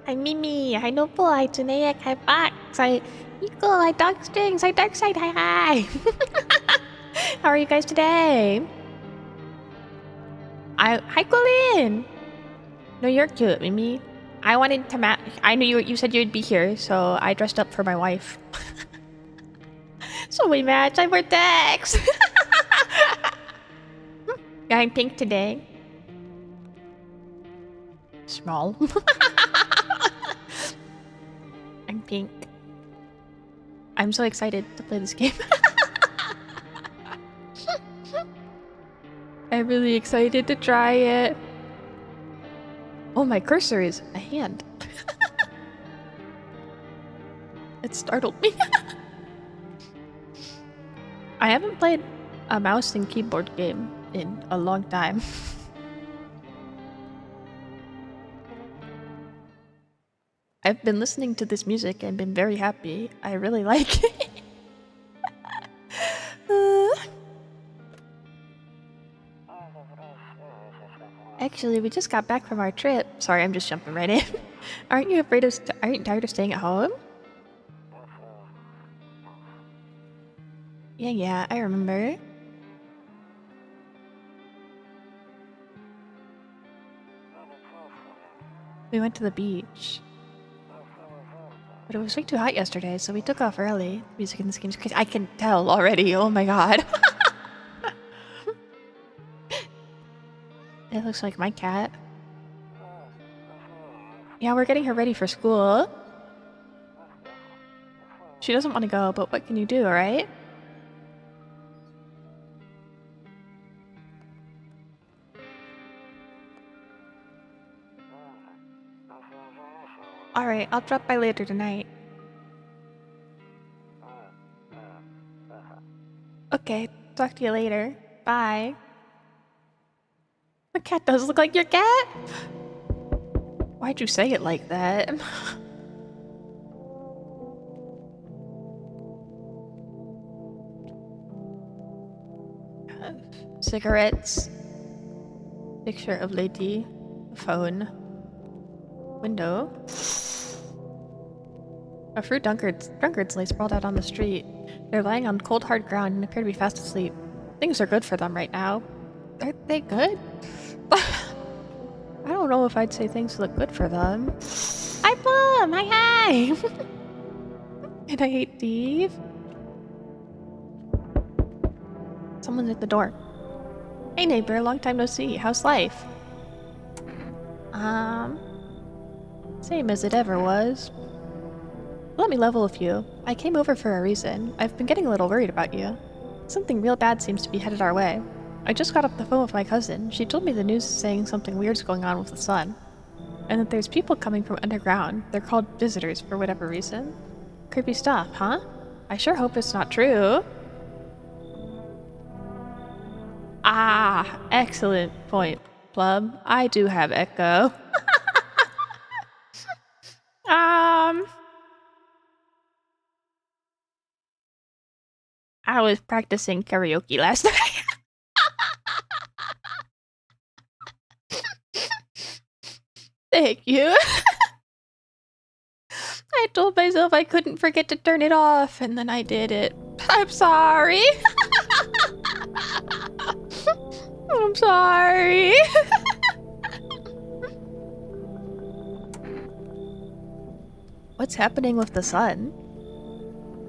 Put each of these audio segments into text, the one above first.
Hi Mimi, hi Noble, hi Tunaic, hi Fox, hi Eagle, hi Dogstrings, hi Darkside, hi. How are you guys today? Hi Colin. No, you're cute, Mimi. I wanted to I knew you said you'd be here, so I dressed up for my wife. So we match. I wear Dex. Yeah, I'm pink today. Small. I'm pink. I'm so excited to play this game. I'm really excited to try it. Oh, my cursor is a hand. It startled me. I haven't played a mouse and keyboard game in a long time. I've been listening to this music and been very happy. I really like it. Actually, we just got back from our trip. Sorry, I'm just jumping right in. Aren't you afraid of? Aren't you tired of staying at home? Yeah, I remember. We went to the beach. But it was way too hot yesterday, so we took off early. Music in this game, I can tell already. Oh my god. It looks like my cat. Yeah, we're getting her ready for school. She doesn't want to go, but what can you do, right? Alright, I'll drop by later tonight. Okay, talk to you later. Bye. The cat does look like your cat? Why'd you say it like that? Cigarettes. Picture of lady. Phone. Window. A fruit drunkards lay sprawled out on the street. They're lying on cold, hard ground and appear to be fast asleep. Things are good for them right now. Are they good? I don't know if I'd say things look good for them. Hi, Plum! Hi! And I hate Steve. Someone's at the door. Hey, neighbor, long time no see. How's life? Same as it ever was. Let me level with you. I came over for a reason. I've been getting a little worried about you. Something real bad seems to be headed our way. I just got off the phone with my cousin. She told me the news is saying something weird's going on with the sun. And that there's people coming from underground. They're called visitors for whatever reason. Creepy stuff, huh? I sure hope it's not true. Ah, excellent point, Plum. I do have echo. I was practicing karaoke last night. Thank you. I told myself I couldn't forget to turn it off, and then I did it. I'm sorry. I'm sorry. What's happening with the sun?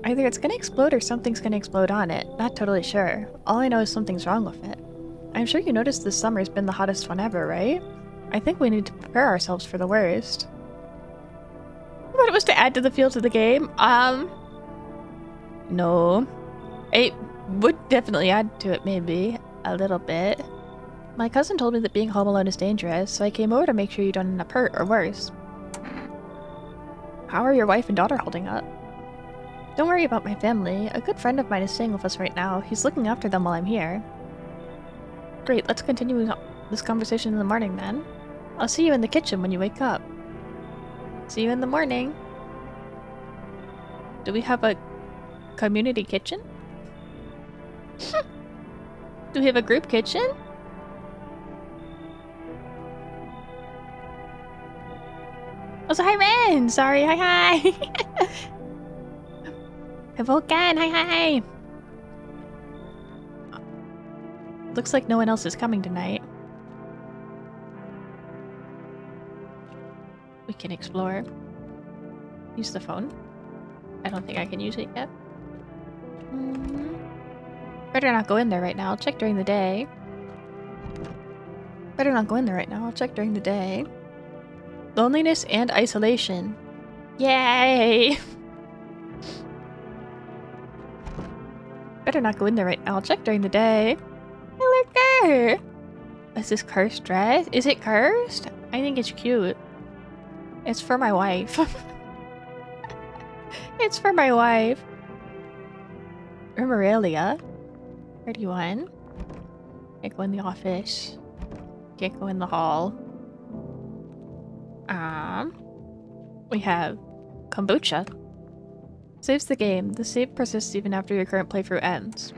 Either it's gonna explode or something's gonna explode on it. Not totally sure. All I know is something's wrong with it. I'm sure you noticed this summer's been the hottest one ever, right? I think we need to prepare ourselves for the worst. But it was to add to the feel to the game. No. It would definitely add to it, maybe. A little bit. My cousin told me that being home alone is dangerous, so I came over to make sure you don't end up hurt or worse. How are your wife and daughter holding up? Don't worry about my family. A good friend of mine is staying with us right now. He's looking after them while I'm here. Great, let's continue this conversation in the morning then. I'll see you in the kitchen when you wake up. See you in the morning. Do we have a community kitchen? Do we have a group kitchen? Oh, so hi, Ren! Sorry, hi, hi! Hey, Volcan, hi, hi! Looks like no one else is coming tonight. We can explore. Use the phone. I don't think I can use it yet. Better not go in there right now. I'll check during the day. Better not go in there right now. I'll check during the day. Loneliness and isolation. Yay! Better not go in there right now. I'll check during the day. Hey, lurker! Is this cursed dress? Is it cursed? I think it's cute. It's for my wife. It's for my wife. Urmarelia. 31. Can't go in the office. Can't go in the hall. We have kombucha. Saves the game. The save persists even after your current playthrough ends.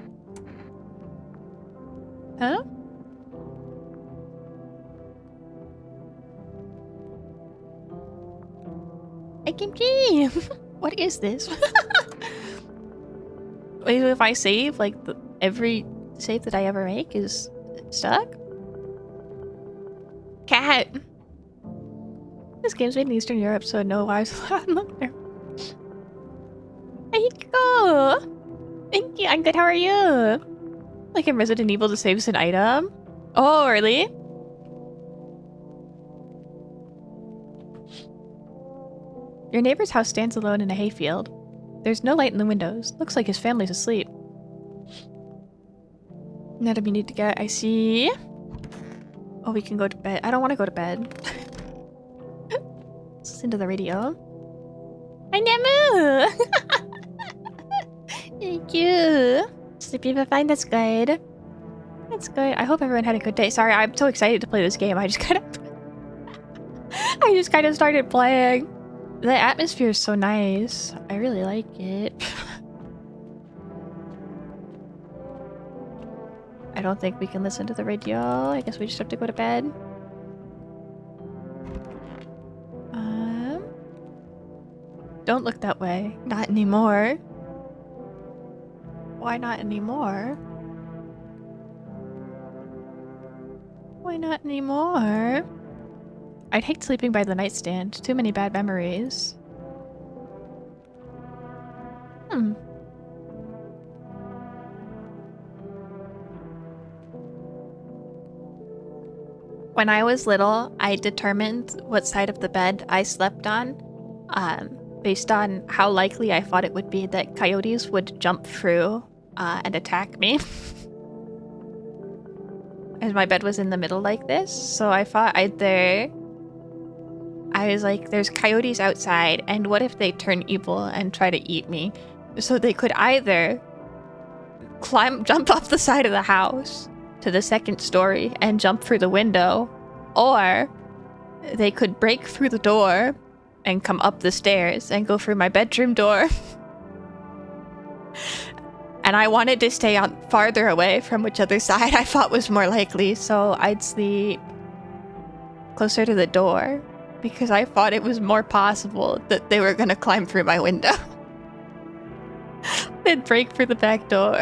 Huh? Hey, Kimchi! What is this? Wait, if I save, like, every save that I ever make is stuck? Cat! This game's made in Eastern Europe, so no wives allowed. Look there. Hey, go! Thank you, I'm good, how are you? Like in Resident Evil to save us an item? Oh, really? Your neighbor's house stands alone in a hayfield. There's no light in the windows. Looks like his family's asleep. An item you need to get, I see. Oh, we can go to bed. I don't want to go to bed. Let's listen to the radio. Hi, Nemu! Thank you. Sleepy but fine, that's good. That's good. I hope everyone had a good day. Sorry, I'm so excited to play this game. I just kind of started playing. The atmosphere is so nice. I really like it. I don't think we can listen to the radio. I guess we just have to go to bed. Don't look that way. Not anymore. Why not anymore? Why not anymore? I'd hate sleeping by the nightstand. Too many bad memories. When I was little, I determined what side of the bed I slept on, based on how likely I thought it would be that coyotes would jump through and attack me. And my bed was in the middle like this, so I thought I was like, there's coyotes outside, and what if they turn evil and try to eat me? So they could either jump off the side of the house to the second story and jump through the window, or they could break through the door and come up the stairs and go through my bedroom door. And I wanted to stay on farther away from whichever side I thought was more likely, so I'd sleep closer to the door because I thought it was more possible that they were gonna climb through my window. They'd break through the back door.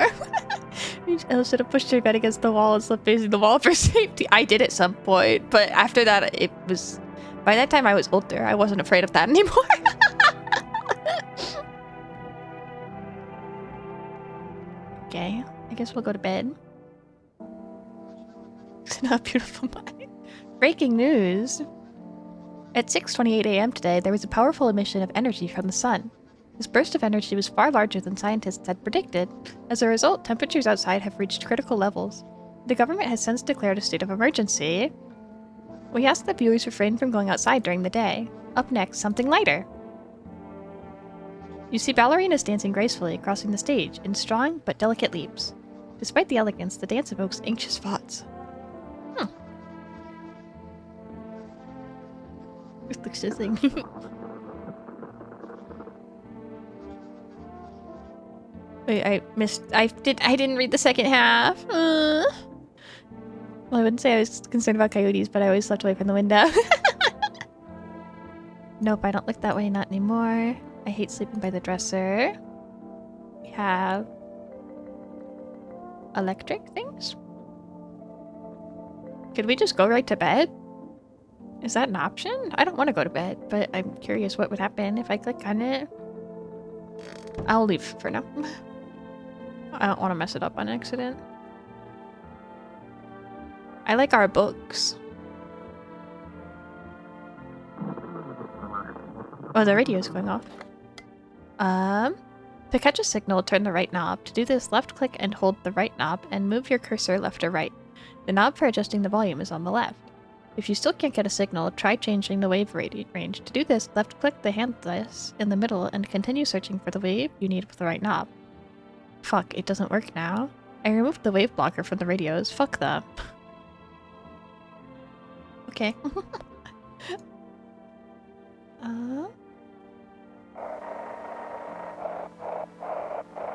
I should have pushed her bed against the wall and slept facing the wall for safety. I did at some point, but after that, it was... By that time, I was older. I wasn't afraid of that anymore. Okay, I guess we'll go to bed. It's not beautiful mind. Breaking news! At 6:28 a.m. today, there was a powerful emission of energy from the sun. This burst of energy was far larger than scientists had predicted. As a result, temperatures outside have reached critical levels. The government has since declared a state of emergency. We ask that viewers refrain from going outside during the day. Up next, something lighter. You see ballerinas dancing gracefully, crossing the stage in strong but delicate leaps. Despite the elegance, the dance evokes anxious thoughts. This looks dizzying. Wait, I didn't read the second half. Well, I wouldn't say I was concerned about coyotes, but I always slept away from the window. Nope, I don't look that way, not anymore. I hate sleeping by the dresser. We have electric things? Could we just go right to bed? Is that an option? I don't want to go to bed, but I'm curious what would happen if I click on it. I'll leave for now. I don't want to mess it up on accident. I like our books. Oh, the radio's going off. To catch a signal, turn the right knob. To do this, left click and hold the right knob and move your cursor left or right. The knob for adjusting the volume is on the left. If you still can't get a signal, try changing the wave range. To do this, left click the handless in the middle and continue searching for the wave you need with the right knob. Fuck, it doesn't work now. I removed the wave blocker from the radios. Fuck them. Okay.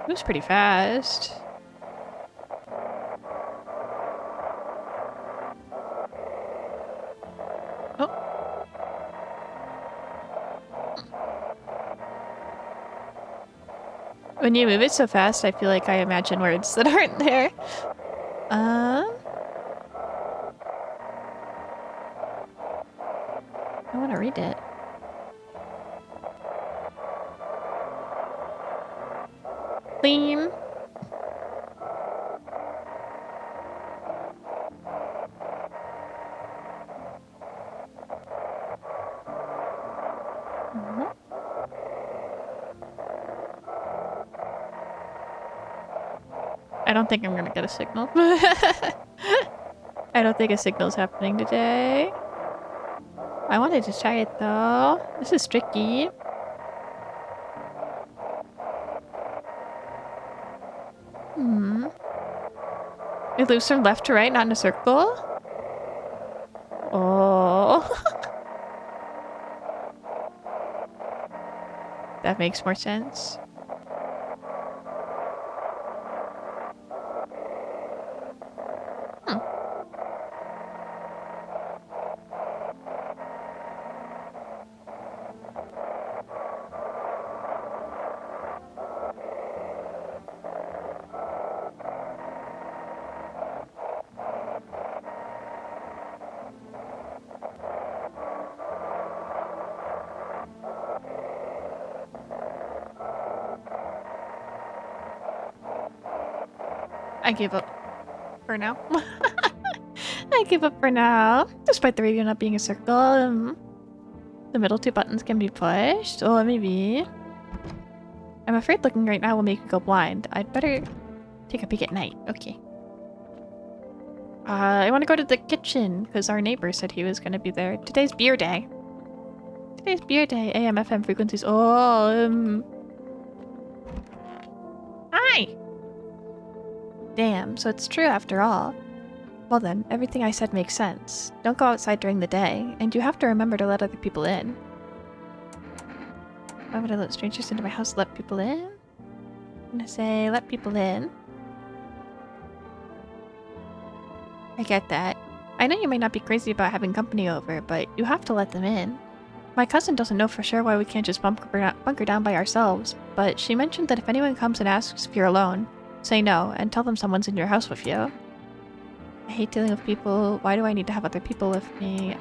It was pretty fast. Oh. When you move it so fast, I feel like I imagine words that aren't there. I want to read it. Clean. I don't think I'm gonna get a signal. I don't think a signal's happening today. I wanted to try it though. This is tricky. It moves from left to right, not in a circle? Oh. That makes more sense. I give up for now. I give up for now. Despite the radio not being a circle, the middle two buttons can be pushed. Oh, maybe. I'm afraid looking right now will make me go blind. I'd better take a peek at night. Okay. I want to go to the kitchen because our neighbor said he was going to be there. Today's beer day. Today's beer day. AM, FM frequencies. Oh, Hi! Damn, so it's true after all. Well then, everything I said makes sense. Don't go outside during the day, and you have to remember to let other people in. Why would I let strangers into my house let people in? I'm gonna say let people in. I get that. I know you might not be crazy about having company over, but you have to let them in. My cousin doesn't know for sure why we can't just bunker down by ourselves, but she mentioned that if anyone comes and asks if you're alone, say no, and tell them someone's in your house with you. I hate dealing with people. Why do I need to have other people with me?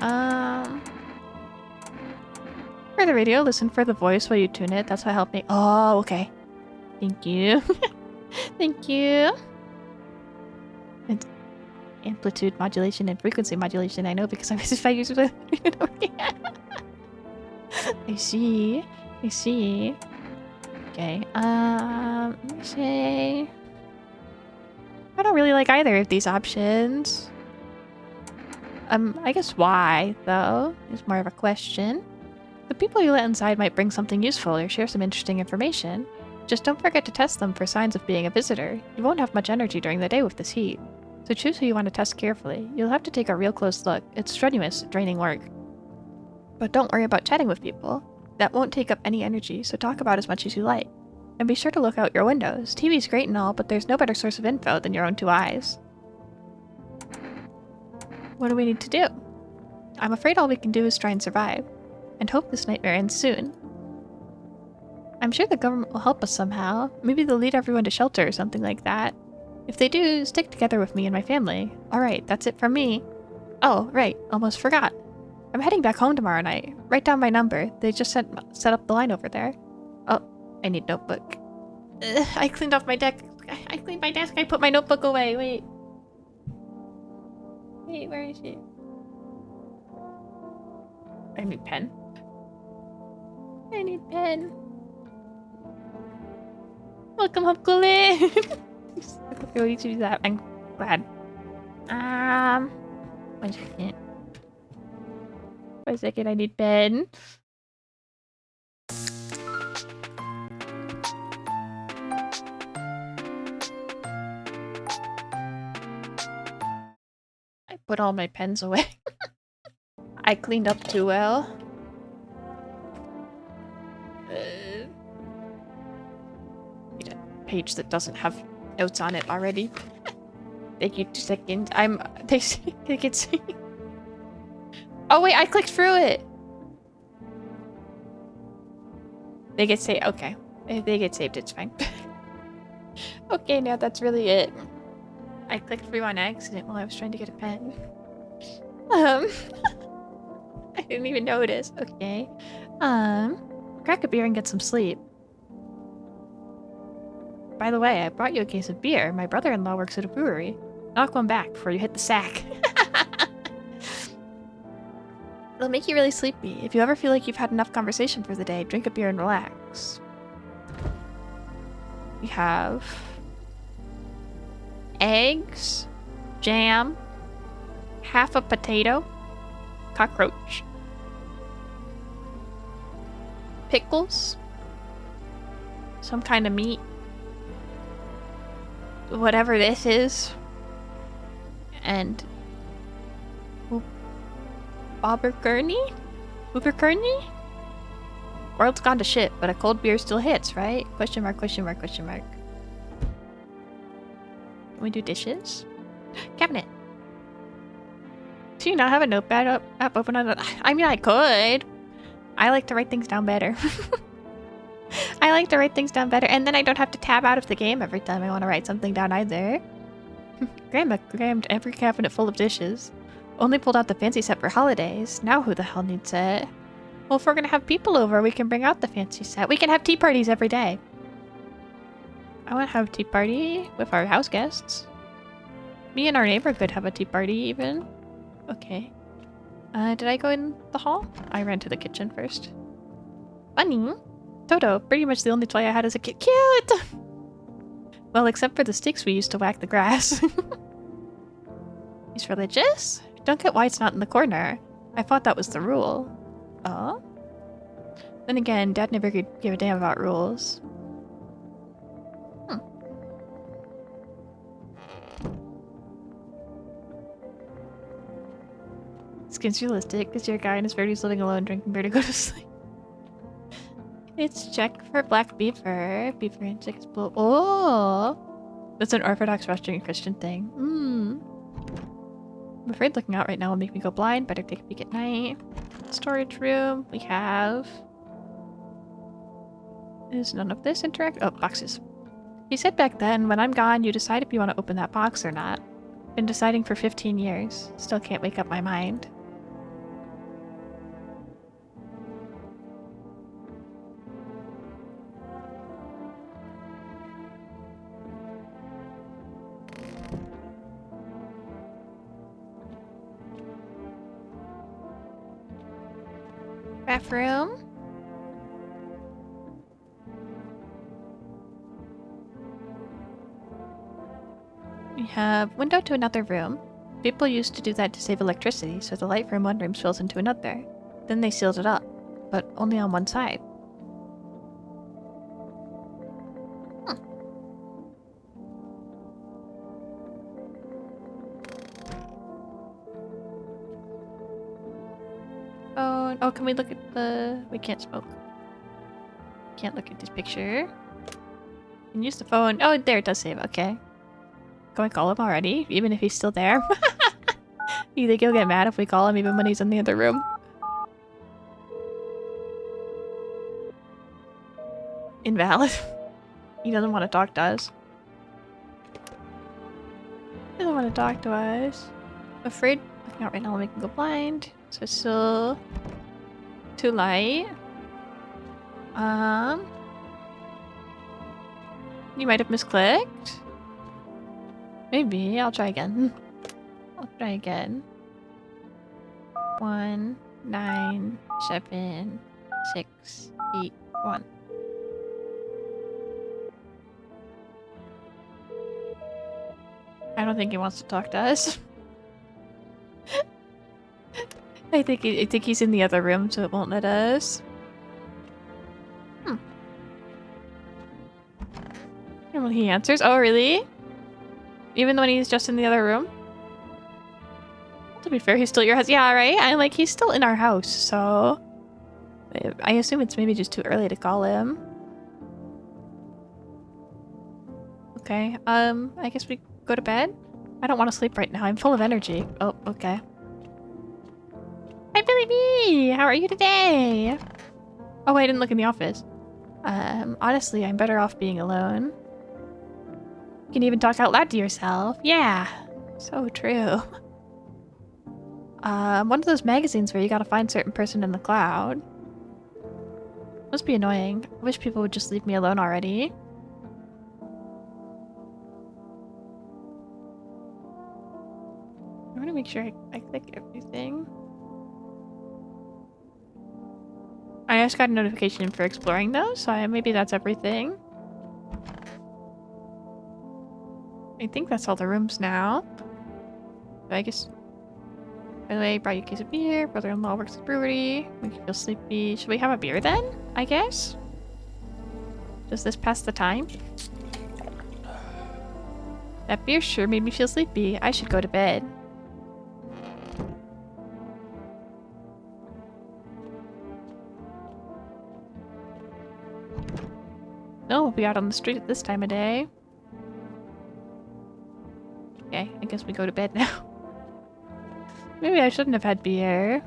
For the radio, listen for the voice while you tune it. That's what helped me. Oh, okay. Thank you. Thank you. It's amplitude modulation and frequency modulation. I know because I was 5 years with I see. I see. Okay. Let me say. I don't really like either of these options. I guess why, though, is more of a question. The people you let inside might bring something useful or share some interesting information. Just don't forget to test them for signs of being a visitor. You won't have much energy during the day with this heat. So choose who you want to test carefully. You'll have to take a real close look. It's strenuous, draining work. But don't worry about chatting with people. That won't take up any energy, so talk about as much as you like. And be sure to look out your windows. TV's great and all, but there's no better source of info than your own two eyes. What do we need to do? I'm afraid all we can do is try and survive. and hope this nightmare ends soon. I'm sure the government will help us somehow. Maybe they'll lead everyone to shelter or something like that. If they do, stick together with me and my family. Alright, that's it from me. Oh, right, almost forgot. I'm heading back home tomorrow night. Write down my number. They just set up the line over there. Oh, I need notebook. I cleaned off my desk. I cleaned my desk. I put my notebook away. Wait. Wait, where is it? I need pen. I need pen. Welcome home, Colin. We need to do that. I'm glad. 1 second. 1 second, I need pen. I put all my pens away. I cleaned up too well. Need a page that doesn't have notes on it already. Thank you, 2 seconds. They can see. Oh wait, I clicked through it. They get saved. Okay, if they get saved, it's fine. Okay, now that's really it. I clicked through on accident while I was trying to get a pen. I didn't even notice. Okay. Crack a beer and get some sleep. By the way, I brought you a case of beer. My brother-in-law works at a brewery. Knock one back before you hit the sack. It'll make you really sleepy. If you ever feel like you've had enough conversation for the day, drink a beer and relax. We have eggs, jam, half a potato, cockroach, pickles, some kind of meat, whatever this is, and Bobbergurney? Boobergurney? World's gone to shit, but a cold beer still hits, right? Question mark, question mark, question mark. Can we do dishes? Cabinet. Do you not have a notepad app open on it? I mean, I could. I like to write things down better. I like to write things down better, and then I don't have to tab out of the game every time I want to write something down either. Grandma crammed every cabinet full of dishes. Only pulled out the fancy set for holidays. Now who the hell needs it? Well, if we're gonna have people over, we can bring out the fancy set. We can have tea parties every day. I want to have a tea party with our house guests. Me and our neighbor could have a tea party even. Okay. Did I go in the hall? I ran to the kitchen first. Funny. Toto, pretty much the only toy I had as a kid. Cute! Well, except for the sticks we used to whack the grass. He's religious? Don't get why it's not in the corner. I thought that was the rule. Oh? Then again, Dad never could give a damn about rules. Skin's realistic, because you're a guy and his birdie's living alone, drinking beer to go to sleep. It's check for black beaver. Beaver and chicks blow. Oh! That's an Orthodox Russian Christian thing. I'm afraid looking out right now will make me go blind. Better take a peek at night. Storage room. We have... Is none of this interact? Oh, boxes. He said back then, when I'm gone, you decide if you want to open that box or not. Been deciding for 15 years. Still can't make up my mind. Bathroom. We have window to another room. People used to do that to save electricity, so the light from one room spills into another. Then they sealed it up, but only on one side. Oh, can we look at the... We can't smoke. Can't look at this picture. Can use the phone. Oh, there, it does save. Okay. Can we call him already? Even if he's still there? You think he'll get mad if we call him even when he's in the other room? Invalid. He doesn't want to talk to us. He doesn't want to talk to us. Afraid looking out right now will make him go blind. So it's still too light. You might have misclicked. Maybe. I'll try again. I'll try again. 1, 9, 7, 6, 8, 1. I don't think he wants to talk to us. I think he's in the other room, so it won't let us. And when he answers, oh really? Even when he's just in the other room? To be fair, he's still your house. Yeah, right? He's still in our house, so I assume it's maybe just too early to call him. Okay, I guess we go to bed? I don't want to sleep right now. I'm full of energy. Oh, okay. Hi, Billy B! How are you today? Oh, I didn't look in the office. Honestly, I'm better off being alone. You can even talk out loud to yourself. Yeah, so true. One of those magazines where you gotta find certain person in the cloud. Must be annoying. I wish people would just leave me alone already. I want to make sure I click everything. I just got a notification for exploring though, so maybe that's everything. I think that's all the rooms now. So I guess... By the way, brought you a case of beer. Brother-in-law works at the brewery. Make you feel sleepy. Should we have a beer then? I guess? Does this pass the time? That beer sure made me feel sleepy. I should go to bed. No, we'll be out on the street at this time of day. Okay, I guess we go to bed now. Maybe I shouldn't have had beer.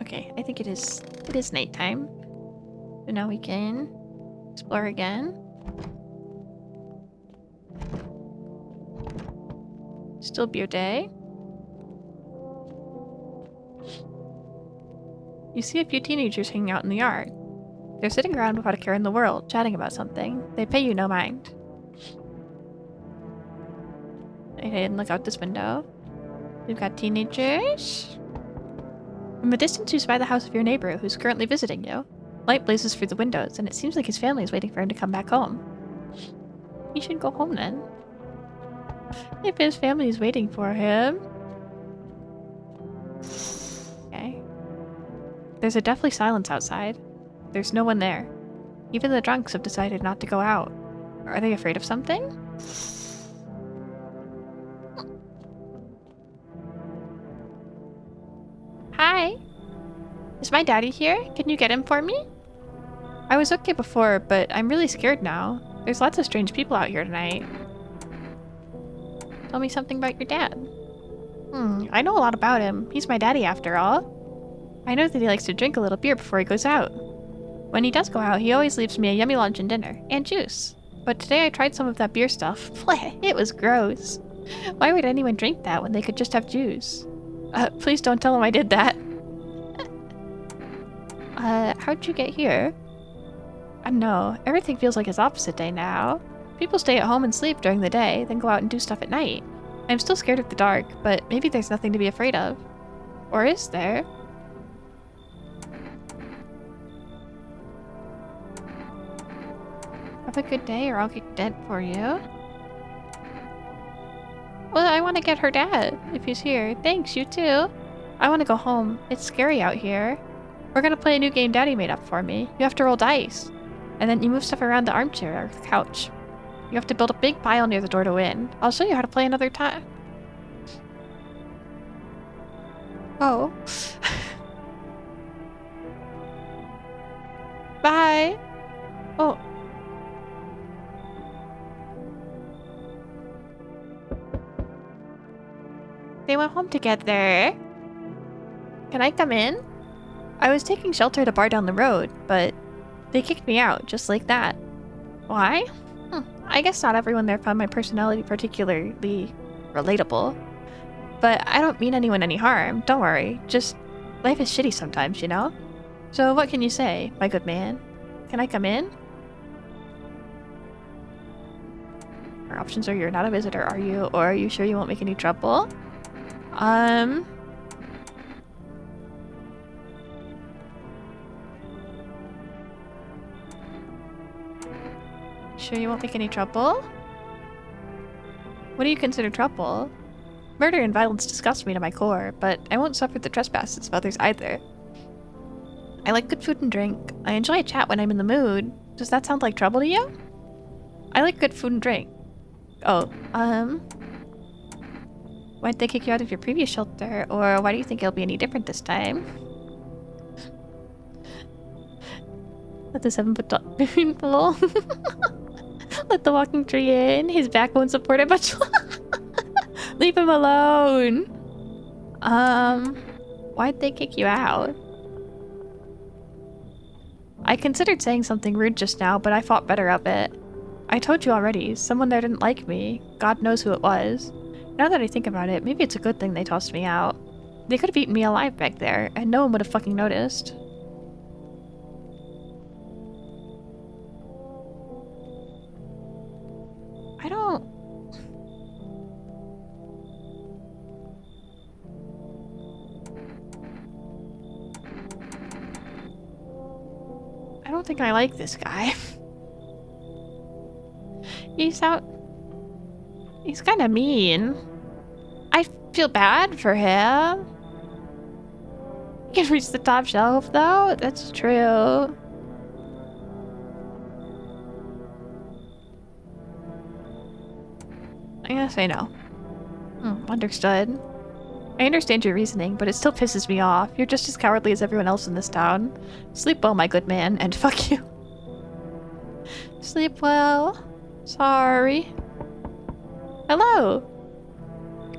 Okay, I think it is nighttime. So now we can explore again. Still beer day. You see a few teenagers hanging out in the yard. They're sitting around without a care in the world, chatting about something. They pay you no mind. Okay, and look out this window. We've got teenagers. From a distance, you spy the house of your neighbor, who's currently visiting you. Light blazes through the windows, and it seems like his family is waiting for him to come back home. He should go home then. If his family is waiting for him. Okay. There's a deathly silence outside. There's no one there. Even the drunks have decided not to go out. Are they afraid of something? Hi. Is my daddy here? Can you get him for me? I was okay before, but I'm really scared now. There's lots of strange people out here tonight. Tell me something about your dad. I know a lot about him. He's my daddy after all. I know that he likes to drink a little beer before he goes out. When he does go out, he always leaves me a yummy lunch and dinner, and juice. But today I tried some of that beer stuff. It was gross. Why would anyone drink that when they could just have juice? Please don't tell him I did that. How'd you get here? I don't know. Everything feels like it's opposite day now. People stay at home and sleep during the day, then go out and do stuff at night. I'm still scared of the dark, but maybe there's nothing to be afraid of. Or is there? Have a good day or I'll get dead for you. Well, I want to get her dad, if he's here. Thanks, you too. I want to go home. It's scary out here. We're gonna play a new game Daddy made up for me. You have to roll dice. And then you move stuff around the armchair or the couch. You have to build a big pile near the door to win. I'll show you how to play another time. Oh. Bye. Oh. They went home together. Can I come in? I was taking shelter at a bar down the road, but they kicked me out, just like that. Why? I guess not everyone there found my personality particularly relatable. But I don't mean anyone any harm, don't worry. Just, life is shitty sometimes, you know? So what can you say, my good man? Can I come in? Our options are you're not a visitor, are you? Or are you sure you won't make any trouble? Sure you won't make any trouble? What do you consider trouble? Murder and violence disgust me to my core, but I won't suffer the trespasses of others either. I like good food and drink. I enjoy a chat when I'm in the mood. Does that sound like trouble to you? I like good food and drink. Oh, why'd they kick you out of your previous shelter? Or why do you think it'll be any different this time? Let the 7-foot tall fall. Let the walking tree in. His backbone supported much. Leave him alone. Why'd they kick you out? I considered saying something rude just now, but I thought better of it. I told you already, someone there didn't like me. God knows who it was. Now that I think about it, maybe it's a good thing they tossed me out. They could have eaten me alive back there, and no one would have fucking noticed. I don't think I like this guy. He's kind of mean. I feel bad for him. He can reach the top shelf, though. That's true. I'm gonna say no. Understood. I understand your reasoning, but it still pisses me off. You're just as cowardly as everyone else in this town. Sleep well, my good man, and fuck you. Sleep well. Sorry. Hello.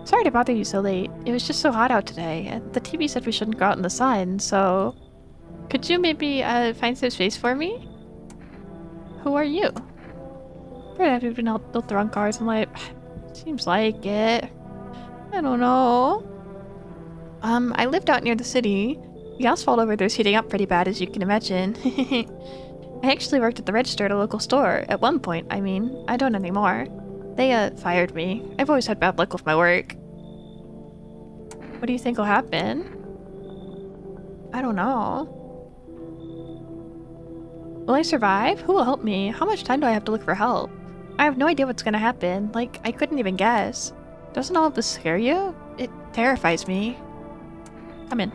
Sorry to bother you so late. It was just so hot out today, and the TV said we shouldn't go out in the sun, so... Could you maybe find some space for me? Who are you? Probably have you been out built the wrong cars in life. Seems like it. I don't know. I lived out near the city. The asphalt over there's heating up pretty bad, as you can imagine. I actually worked at the register at a local store. At one point, I mean. I don't anymore. They, fired me. I've always had bad luck with my work. What do you think will happen? I don't know. Will I survive? Who will help me? How much time do I have to look for help? I have no idea what's gonna happen. Like, I couldn't even guess. Doesn't all of this scare you? It terrifies me. Come in.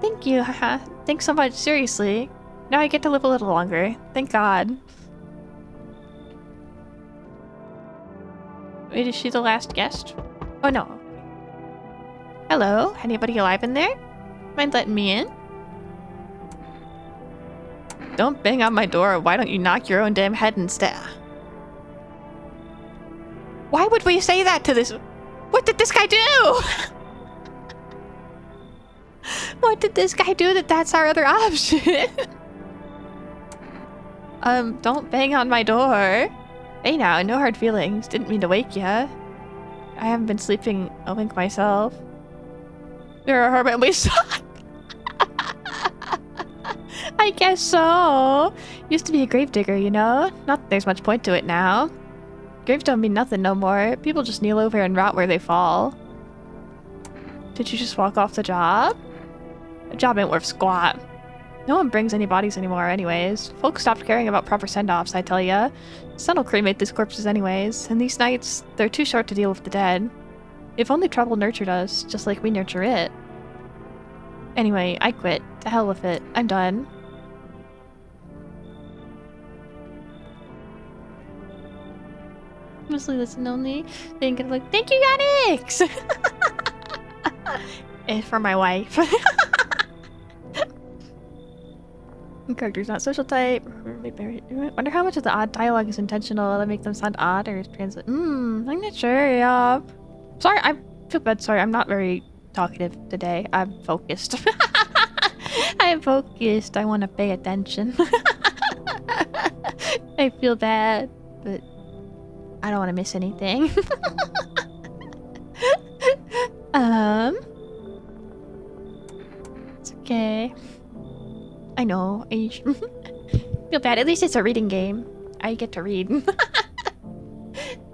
Thank you, haha. Thanks so much, seriously. Now I get to live a little longer. Thank God. Wait, is she the last guest? Oh, no. Hello? Anybody alive in there? Mind letting me in? Don't bang on my door. Why don't you knock your own damn head instead? Why would we say that to this? What did this guy do? What did this guy do that's our other option? Don't bang on my door. Hey now, no hard feelings. Didn't mean to wake ya. I haven't been sleeping a wink myself. You're a hermit and we suck. I guess so. Used to be a gravedigger, you know? Not that there's much point to it now. Graves don't mean nothing no more. People just kneel over and rot where they fall. Did you just walk off the job? The job ain't worth squat. No one brings any bodies anymore anyways. Folks stopped caring about proper send-offs, I tell ya. Sun will cremate these corpses anyways, and these nights, they're too short to deal with the dead. If only trouble nurtured us, just like we nurture it. Anyway, I quit. To hell with it. I'm done. Mostly listen only. Then get like, thank you, Yannick! And for my wife. Character's not social type. Wonder how much of the odd dialogue is intentional to make them sound odd or translate. I'm not sure, yeah. Sorry, I'm feel bad. Sorry, I'm not very talkative today. I'm focused. I'm focused. I want to pay attention. I feel bad, but I don't want to miss anything. It's okay. I know. I feel bad. At least it's a reading game. I get to read.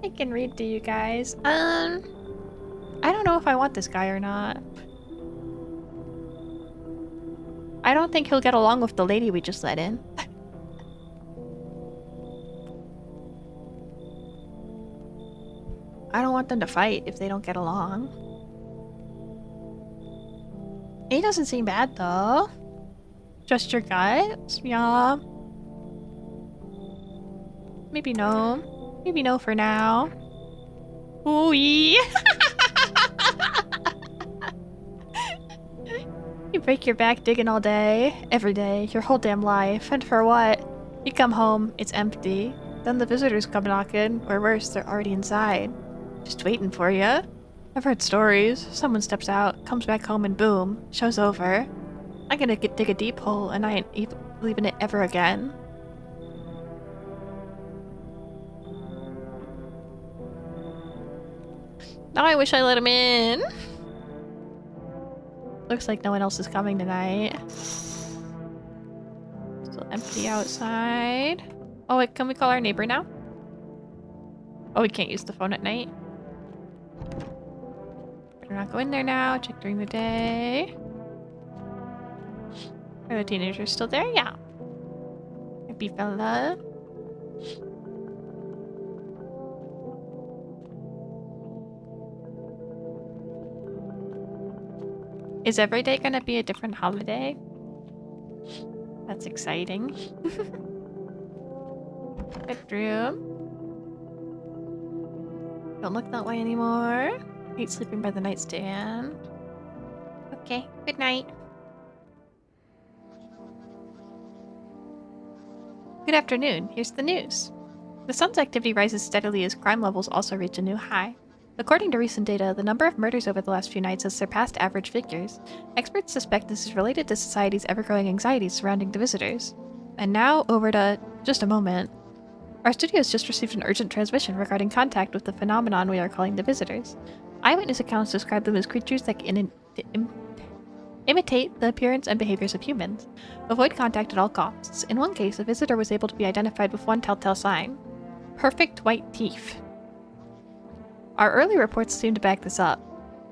I can read to you guys. I don't know if I want this guy or not. I don't think he'll get along with the lady we just let in. I don't want them to fight if they don't get along. He doesn't seem bad though. Just your gut? Yeah. Maybe no. Maybe no for now. Ooh, you break your back digging all day, every day, your whole damn life, and for what? You come home, it's empty. Then the visitors come knocking, or worse, they're already inside. Just waiting for you. I've heard stories. Someone steps out, comes back home, and boom, show's over. I'm gonna dig a deep hole, and I ain't leaving it ever again. Now I wish I let him in. Looks like no one else is coming tonight. Still empty outside. Oh wait, can we call our neighbor now? Oh, we can't use the phone at night. Better not go in there now. Check during the day. Are the teenagers still there? Yeah. Happy fella. Is every day gonna be a different holiday? That's exciting. Bedroom. Don't look that way anymore. Hate sleeping by the nightstand. Okay, good night. Good afternoon. Here's the news. The sun's activity rises steadily as crime levels also reach a new high. According to recent data, the number of murders over the last few nights has surpassed average figures. Experts suspect this is related to society's ever-growing anxieties surrounding the visitors. And now, over to just a moment. Our studio has just received an urgent transmission regarding contact with the phenomenon we are calling the visitors. Eyewitness accounts describe them as creatures that imitate the appearance and behaviors of humans. Avoid contact at all costs. In one case, a visitor was able to be identified with one telltale sign. Perfect white teeth. Our early reports seem to back this up.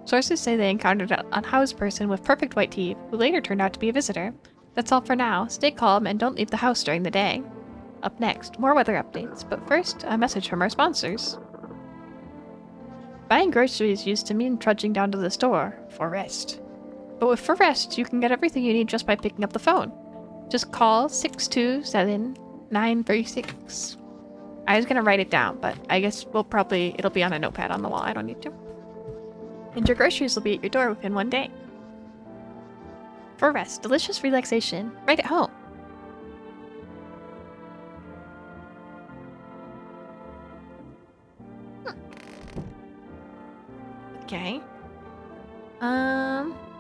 Sources say they encountered an unhoused person with perfect white teeth, who later turned out to be a visitor. That's all for now. Stay calm and don't leave the house during the day. Up next, more weather updates, but first, a message from our sponsors. Buying groceries used to mean trudging down to the store for rest. But with For Rest, you can get everything you need just by picking up the phone. Just call 627-936. I was gonna write it down, but I guess it'll be on a notepad on the wall. I don't need to. And your groceries will be at your door within one day. For Rest, delicious relaxation, right at home. Okay.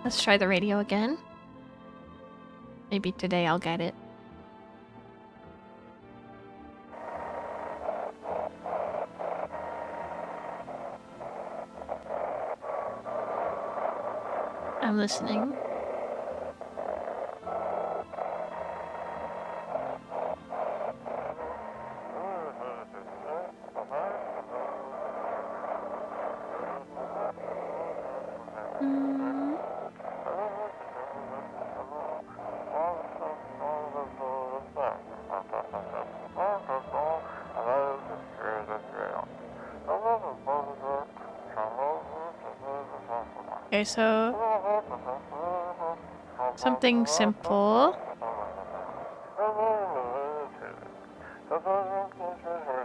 Let's try the radio again. Maybe today I'll get it. I'm listening. Okay, so something simple.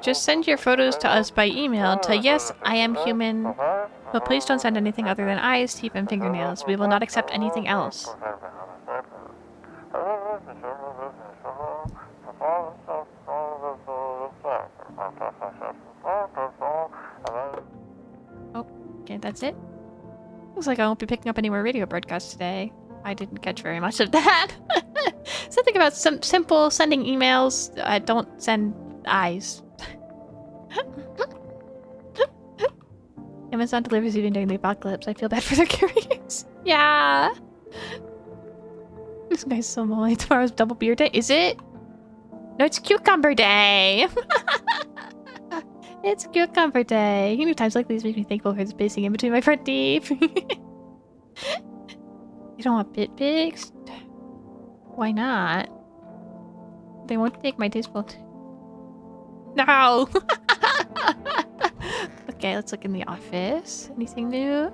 Just send your photos to us by email to yes, I am human, but please don't send anything other than eyes, teeth, and fingernails. We will not accept anything else. Oh, okay, that's it. Looks like I won't be picking up any more radio broadcasts today. I didn't catch very much of that. Something about some simple sending emails. Don't send eyes. Amazon delivers even during the apocalypse. I feel bad for their carriers. Yeah. This guy's so molly. Tomorrow's double beer day. Is it? No, it's cucumber day. It's cucumber day. You know, times like these make me thankful for the spacing in between my front teeth. You don't want pit pigs? Why not? They won't take my tasteful. No! Okay, let's look in the office. Anything new?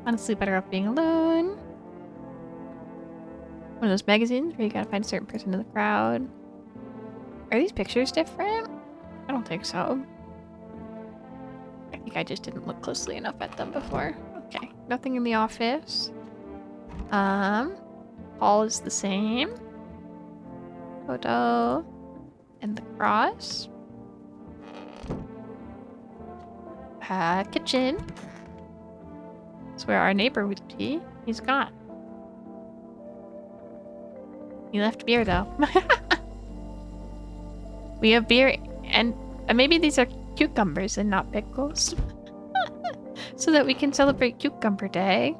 Honestly, better off being alone. One of those magazines where you gotta find a certain person in the crowd. Are these pictures different? I don't think so. I think I just didn't look closely enough at them before. Okay, nothing in the office. Hall is the same. Photo. And the cross. Kitchen. That's where our neighbor would be. He's gone. He left beer though. We have beer and maybe these are cucumbers and not pickles. So that we can celebrate Cucumber Day.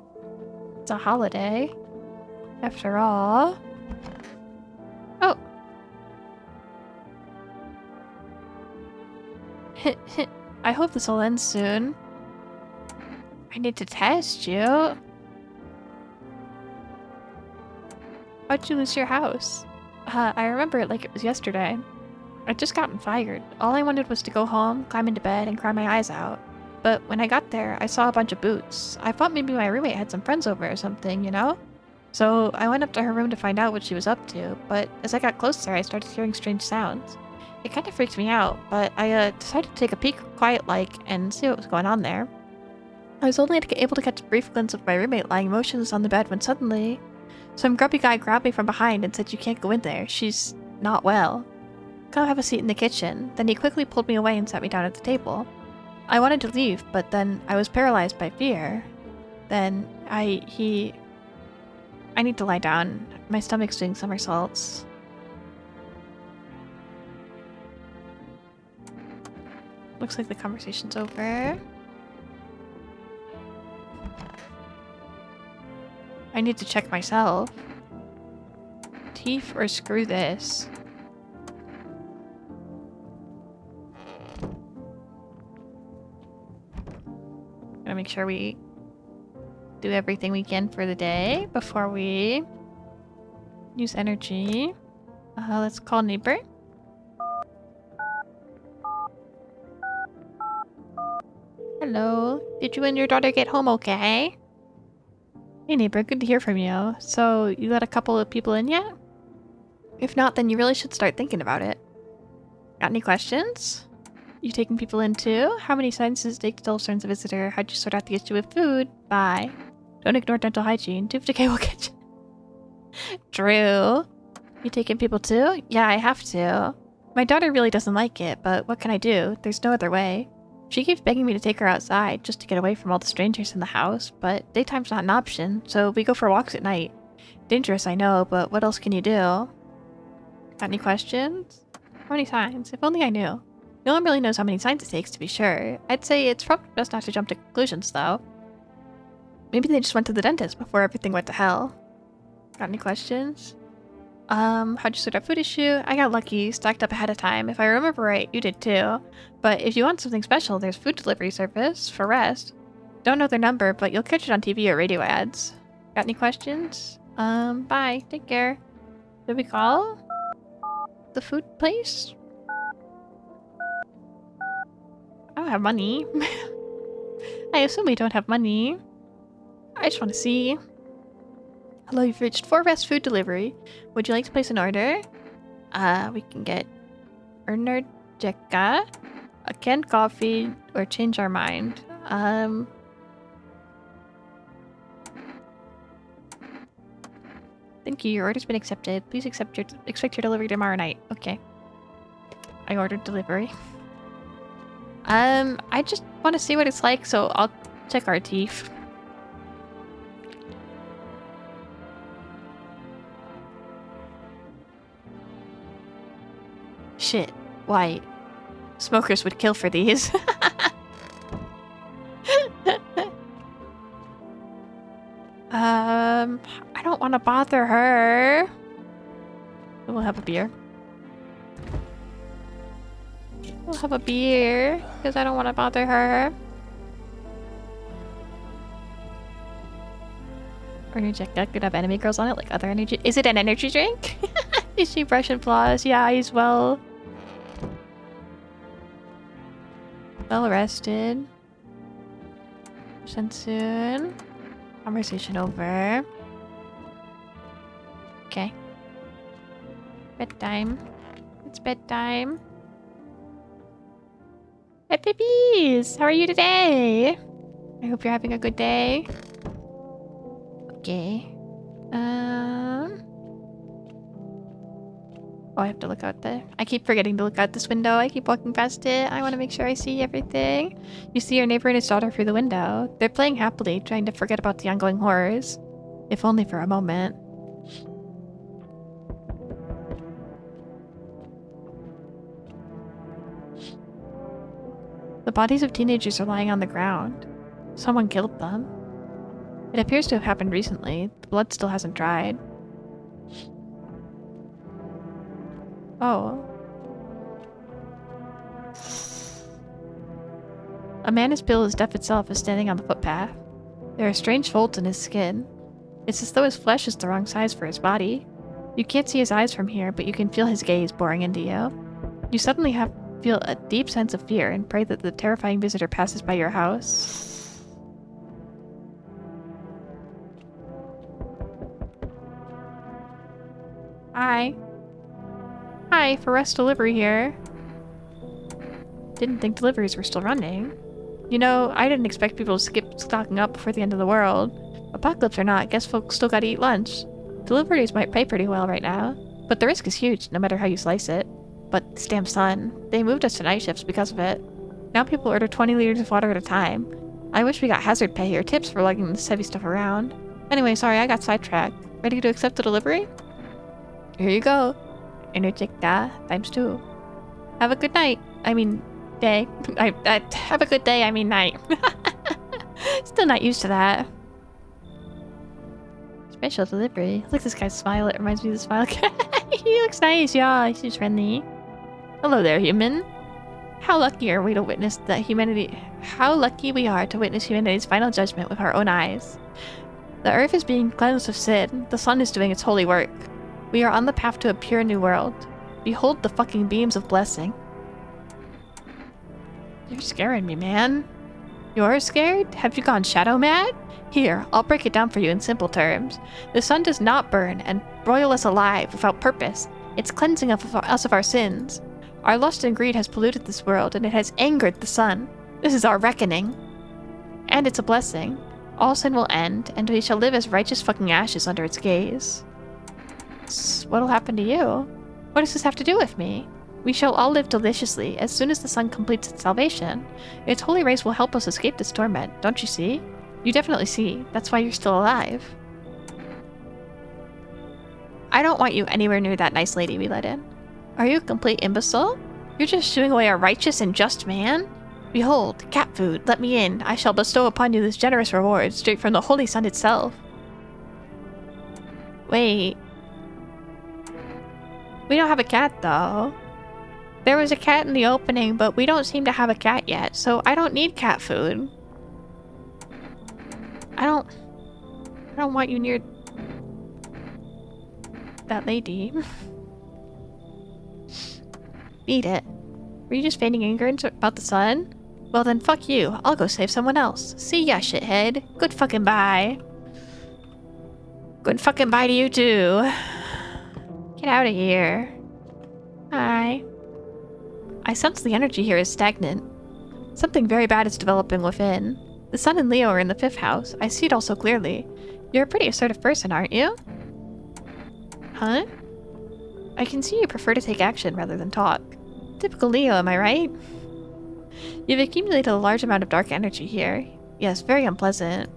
It's a holiday. After all. Oh. I hope this will end soon. I need to test you. How'd you lose your house? I remember it like it was yesterday. I'd just gotten fired. All I wanted was to go home, climb into bed, and cry my eyes out. But when I got there, I saw a bunch of boots. I thought maybe my roommate had some friends over or something, you know? So I went up to her room to find out what she was up to, but as I got closer, I started hearing strange sounds. It kind of freaked me out, but I decided to take a peek quiet-like and see what was going on there. I was only able to catch a brief glimpse of my roommate lying motionless on the bed when suddenly, some grumpy guy grabbed me from behind and said, "You can't go in there. She's not well. Come have a seat in the kitchen." Then he quickly pulled me away and sat me down at the table. I wanted to leave, but then I was paralyzed by fear. Then I need to lie down. My stomach's doing somersaults. Looks like the conversation's over. I need to check myself. Teeth or screw this. Gotta make sure we do everything we can for the day before we use energy. Let's call neighbor. Hello. Did you and your daughter get home okay? Hey neighbor, good to hear from you. So, you let a couple of people in yet? If not, then you really should start thinking about it. Got any questions? You taking people in too? How many seconds does it take to tell a friend's a visitor? How'd you sort out the issue with food? Bye. Don't ignore dental hygiene. Tooth decay will get you. Drew. You taking people too? Yeah, I have to. My daughter really doesn't like it, but what can I do? There's no other way. She keeps begging me to take her outside just to get away from all the strangers in the house, but daytime's not an option, so we go for walks at night. Dangerous, I know, but what else can you do? Got any questions? How many signs? If only I knew. No one really knows how many signs it takes, to be sure. I'd say it's probably best not to jump to conclusions, though. Maybe they just went to the dentist before everything went to hell. Got any questions? How'd you sort out food issue? I got lucky, stacked up ahead of time. If I remember right, you did too. But if you want something special, there's food delivery service for rest. Don't know their number, but you'll catch it on TV or radio ads. Got any questions? Bye. Take care. Did we call the food place? I don't have money. I assume we don't have money. I just want to see. Hello, you've reached 4 Rest Food Delivery. Would you like to place an order? We can get Ernerdjeka, a canned coffee, or change our mind. Thank you, your order's been accepted. Please expect your delivery tomorrow night. Okay. I ordered delivery. I just want to see what it's like, so I'll check our teeth. shit. White. Smokers would kill for these. I don't want to bother her. We'll have a beer. We'll have a beer, because I don't want to bother her. Energy drink could have enemy girls on it, like other energy. Is it an energy drink? Is she brush and floss? Yeah, he's well rested. Soon. Conversation over. Okay. Bedtime. It's bedtime. Hey, babies! How are you today? I hope you're having a good day. Okay. Oh, I have to look out there. I keep forgetting to look out this window. I keep walking past it. I want to make sure I see everything. You see your neighbor and his daughter through the window. They're playing happily, trying to forget about the ongoing horrors. If only for a moment. The bodies of teenagers are lying on the ground. Someone killed them. It appears to have happened recently. The blood still hasn't dried. Oh. A man as pale as death itself is standing on the footpath. There are strange folds in his skin. It's as though his flesh is the wrong size for his body. You can't see his eyes from here, but you can feel his gaze boring into you. You suddenly feel a deep sense of fear and pray that the terrifying visitor passes by your house. Hi. Hi, for rest delivery here. Didn't think deliveries were still running. You know, I didn't expect people to skip stocking up before the end of the world. Apocalypse or not, guess folks still gotta eat lunch. Deliveries might pay pretty well right now, but the risk is huge, no matter how you slice it. But this damn sun, they moved us to night shifts because of it. Now people order 20 liters of water at a time. I wish we got hazard pay or tips for lugging this heavy stuff around. Anyway, sorry, I got sidetracked. Ready to accept the delivery? Here you go. Energetica ×2. Have a good night. I mean, day. Have a good day, I mean night. Still not used to that. Special delivery. Look at this guy's smile. It reminds me of the smile. He looks nice, yeah. He's friendly. Hello there, human. How lucky are we to witness How lucky we are to witness humanity's final judgment with our own eyes. The earth is being cleansed of sin. The sun is doing its holy work. We are on the path to a pure new world. Behold the fucking beams of blessing. You're scaring me, man. You're scared? Have you gone shadow mad? Here, I'll break it down for you in simple terms. The sun does not burn and broil us alive without purpose. It's cleansing us of our sins. Our lust and greed has polluted this world, and it has angered the sun. This is our reckoning. And it's a blessing. All sin will end, and we shall live as righteous fucking ashes under its gaze. What'll happen to you? What does this have to do with me? We shall all live deliciously as soon as the sun completes its salvation. Its holy rays will help us escape this torment, don't you see? You definitely see. That's why you're still alive. I don't want you anywhere near that nice lady we let in. Are you a complete imbecile? You're just shooing away a righteous and just man? Behold, cat food, let me in. I shall bestow upon you this generous reward straight from the holy sun itself. Wait. We don't have a cat, though. There was a cat in the opening, but we don't seem to have a cat yet, so I don't need cat food. I don't want you near that lady. Beat it. Were you just feigning anger about the sun? Well then, fuck you. I'll go save someone else. See ya, shithead. Good fucking bye. Good fucking bye to you too. Get out of here. Hi. I sense the energy here is stagnant. Something very bad is developing within. The sun and Leo are in the 5th house. I see it all so clearly. You're a pretty assertive person, aren't you? Huh? I can see you prefer to take action rather than talk. Typical Leo, am I right? You've accumulated a large amount of dark energy here. Yes, very unpleasant.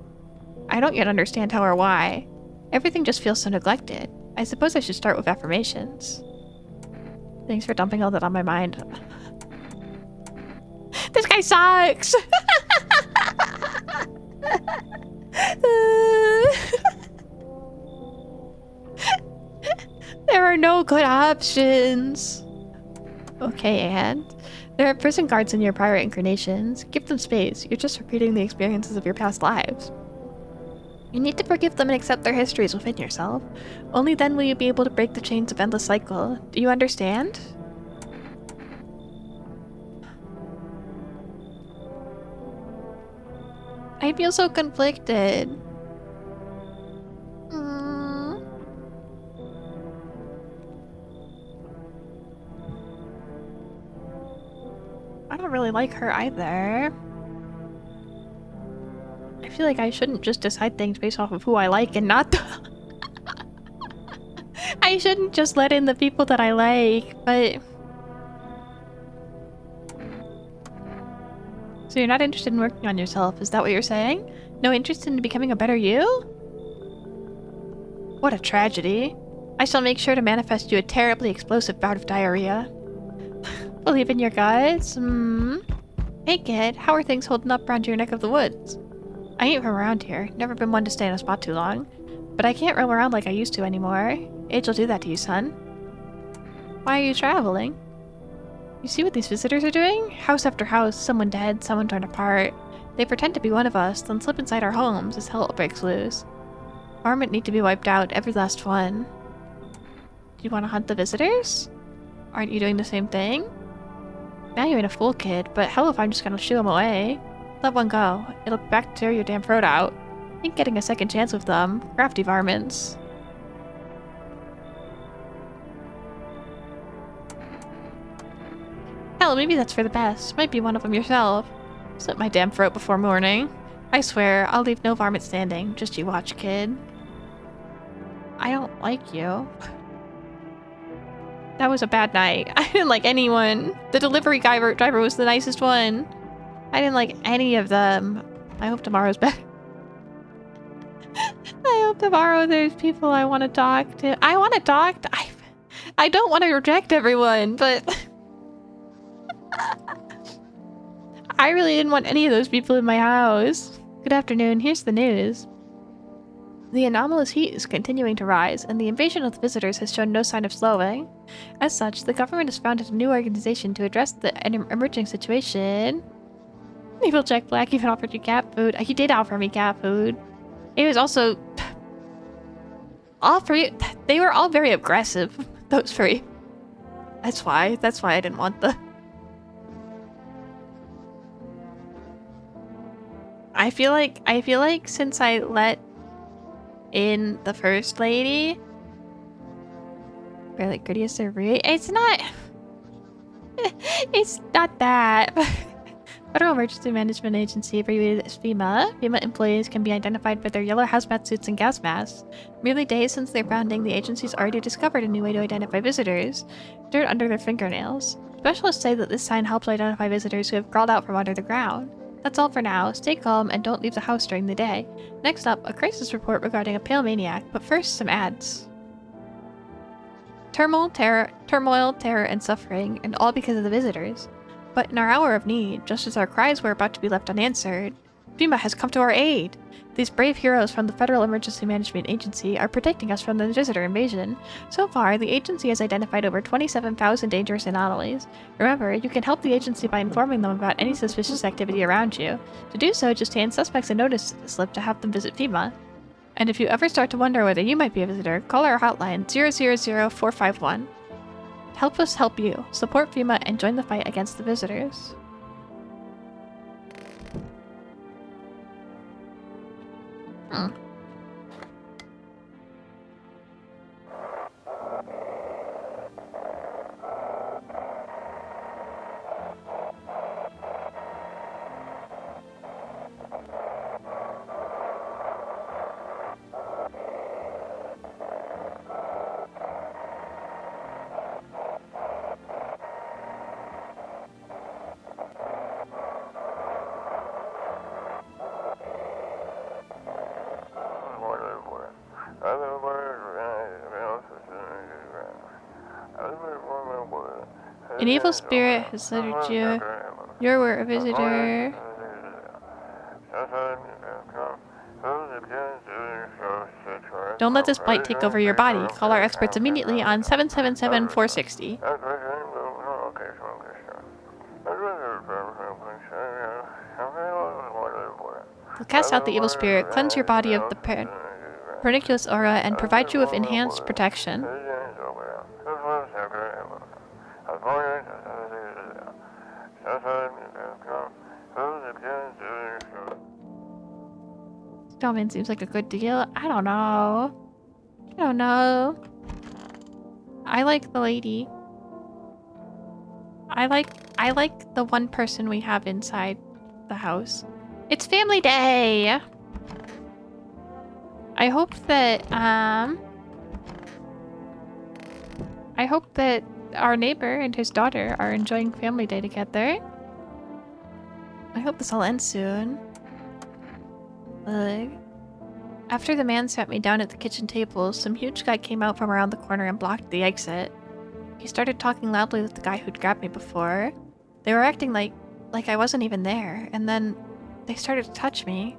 I don't yet understand how or why. Everything just feels so neglected. I suppose I should start with affirmations. Thanks for dumping all that on my mind. This guy sucks! There are no good options. Okay, and there are prison guards in your prior incarnations. Give them space. You're just repeating the experiences of your past lives. You need to forgive them and accept their histories within yourself. Only then will you be able to break the chains of endless cycle. Do you understand? I feel so conflicted. I don't really like her either. I feel like I shouldn't just decide things based off of who I like and not I shouldn't just let in the people that I like, but... So you're not interested in working on yourself, is that what you're saying? No interest in becoming a better you? What a tragedy. I shall make sure to manifest you a terribly explosive bout of diarrhea. Believe in your guts? Hey kid, how are things holding up around your neck of the woods? I ain't from around here, never been one to stay in a spot too long. But I can't roam around like I used to anymore. Age will do that to you, son. Why are you traveling? You see what these visitors are doing? House after house, someone dead, someone torn apart. They pretend to be one of us, then slip inside our homes as hell breaks loose. Varmint need to be wiped out, every last one. Do you want to hunt the visitors? Aren't you doing the same thing? Now you ain't a fool, kid, but hell if I'm just gonna shoo them away. Let one go. It'll be back to tear your damn throat out. Ain't getting a second chance with them. Crafty varmints. Hell, maybe that's for the best. Might be one of them yourself. Slit my damn throat before morning. I swear, I'll leave no varmint standing. Just you watch, kid. I don't like you. That was a bad night. I didn't like anyone. The delivery driver was the nicest one. I didn't like any of them. I hope tomorrow's better. I hope tomorrow there's people I want to talk to. I want to talk to... I don't want to reject everyone, but... I really didn't want any of those people in my house. Good afternoon, here's the news. The anomalous heat is continuing to rise, and the invasion of the visitors has shown no sign of slowing. As such, the government has founded a new organization to address the emerging situation. Evil Jack Black even offered you cat food. He did offer me cat food. It was also... all three... They were all very aggressive, those three. That's why I didn't want the... I feel like since I let in the first lady, really courteous or rude, it's not that. Federal Emergency Management Agency, abbreviated as FEMA. FEMA employees can be identified by their yellow hazmat suits and gas masks. Merely days since their founding, the agency's already discovered a new way to identify visitors: dirt under their fingernails. Specialists say that this sign helps identify visitors who have crawled out from under the ground. That's all for now. Stay calm and don't leave the house during the day. Next up, a crisis report regarding a pale maniac, but first, some ads. Turmoil, terror, and suffering, and all because of the visitors. But in our hour of need, just as our cries were about to be left unanswered, FEMA has come to our aid. These brave heroes from the Federal Emergency Management Agency are protecting us from the visitor invasion. So far, the agency has identified over 27,000 dangerous anomalies. Remember, you can help the agency by informing them about any suspicious activity around you. To do so, just hand suspects a notice slip to have them visit FEMA. And if you ever start to wonder whether you might be a visitor, call our hotline 000-451. Help us help you. Support FEMA and join the fight against the visitors. An evil spirit has littered you. You were a visitor. Don't let this blight take over your body. Call our experts immediately on 777-460. They'll cast out the evil spirit, cleanse your body of the pernicious aura, and provide you with enhanced protection. Stallman seems like a good deal. I don't know. I like the lady. I like the one person we have inside the house. It's family day! I hope that our neighbor and his daughter are enjoying family day together. I hope this all ends soon. Ugh. After the man sat me down at the kitchen table, some huge guy came out from around the corner and blocked the exit. He started talking loudly with the guy who'd grabbed me before. They were acting like I wasn't even there, and then they started to touch me.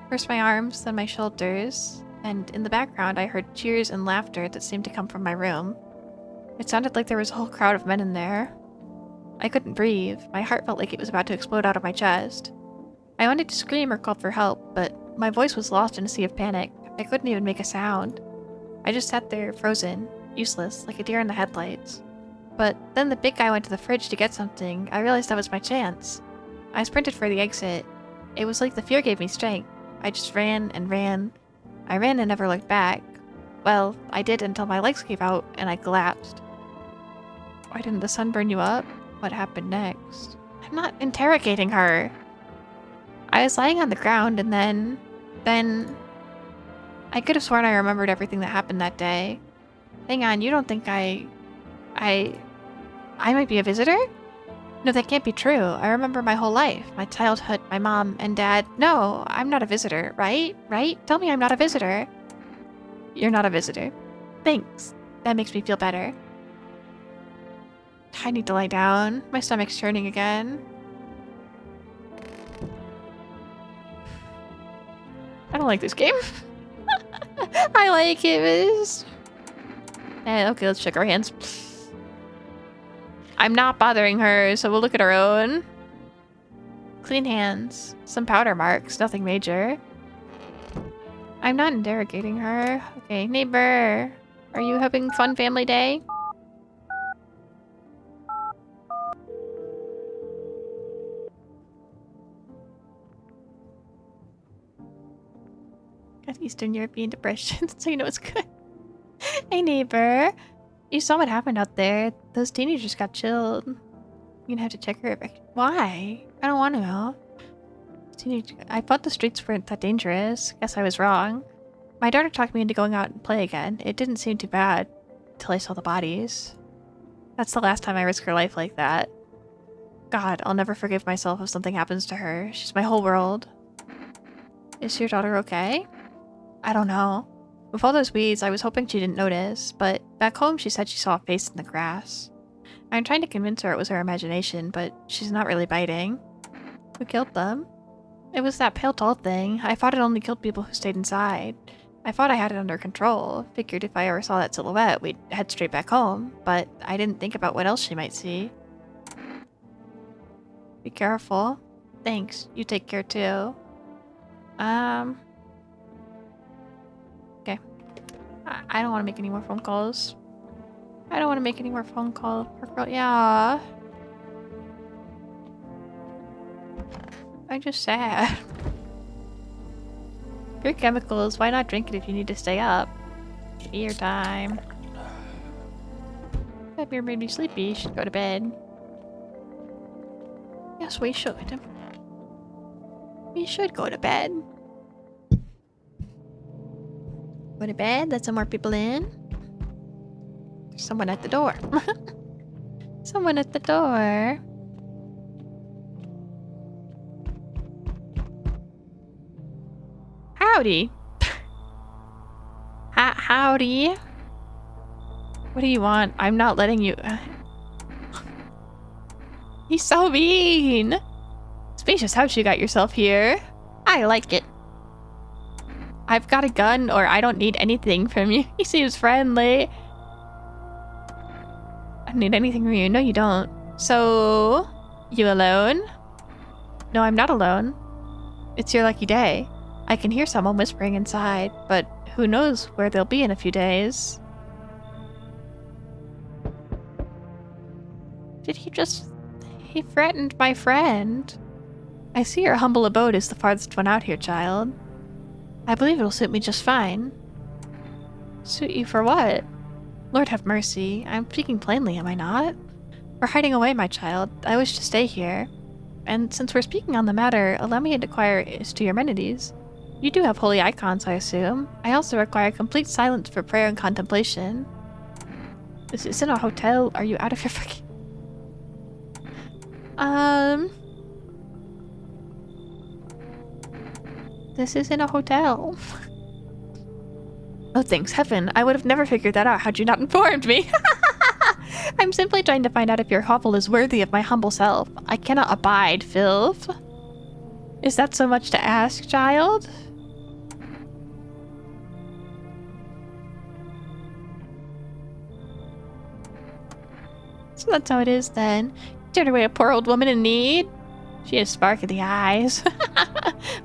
First my arms, then my shoulders, and in the background I heard cheers and laughter that seemed to come from my room. It sounded like there was a whole crowd of men in there. I couldn't breathe. My heart felt like it was about to explode out of my chest. I wanted to scream or call for help, but my voice was lost in a sea of panic. I couldn't even make a sound. I just sat there, frozen, useless, like a deer in the headlights. But then the big guy went to the fridge to get something. I realized that was my chance. I sprinted for the exit. It was like the fear gave me strength. I just ran and ran. I ran and never looked back. Well, I did until my legs gave out and I collapsed. Why didn't the sun burn you up? What happened next? I'm not interrogating her. I was lying on the ground and then... I could have sworn I remembered everything that happened that day. Hang on, you don't think I might be a visitor? No, that can't be true. I remember my whole life. My childhood, my mom and dad. No, I'm not a visitor, right? Right? Tell me I'm not a visitor. You're not a visitor. Thanks. That makes me feel better. I need to lie down. My stomach's churning again. I don't like this game. I like it. Okay, let's check our hands. I'm not bothering her, so we'll look at our own. Clean hands. Some powder marks. Nothing major. I'm not interrogating her. Okay, neighbor. Are you having fun family day? Got Eastern European depression, so you know it's good. Hey, neighbor. You saw what happened out there. Those teenagers got chilled. You're gonna have to check her. Why? I don't want to know. I thought the streets weren't that dangerous. Guess I was wrong. My daughter talked me into going out and play again. It didn't seem too bad till I saw the bodies. That's the last time I risk her life like that. God, I'll never forgive myself if something happens to her. She's my whole world. Is your daughter okay? I don't know. With all those weeds, I was hoping she didn't notice, but back home she said she saw a face in the grass. I'm trying to convince her it was her imagination, but she's not really biting. Who killed them? It was that pale tall thing. I thought it only killed people who stayed inside. I thought I had it under control. Figured if I ever saw that silhouette, we'd head straight back home, but I didn't think about what else she might see. Be careful. Thanks. You take care too. Okay. I don't want to make any more phone calls. I don't want to make any more phone calls. Poor girl. Yeah. I'm just sad. Pure chemicals. Why not drink it if you need to stay up? Beer time. That beer made me sleepy. You should go to bed. Yes, we should. We should go to bed. Go to bed. Let some more people in. There's someone at the door. Someone at the door. Howdy. Howdy. What do you want? I'm not letting you... He's so mean. Spacious house you got yourself here. I like it. I've got a gun, or I don't need anything from you. He seems friendly. I don't need anything from you. No, you don't. So, you alone? No, I'm not alone. It's your lucky day. I can hear someone whispering inside, but who knows where they'll be in a few days. Did he just... He threatened my friend. I see your humble abode is the farthest one out here, child. I believe it'll suit me just fine. Suit you for what? Lord have mercy. I'm speaking plainly, am I not? We're hiding away, my child. I wish to stay here. And since we're speaking on the matter, allow me to inquire as to your amenities. You do have holy icons, I assume. I also require complete silence for prayer and contemplation. This isn't a hotel. Are you out of your fucking... This isn't a hotel. Oh, thanks heaven. I would have never figured that out had you not informed me. I'm simply trying to find out if your hovel is worthy of my humble self. I cannot abide filth. Is that so much to ask, child? So that's how it is then. Turn away a poor old woman in need. She has sparkly eyes.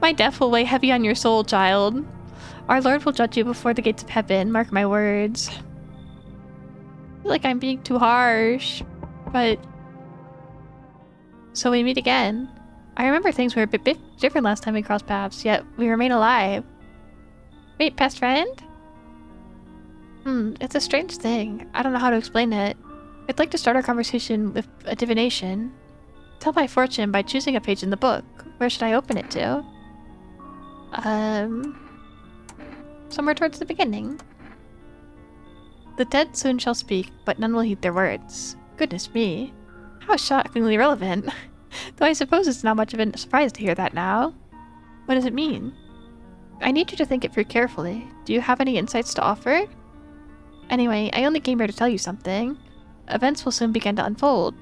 My death will weigh heavy on your soul, child. Our Lord will judge you before the gates of heaven, mark my words. I feel like I'm being too harsh, but... So we meet again. I remember things were a bit different last time we crossed paths, yet we remain alive. Wait, best friend? It's a strange thing. I don't know how to explain it. I'd like to start our conversation with a divination. Tell my fortune by choosing a page in the book. Where should I open it to? Somewhere towards the beginning. The dead soon shall speak, but none will heed their words. Goodness me. How shockingly relevant. Though I suppose it's not much of a surprise to hear that now. What does it mean? I need you to think it through carefully. Do you have any insights to offer? Anyway, I only came here to tell you something. Events will soon begin to unfold.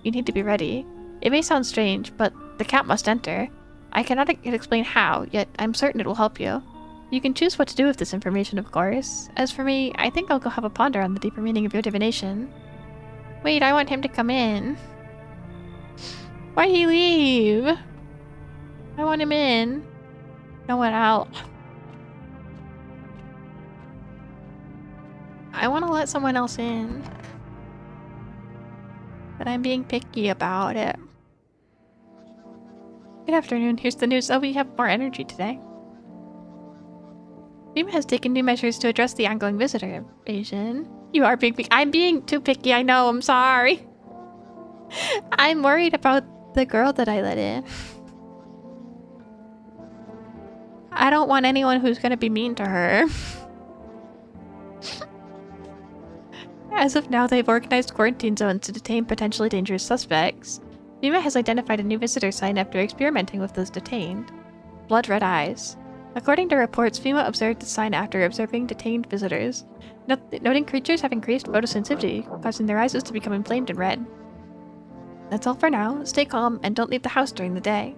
You need to be ready. It may sound strange, but the cat must enter. I cannot yet explain how, yet I'm certain it will help you. You can choose what to do with this information, of course. As for me, I think I'll go have a ponder on the deeper meaning of your divination. Wait, I want him to come in. Why'd he leave? I want him in. No one out. I want to let someone else in. But I'm being picky about it. Good afternoon. Here's the news. Oh, we have more energy today. FEMA has taken new measures to address the ongoing visitor invasion. You are being picky. I'm being too picky. I know. I'm sorry. I'm worried about the girl that I let in. I don't want anyone who's going to be mean to her. As of now, they've organized quarantine zones to detain potentially dangerous suspects. FEMA has identified a new visitor sign after experimenting with those detained. Blood red eyes. According to reports, FEMA observed the sign after observing detained visitors, noting creatures have increased photosensitivity, causing their eyes to become inflamed and red. That's all for now. Stay calm and don't leave the house during the day.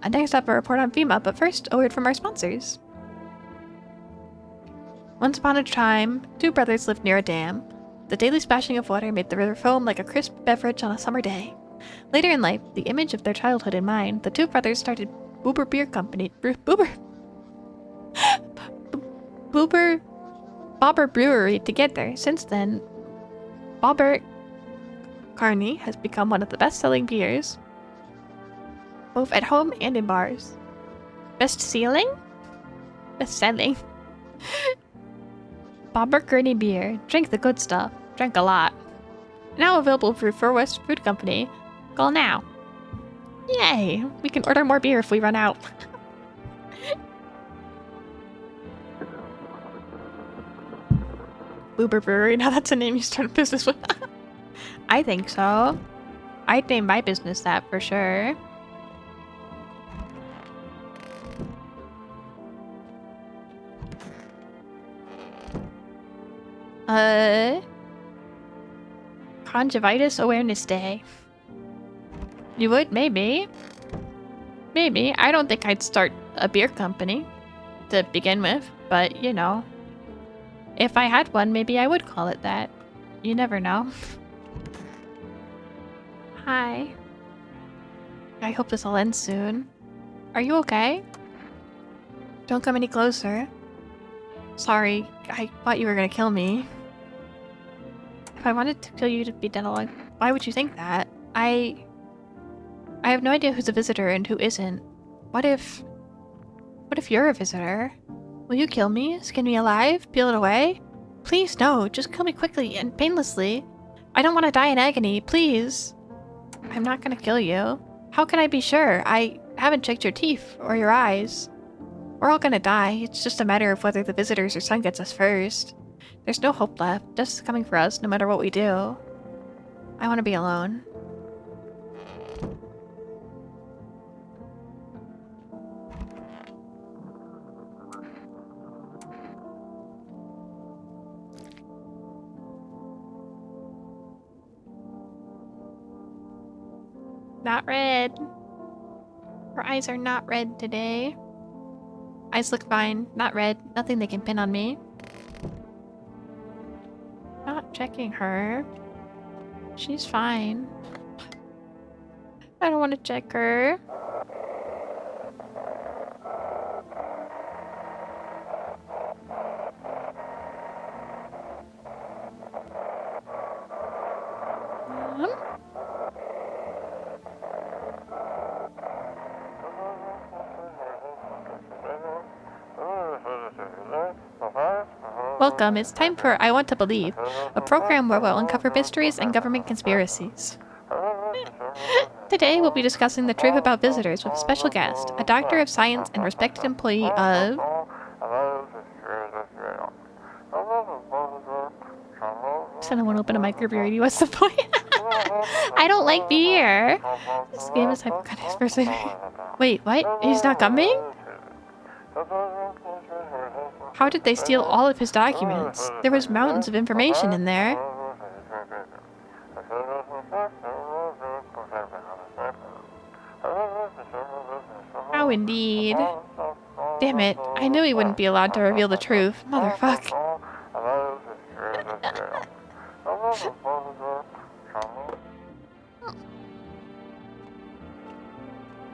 And next up, a report on FEMA, but first, a word from our sponsors. Once upon a time, two brothers lived near a dam. The daily splashing of water made the river foam like a crisp beverage on a summer day. Later in life, the image of their childhood in mind, the two brothers started Boober Beer Company. Bobber Brewery together. Since then, Bobber Carney has become one of the best-selling beers, both at home and in bars. Best-selling? Best-selling. Bobber Gurney beer. Drink the good stuff. Drink a lot. Now available through Fur West Food Company. Call now. Yay! We can order more beer if we run out. Boober Brewery. Now that's a name you start a business with. I think so. I'd name my business that for sure. Conjunctivitis Awareness Day. You would? Maybe. Maybe. I don't think I'd start a beer company to begin with, but you know. If I had one, maybe I would call it that. You never know. Hi. I hope this will end soon. Are you okay? Don't come any closer. Sorry, I thought you were gonna kill me. If I wanted to kill you to be dead alive, why would you think that? I have no idea who's a visitor and who isn't. What if you're a visitor? Will you kill me? Skin me alive? Peel it away? Please, no. Just kill me quickly and painlessly. I don't want to die in agony. Please. I'm not gonna kill you. How can I be sure? I haven't checked your teeth or your eyes. We're all gonna die. It's just a matter of whether the visitors or sun gets us first. There's no hope left. Death is coming for us no matter what we do. I want to be alone. Not red. Her eyes are not red today. Eyes look fine. Not red. Nothing they can pin on me. Not checking her. She's fine. I don't want to check her. Welcome. It's time for I Want to Believe, a program where we'll uncover mysteries and government conspiracies. Today, we'll be discussing the truth about visitors with a special guest, a doctor of science and respected employee of... I don't want to open a microbrewery. What's the point? I don't like beer. This game is hypocritical person. Wait, what? He's not coming? How did they steal all of his documents? There was mountains of information in there. How indeed. Damn it. I knew he wouldn't be allowed to reveal the truth. Motherfuck.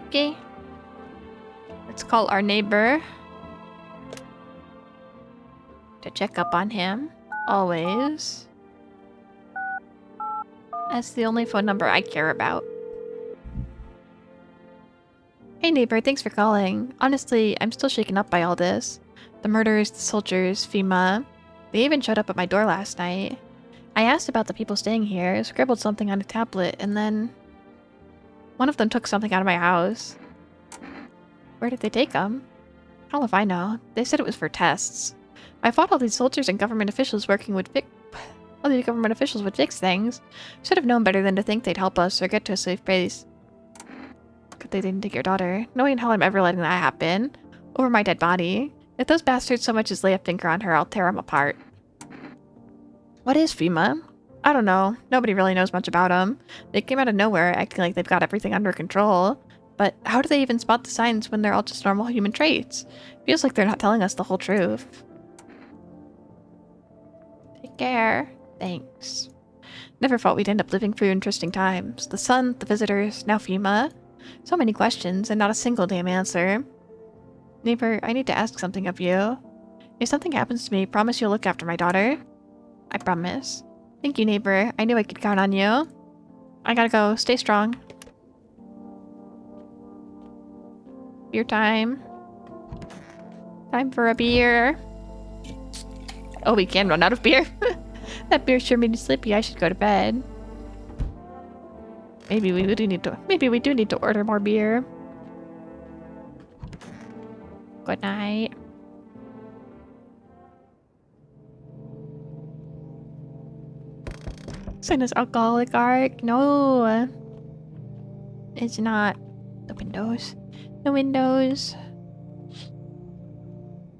Okay. Let's call our neighbor to check up on him. Always. That's the only phone number I care about. Hey neighbor, thanks for calling. Honestly, I'm still shaken up by all this. The murders, the soldiers, FEMA. They even showed up at my door last night. I asked about the people staying here, scribbled something on a tablet, and then... one of them took something out of my house. Where did they take them? How if I know? They said it was for tests. I thought all these soldiers and government officials working would fix things. Should have known better than to think they'd help us or get to a safe place. Good they didn't take your daughter. Knowing how I'm ever letting that happen. Over my dead body. If those bastards so much as lay a finger on her, I'll tear them apart. What is FEMA? I don't know. Nobody really knows much about them. They came out of nowhere, acting like they've got everything under control. But how do they even spot the signs when they're all just normal human traits? Feels like they're not telling us the whole truth. Take care. Thanks. Never thought we'd end up living through interesting times. The sun, the visitors, now FEMA. So many questions and not a single damn answer. Neighbor, I need to ask something of you. If something happens to me, promise you'll look after my daughter? I promise. Thank you, neighbor. I knew I could count on you. I gotta go. Stay strong. Beer time. Time for a beer. Oh, we can run out of beer. That beer sure made me sleepy. I should go to bed. Maybe we do need to order more beer. Good night. Sinus alcoholic arc. No. It's not. The windows. The windows.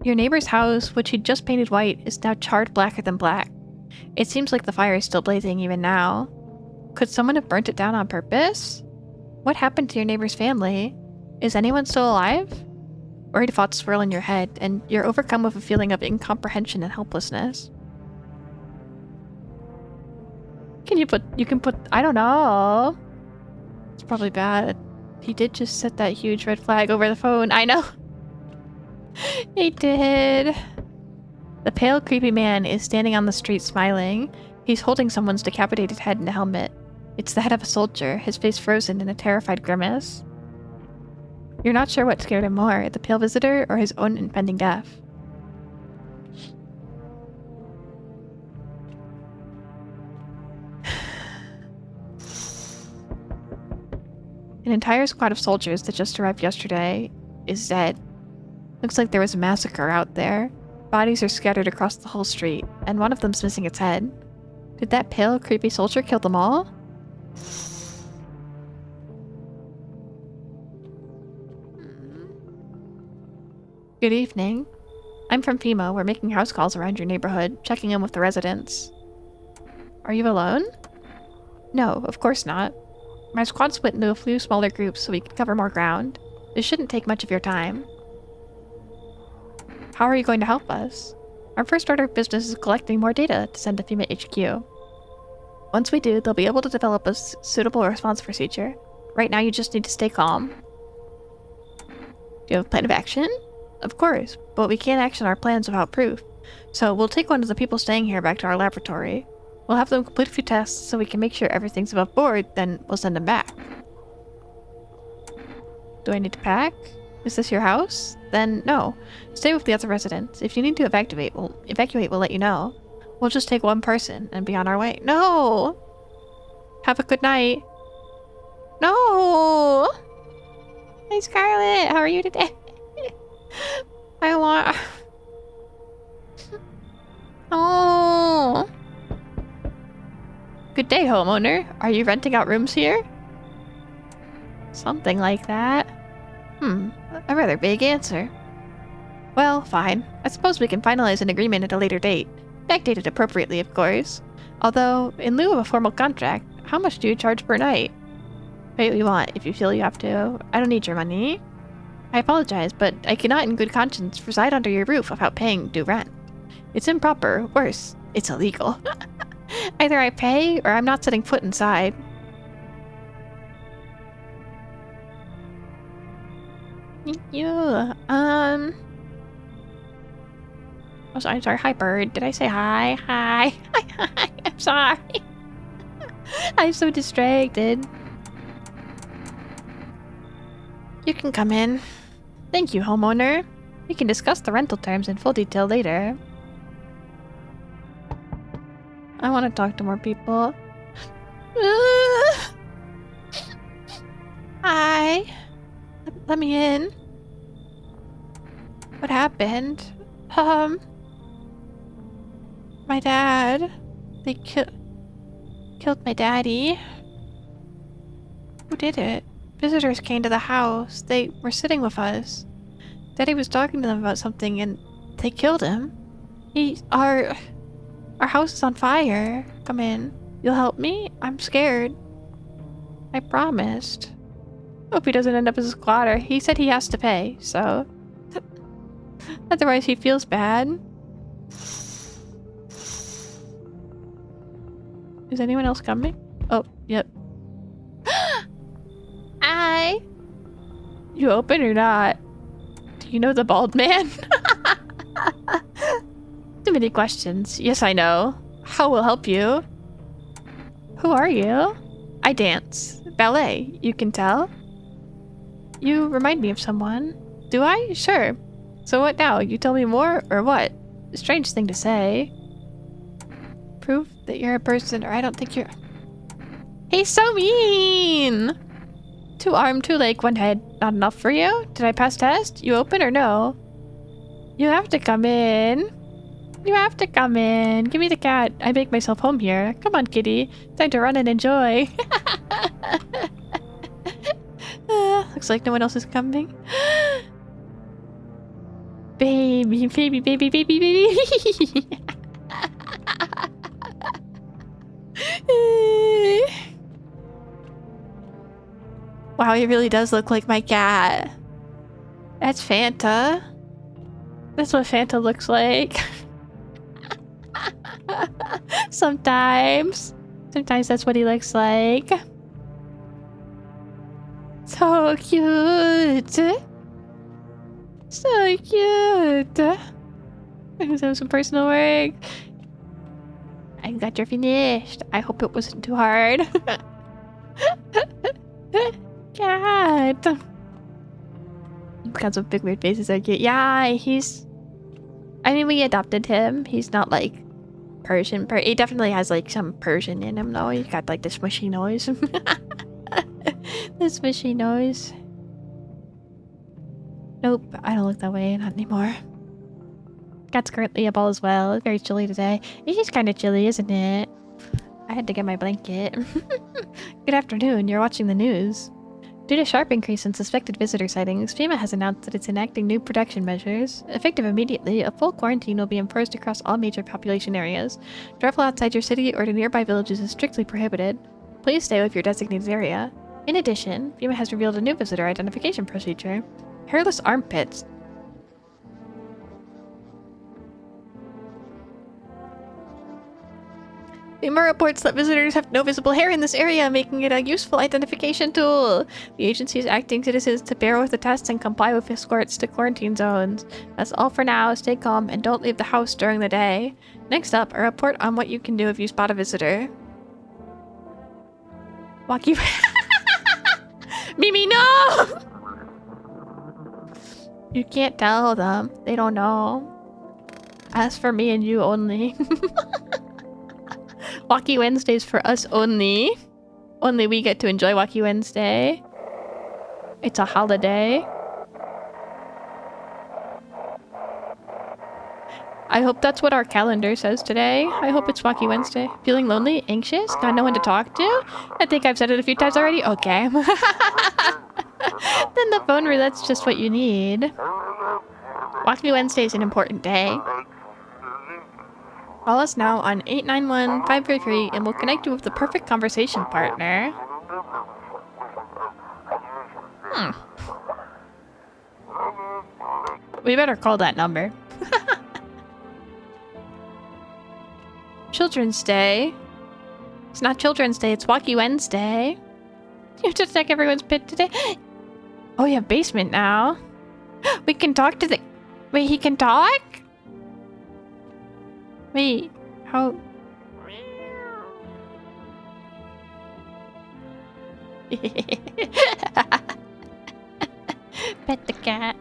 Your neighbor's house, which he'd just painted white, is now charred blacker than black. It seems like the fire is still blazing even now. Could someone have burnt it down on purpose? What happened to your neighbor's family? Is anyone still alive? Worried thoughts swirl in your head, and you're overcome with a feeling of incomprehension and helplessness. You can put, I don't know. It's probably bad. He did just set that huge red flag over the phone. I know. He did. The pale, creepy man is standing on the street smiling. He's holding someone's decapitated head in a helmet. It's the head of a soldier, his face frozen in a terrified grimace. You're not sure what scared him more, the pale visitor or his own impending death. An entire squad of soldiers that just arrived yesterday is dead. Looks like there was a massacre out there. Bodies are scattered across the whole street, and one of them's missing its head. Did that pale, creepy soldier kill them all? Good evening. I'm from FEMA. We're making house calls around your neighborhood, checking in with the residents. Are you alone? No, of course not. My squad split into a few smaller groups so we can cover more ground. This shouldn't take much of your time. How are you going to help us? Our first order of business is collecting more data to send to FEMA HQ. Once we do, they'll be able to develop a suitable response procedure. Right now, you just need to stay calm. Do you have a plan of action? Of course, but we can't action our plans without proof. So we'll take one of the people staying here back to our laboratory. We'll have them complete a few tests so we can make sure everything's above board, then we'll send them back. Do I need to pack? Is this your house? Then no. Stay with the other residents. If you need to evacuate, we'll let you know. We'll just take one person and be on our way. No! Have a good night. No! Hey Scarlet, how are you today? I want... Oh! Good day, homeowner. Are you renting out rooms here? Something like that. A rather vague answer. Well, fine. I suppose we can finalize an agreement at a later date. Backdated appropriately, of course. Although, in lieu of a formal contract, how much do you charge per night? Pay what you want if you feel you have to. I don't need your money. I apologize, but I cannot in good conscience reside under your roof without paying due rent. It's improper. Worse, it's illegal. Either I pay, or I'm not setting foot inside. Thank you. Oh, sorry, sorry. Hi, bird. Did I say hi? Hi. Hi. I'm sorry. I'm so distracted. You can come in. Thank you, homeowner. We can discuss the rental terms in full detail later. I want to talk to more people. Hi. Let me in. What happened? My dad. They killed my daddy. Who did it? Visitors came to the house. They were sitting with us. Daddy was talking to them about something and they killed him. Our house is on fire. Come in. You'll help me? I'm scared. I promised. Hope he doesn't end up as a squatter. He said he has to pay, so... Otherwise he feels bad. Is anyone else coming? Oh, yep. Hi! You open or not? Do you know the bald man? Too many questions. Yes, I know. How will help you? Who are you? I dance. Ballet, you can tell. You remind me of someone. Do I? Sure. So what now? You tell me more, or what? Strange thing to say. Proof that you're a person, or I don't think you're... He's so mean! 2 arm, 2 leg, 1 head. Not enough for you? Did I pass test? You open or no? You have to come in. You have to come in. Give me the cat. I make myself home here. Come on, kitty. Time to run and enjoy. Looks like no one else is coming. Baby, baby, baby, baby, baby. Wow, he really does look like my cat. That's Fanta. That's what Fanta looks like. Sometimes. Sometimes that's what he looks like. So cute. So cute. Let's have some personal work. I'm glad you're finished. I hope it wasn't too hard. Cat. Got some big weird faces are cute. Yeah, he's... I mean, we adopted him. He's not like Persian. He definitely has like some Persian in him though. He's got like the smushy nose. The smushy nose. Nope, I don't look that way. Not anymore. Cat's currently up all as well. It's very chilly today. It is kind of chilly, isn't it? I had to get my blanket. Good afternoon. You're watching the news. Due to a sharp increase in suspected visitor sightings, FEMA has announced that it's enacting new protection measures. Effective immediately, a full quarantine will be enforced across all major population areas. Travel outside your city or to nearby villages is strictly prohibited. Please stay with your designated area. In addition, FEMA has revealed a new visitor identification procedure. Hairless armpits. FEMA reports that visitors have no visible hair in this area, making it a useful identification tool. The agency is asking citizens to bear with the tests and comply with escorts to quarantine zones. That's all for now. Stay calm and don't leave the house during the day. Next up, a report on what you can do if you spot a visitor. Walkie... Mimi, no! You can't tell them. They don't know. As for me and you only. Wacky Wednesdays for us only. Only we get to enjoy Wacky Wednesday. It's a holiday. I hope that's what our calendar says today. I hope it's Wacky Wednesday. Feeling lonely? Anxious? Got no one to talk to? I think I've said it a few times already. Okay. Then the phone roulette's just what you need. Wacky Wednesday is an important day. Call us now on 891-533 and we'll connect you with the perfect conversation partner. We better call that number. Children's Day. It's not Children's Day, it's Wacky Wednesday. You have to check everyone's pit today. Oh, you have basement now. We can talk to the... Wait, he can talk? Wait, how... Pet the cat.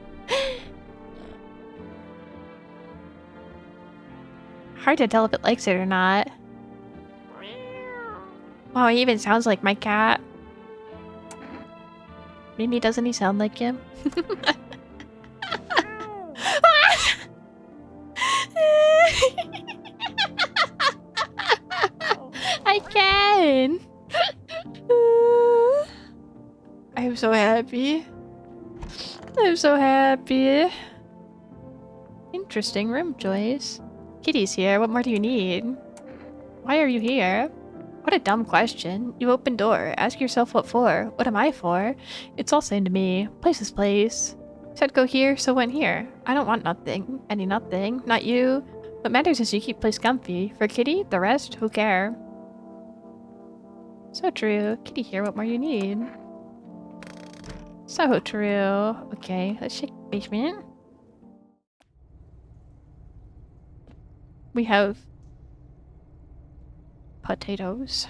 Hard to tell if it likes it or not. Wow, he even sounds like my cat. Maybe doesn't he sound like him? I can. I'm so happy. I'm so happy. Interesting room, Joyce. Kitty's here. What more do you need? Why are you here? What a dumb question. You open door. Ask yourself what for. What am I for? It's all same to me. Place is place. Said go here, so went here. I don't want nothing. Any nothing. Not you. What matters is you keep place comfy. For Kitty, the rest, who care? So true. Kitty here, what more you need? So true. Okay, let's check basement. We have potatoes.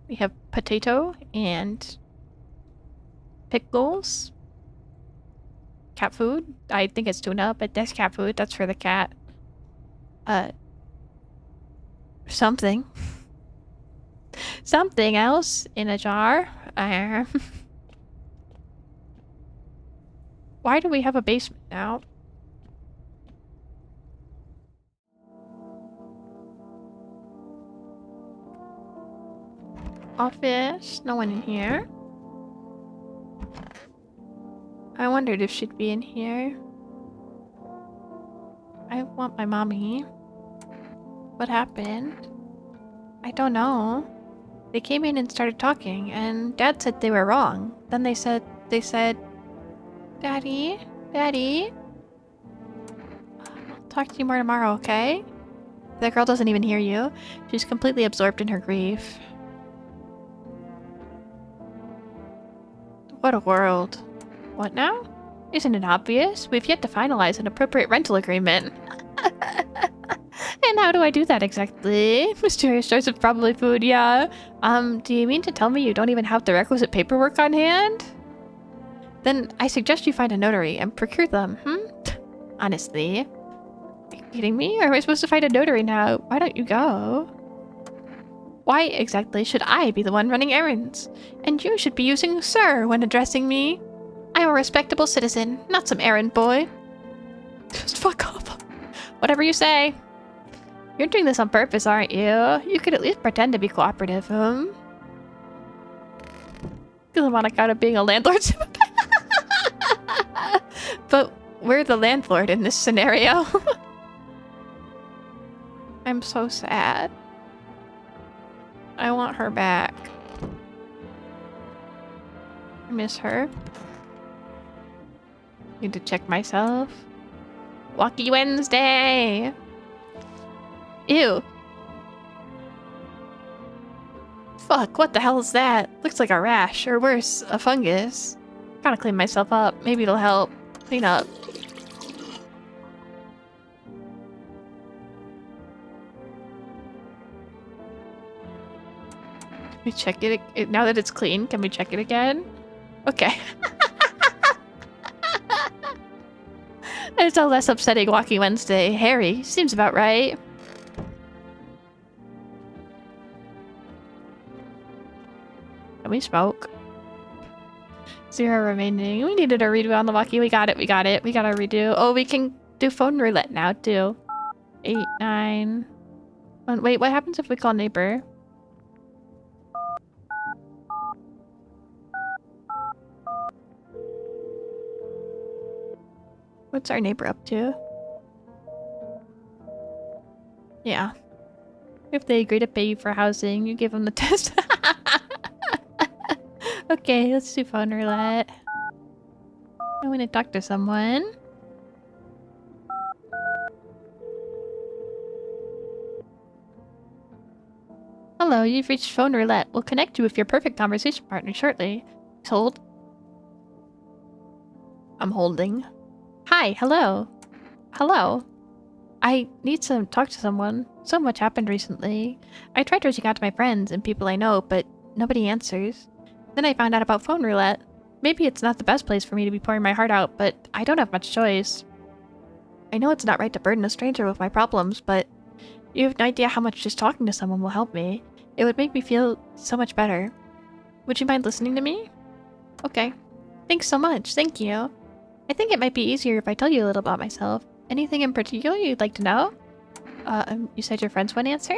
We have potato and pickles. Cat food. I think it's tuna, but that's cat food. That's for the cat. Something. Something else in a jar. Why do we have a basement now? Office. No one in here. I wondered if she'd be in here. I want my mommy. What happened? I don't know. They came in and started talking, and Dad said they were wrong. Then they said, Daddy, Daddy, I'll talk to you more tomorrow, okay? The girl doesn't even hear you. She's completely absorbed in her grief. What a world. What now? Isn't it obvious? We've yet to finalize an appropriate rental agreement. And how do I do that exactly? Mysterious choice of probably food, yeah. Do you mean to tell me you don't even have the requisite paperwork on hand? Then I suggest you find a notary and procure them, Honestly. Are you kidding me? Or am I supposed to find a notary now? Why don't you go? Why exactly should I be the one running errands? And you should be using sir when addressing me. I'm a respectable citizen, not some errand boy. Just fuck off. Whatever you say. You're doing this on purpose, aren't you? You could at least pretend to be cooperative, Because I'm on account of being a landlord. But we're the landlord in this scenario. I'm so sad. I want her back. I miss her. Need to check myself. Wacky Wednesday! Ew. Fuck, what the hell is that? Looks like a rash, or worse, a fungus. Gotta clean myself up. Maybe it'll help. Clean up. Can we check it now that it's clean? Can we check it again? Okay. It's a less upsetting Wacky Wednesday. Harry, seems about right. Can we smoke? 0 remaining. We needed a redo on the walkie. We got it. We got it. We got our redo. Oh, we can do phone roulette now, too. 8, 9. Wait, what happens if we call neighbor? What's our neighbor up to? Yeah. If they agree to pay you for housing, you give them the test. Okay, let's do phone roulette. I want to talk to someone. Hello, you've reached phone roulette. We'll connect you with your perfect conversation partner shortly. Please hold. I'm holding. Hi, hello. Hello. I need to talk to someone. So much happened recently. I tried reaching out to my friends and people I know, but nobody answers. Then I found out about phone roulette. Maybe it's not the best place for me to be pouring my heart out, but I don't have much choice. I know it's not right to burden a stranger with my problems, but you have no idea how much just talking to someone will help me. It would make me feel so much better. Would you mind listening to me? Okay. Thanks so much. Thank you. I think it might be easier if I tell you a little about myself. Anything in particular you'd like to know? You said your friends wouldn't answer?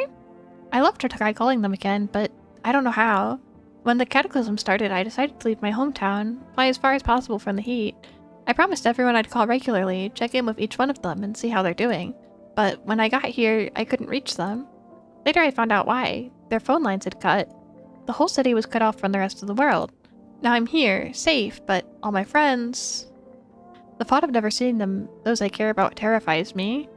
I love to try calling them again, but I don't know how. When the cataclysm started, I decided to leave my hometown, fly as far as possible from the heat. I promised everyone I'd call regularly, check in with each one of them, and see how they're doing. But when I got here, I couldn't reach them. Later I found out why. Their phone lines had cut. The whole city was cut off from the rest of the world. Now I'm here, safe, but all my friends... The thought of never seeing them, those I care about, terrifies me.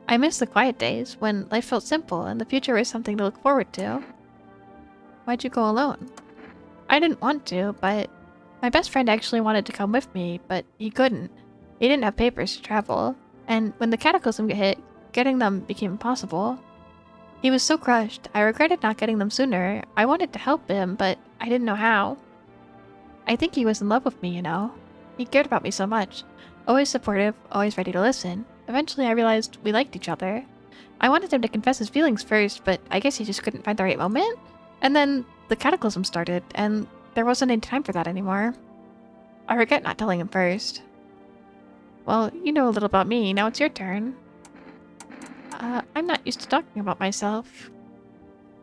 I miss the quiet days, when life felt simple and the future was something to look forward to. Why'd you go alone? I didn't want to, but my best friend actually wanted to come with me, but he couldn't. He didn't have papers to travel, and when the cataclysm hit, getting them became impossible. He was so crushed, I regretted not getting them sooner. I wanted to help him, but I didn't know how. I think he was in love with me, you know. He cared about me so much. Always supportive, always ready to listen. Eventually I realized we liked each other. I wanted him to confess his feelings first, but I guess he just couldn't find the right moment. And then the cataclysm started, and there wasn't any time for that anymore. I regret not telling him first. Well, you know a little about me, now it's your turn. I'm not used to talking about myself.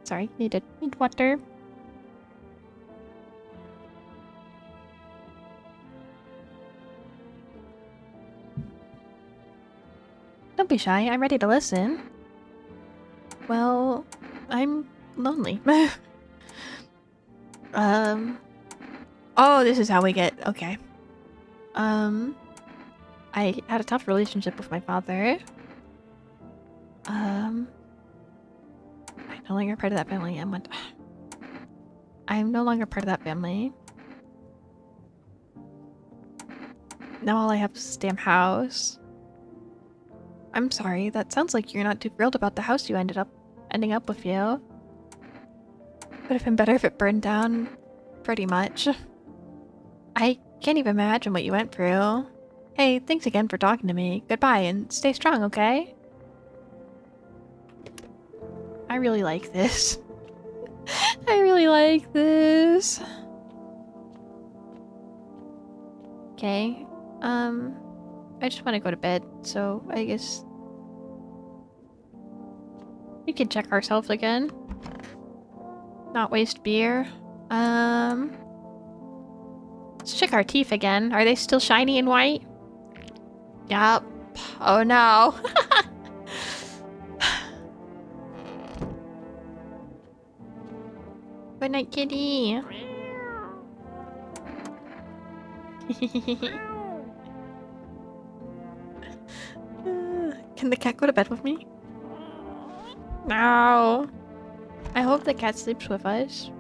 Sorry, need water. Don't be shy, I'm ready to listen. Well, I'm lonely. Oh, this is how we get... Okay. I had a tough relationship with my father. I'm no longer part of that family. I'm no longer part of that family. Now all I have is this damn house. I'm sorry, that sounds like you're not too thrilled about the house you ending up with you. Would have been better if it burned down, pretty much. I can't even imagine what you went through. Hey, thanks again for talking to me. Goodbye, and stay strong, okay? I really like this. I really like this. Okay. I just want to go to bed, so I guess we can check ourselves again. Not waste beer. Let's check our teeth again. Are they still shiny and white? Yup. Oh no. Good night, kitty. Can the cat go to bed with me? No. I hope the cat sleeps with us.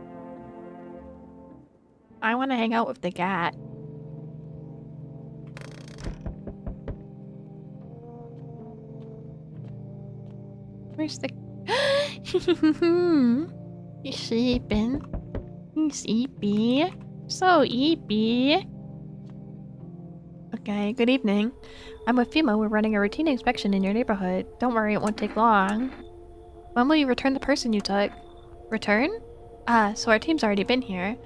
I want to hang out with the cat. Where's the... He's sleeping. He's sleepy. So sleepy. Okay, good evening. I'm with FEMA. We're running a routine inspection in your neighborhood. Don't worry, it won't take long. When will you return the person you took? Return? Ah, so our team's already been here.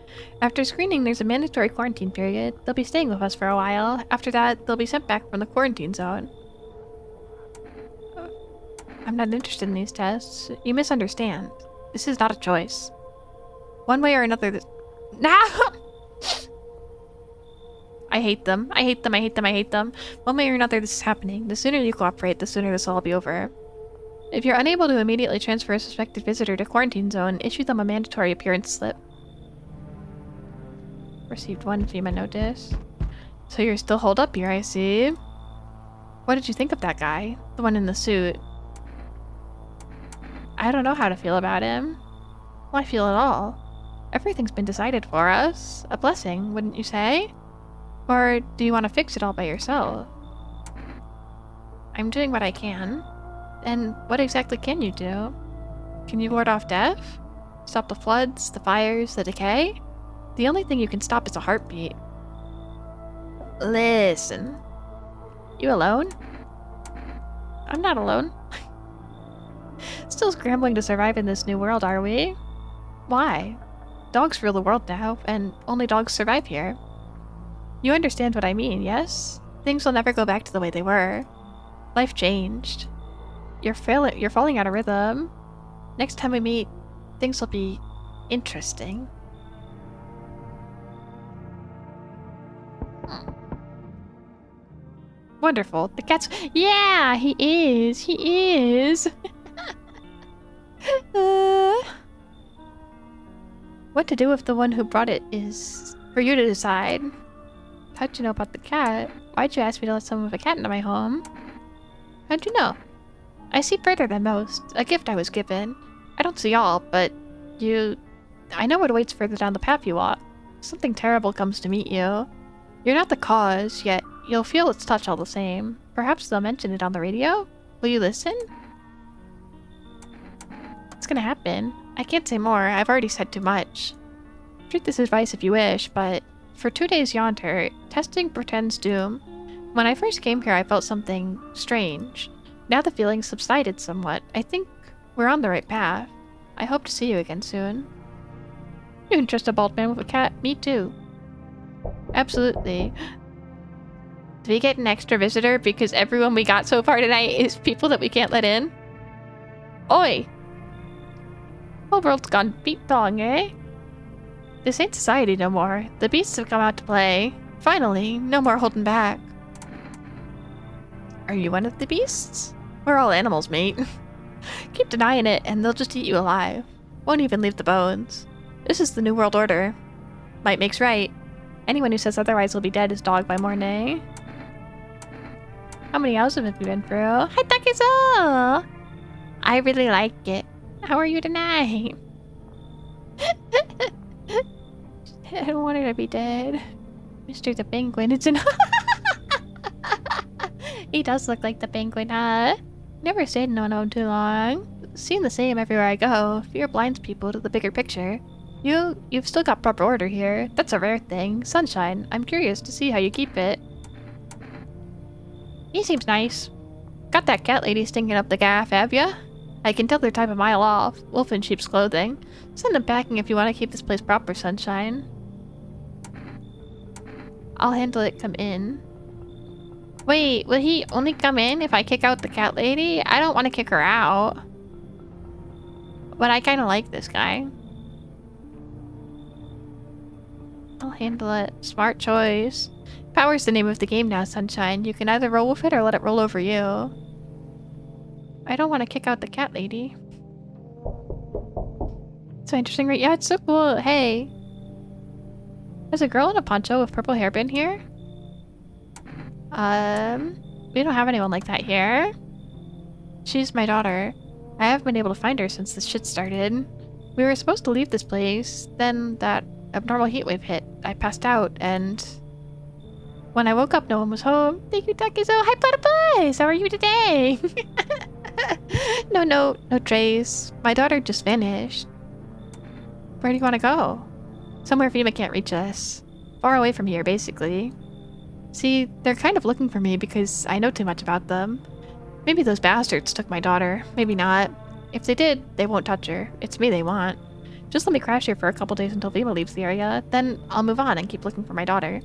After screening, there's a mandatory quarantine period. They'll be staying with us for a while. After that, they'll be sent back from the quarantine zone. I'm not interested in these tests. You misunderstand. This is not a choice. One way or another, No! I hate them. I hate them. I hate them. I hate them. One way or another, this is happening. The sooner you cooperate, the sooner this will all be over. If you're unable to immediately transfer a suspected visitor to quarantine zone, issue them a mandatory appearance slip. Received one FEMA notice. So you're still holed up here, I see. What did you think of that guy? The one in the suit. I don't know how to feel about him. Well, I feel it all. Everything's been decided for us. A blessing, wouldn't you say? Or do you want to fix it all by yourself? I'm doing what I can. And what exactly can you do? Can you ward off death? Stop the floods, the fires, the decay? The only thing you can stop is a heartbeat. Listen. You alone? I'm not alone. Still scrambling to survive in this new world, are we? Why? Dogs rule the world now, and only dogs survive here. You understand what I mean, yes? Things will never go back to the way they were. Life changed. You're falling out of rhythm. Next time we meet, things will be interesting. Wonderful. The cat's... Yeah, he is. He is. What to do with the one who brought it is for you to decide. How'd you know about the cat? Why'd you ask me to let someone with a cat into my home? How'd you know? I see further than most. A gift I was given. I don't see all, but you... I know what awaits further down the path you walk. Something terrible comes to meet you. You're not the cause, yet you'll feel its touch all the same. Perhaps they'll mention it on the radio? Will you listen? It's gonna happen. I can't say more. I've already said too much. Treat this advice if you wish, but for 2 days yonder, testing portends doom. When I first came here, I felt something strange. Now the feeling subsided somewhat. I think we're on the right path. I hope to see you again soon. You can trust a bald man with a cat? Me too. Absolutely. Did we get an extra visitor because everyone we got so far tonight is people that we can't let in? Oi! Whole world's gone beat-dong, eh? This ain't society no more. The beasts have come out to play. Finally, no more holding back. Are you one of the beasts? We're all animals, mate. Keep denying it, and they'll just eat you alive. Won't even leave the bones. This is the New World Order. Might makes right. Anyone who says otherwise will be dead as dog by morning. How many houses have you been through? Hi, Takizo! I really like it. How are you tonight? I don't want her to be dead. Mr. the Penguin, it's an... He does look like the penguin, huh? Never stayed in one too long. Seen the same everywhere I go. Fear blinds people to the bigger picture. You've still got proper order here. That's a rare thing. Sunshine, I'm curious to see how you keep it. He seems nice. Got that cat lady stinking up the gaff, have ya? I can tell their type a mile off. Wolf in sheep's clothing. Send them packing if you want to keep this place proper, Sunshine. I'll handle it. Come in. Wait, will he only come in if I kick out the cat lady? I don't want to kick her out. But I kind of like this guy. I'll handle it. Smart choice. Power's the name of the game now, Sunshine. You can either roll with it or let it roll over you. I don't want to kick out the cat lady. So interesting, right? Yeah, it's so cool. Hey. There's a girl in a poncho with purple hair been here? We don't have anyone like that here. She's my daughter. I haven't been able to find her since this shit started. We were supposed to leave this place, then that abnormal heat wave hit. I passed out, and when I woke up, no one was home. Thank you, Takizo. Hi, Platypus! How are you today? No trace. My daughter just vanished. Where do you want to go? Somewhere FEMA can't reach us. Far away from here, basically. See, they're kind of looking for me because I know too much about them. Maybe those bastards took my daughter. Maybe not. If they did, they won't touch her. It's me they want. Just let me crash here for a couple days until FEMA leaves the area. Then I'll move on and keep looking for my daughter.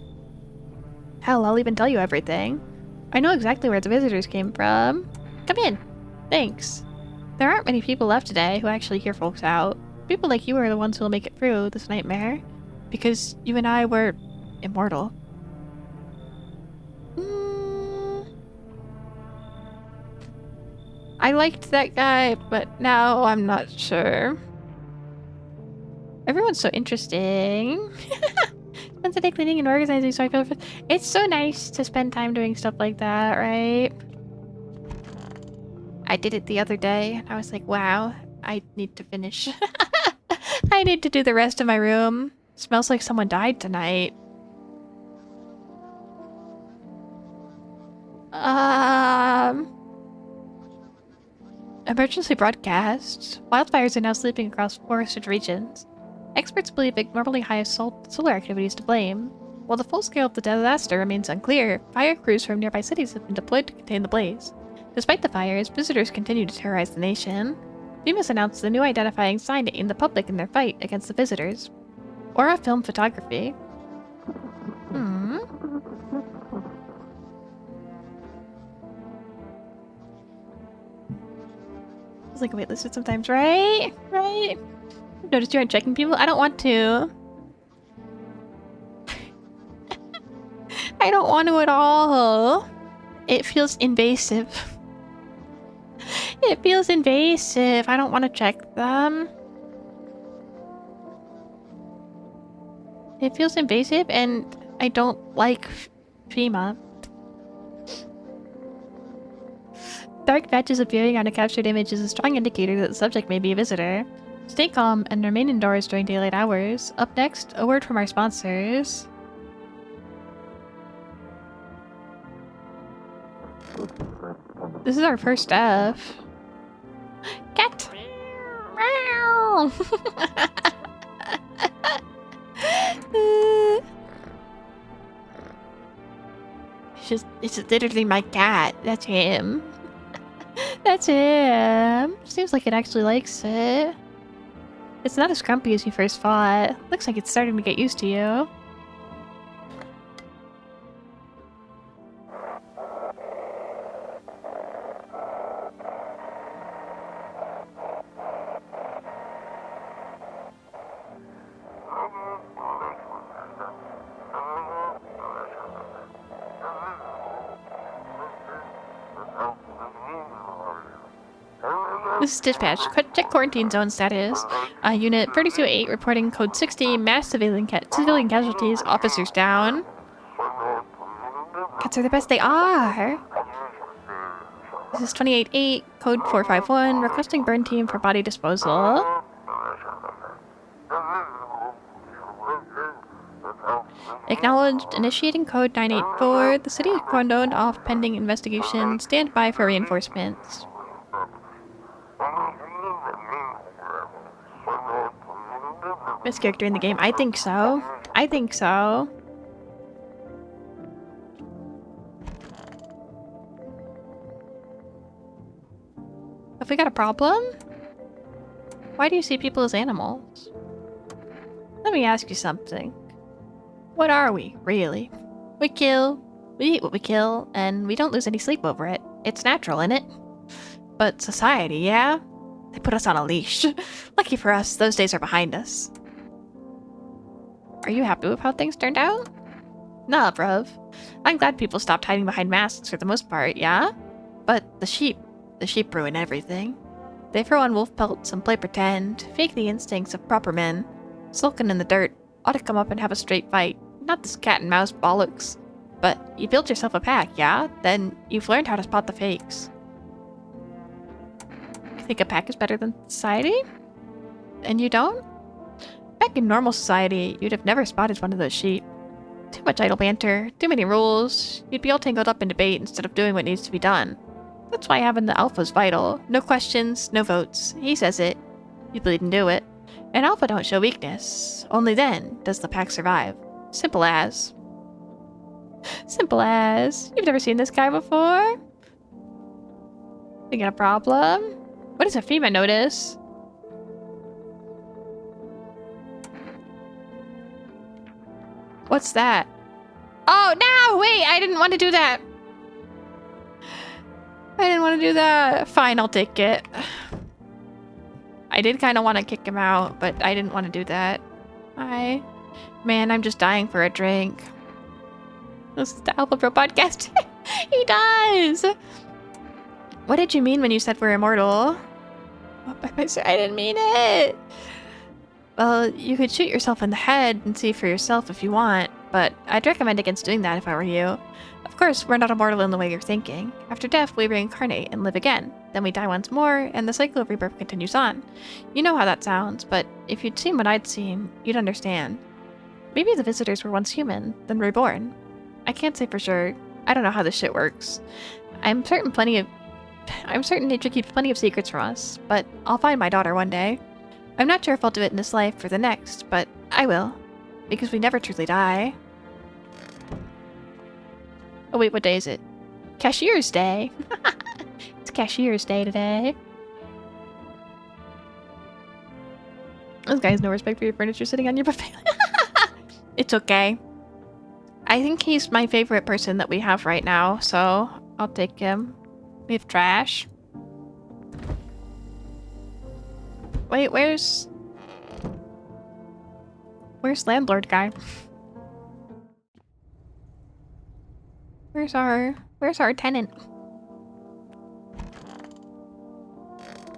Hell, I'll even tell you everything. I know exactly where the visitors came from. Come in. Thanks. There aren't many people left today who actually hear folks out. People like you are the ones who will make it through this nightmare. Because you and I were immortal. I liked that guy, but now I'm not sure. Everyone's so interesting. Spend the day cleaning and organizing, so I feel it's so nice to spend time doing stuff like that, right? I did it the other day, and I was like, wow, I need to finish. I need to do the rest of my room. Smells like someone died tonight. Emergency broadcasts. Wildfires are now sweeping across forested regions. Experts believe abnormally high solar activity is to blame. While the full scale of the disaster remains unclear, fire crews from nearby cities have been deployed to contain the blaze. Despite the fires, visitors continue to terrorize the nation. FEMA's announced a new identifying sign to aid the public in their fight against the visitors. Aura Film Photography. It's like a waitlist sometimes, right? Right? I've noticed you aren't checking people. I don't want to. I don't want to at all. It feels invasive. It feels invasive. I don't want to check them. It feels invasive and I don't like FEMA. Dark patches appearing on a captured image is a strong indicator that the subject may be a visitor. Stay calm and remain indoors during daylight hours. Up next, a word from our sponsors. This is our first F. Cat! Meow! It's literally my cat. That's him. That's him. Seems like it actually likes it. It's not as grumpy as you first thought. Looks like it's starting to get used to you. This is dispatch. Check quarantine zone status. Unit 32-8 reporting code 60. Mass civilian casualties. Officers down. Cats are the best they are. This is 28-8. Code 451. Requesting burn team for body disposal. Acknowledged. Initiating code 984. The city is cordoned off pending investigation. Stand by for reinforcements. Best character in the game? I think so. I think so. Have we got a problem? Why do you see people as animals? Let me ask you something. What are we, really? We kill, we eat what we kill, and we don't lose any sleep over it. It's natural, innit? But society, yeah? They put us on a leash. Lucky for us, those days are behind us. Are you happy with how things turned out? Nah, bruv. I'm glad people stopped hiding behind masks for the most part, yeah? But the sheep ruin everything. They throw on wolf pelts and play pretend, fake the instincts of proper men. Sulking in the dirt, ought to come up and have a straight fight. Not this cat and mouse bollocks. But you built yourself a pack, yeah? Then you've learned how to spot the fakes. You think a pack is better than society? And you don't? Back in normal society, you'd have never spotted one of those sheep. Too much idle banter, too many rules. You'd be all tangled up in debate instead of doing what needs to be done. That's why having the alpha's vital. No questions, no votes. He says it. You bleed and do it. An alpha don't show weakness. Only then does the pack survive. Simple as. Simple as. You've never seen this guy before? You got a problem? What does a FEMA notice? What's that? Oh, no! Wait, I didn't want to do that. I didn't want to do that. Fine, I'll take it. I did kind of want to kick him out, but I didn't want to do that. Man, I'm just dying for a drink. This is the Alpha Bro podcast. He does! What did you mean when you said we're immortal? I didn't mean it. Well, you could shoot yourself in the head and see for yourself if you want, but I'd recommend against doing that if I were you. Of course, we're not immortal in the way you're thinking. After death, we reincarnate and live again. Then we die once more, and the cycle of rebirth continues on. You know how that sounds, but if you'd seen what I'd seen, you'd understand. Maybe the visitors were once human, then reborn. I can't say for sure. I don't know how this shit works. I'm certain nature keeps plenty of secrets from us, but I'll find my daughter one day. I'm not sure if I'll do it in this life or the next, but I will. Because we never truly die. Oh wait, what day is it? Cashier's Day! It's Cashier's Day today. This guy has no respect for your furniture sitting on your buffet. It's okay. I think he's my favorite person that we have right now, so I'll take him. We have trash. Wait, where's landlord guy? Where's our tenant?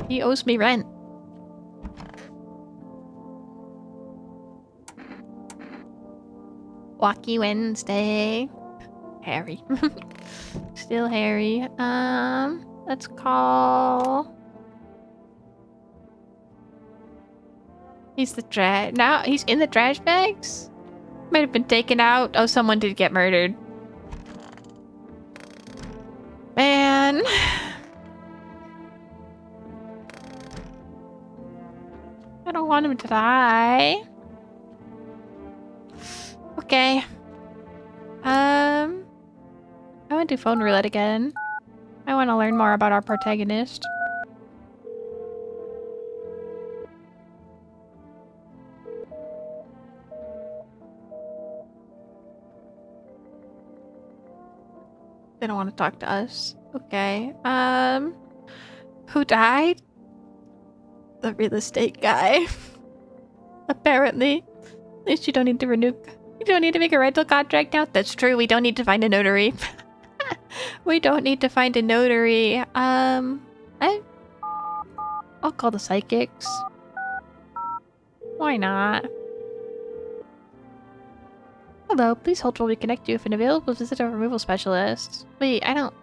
He owes me rent. Wacky Wednesday. Harry. Still Harry. Let's call... He's the trash. Now he's in the trash bags? Might have been taken out. Oh, someone did get murdered. Man. I don't want him to die. Okay. I want to do phone roulette again. I want to learn more about our protagonist. They don't want to talk to us. Okay. Who died? The real estate guy. Apparently. At least you don't need to renew. You don't need to make a rental contract now. That's true. We don't need to find a notary. We don't need to find a notary. I'll call the psychics. Why not? Hello, please hold while we connect you with an available visitor removal specialist. Wait, I don't...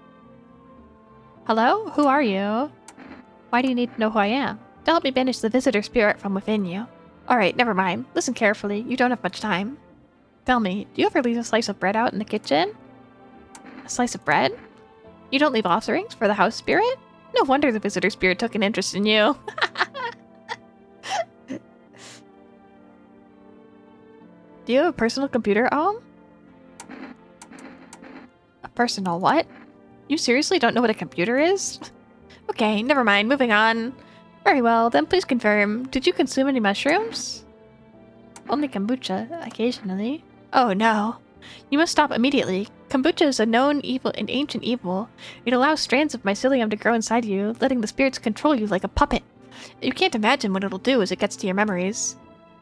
Hello? Who are you? Why do you need to know who I am? To help me banish the visitor spirit from within you. Alright, never mind. Listen carefully. You don't have much time. Tell me, do you ever leave a slice of bread out in the kitchen? A slice of bread? You don't leave offerings for the house spirit? No wonder the visitor spirit took an interest in you. Do you have a personal computer at home? A personal what? You seriously don't know what a computer is? Okay, never mind, moving on. Very well, then please confirm, did you consume any mushrooms? Only kombucha, occasionally. Oh no. You must stop immediately. Kombucha is a known evil and ancient evil. It allows strands of mycelium to grow inside you, letting the spirits control you like a puppet. You can't imagine what it'll do as it gets to your memories.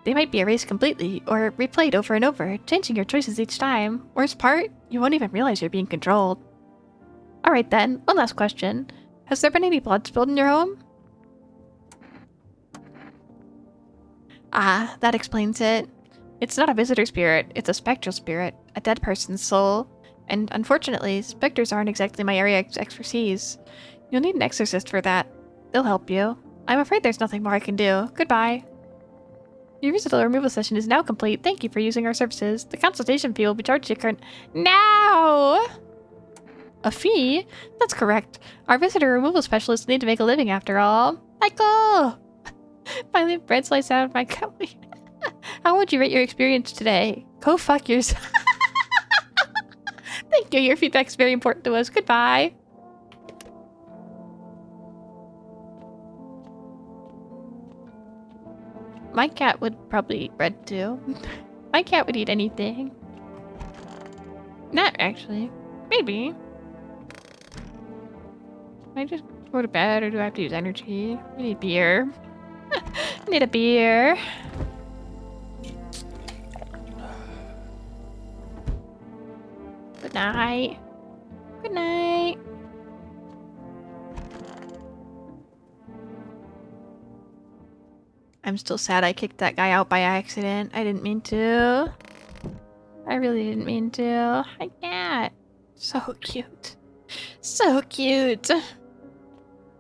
They might be erased completely, or replayed over and over, changing your choices each time. Worst part, you won't even realize you're being controlled. Alright then, one last question. Has there been any blood spilled in your home? Ah, that explains it. It's not a visitor spirit, it's a spectral spirit, a dead person's soul. And unfortunately, specters aren't exactly my area of expertise. You'll need an exorcist for that. They'll help you. I'm afraid there's nothing more I can do. Goodbye. Your visitor removal session is now complete. Thank you for using our services. The consultation fee will be charged to your current... Now! A fee? That's correct. Our visitor removal specialists need to make a living after all. Michael! Finally, bread slice out of my cup. How would you rate your experience today? Go fuck yourself. Thank you. Your feedback is very important to us. Goodbye. My cat would probably eat bread too. My cat would eat anything. Not actually. Maybe. Can I just go to bed or do I have to use energy? I need beer. I need a beer. Good night. Good night. I'm still sad I kicked that guy out by accident. I didn't mean to. I really didn't mean to. Hi, cat. So cute. So cute.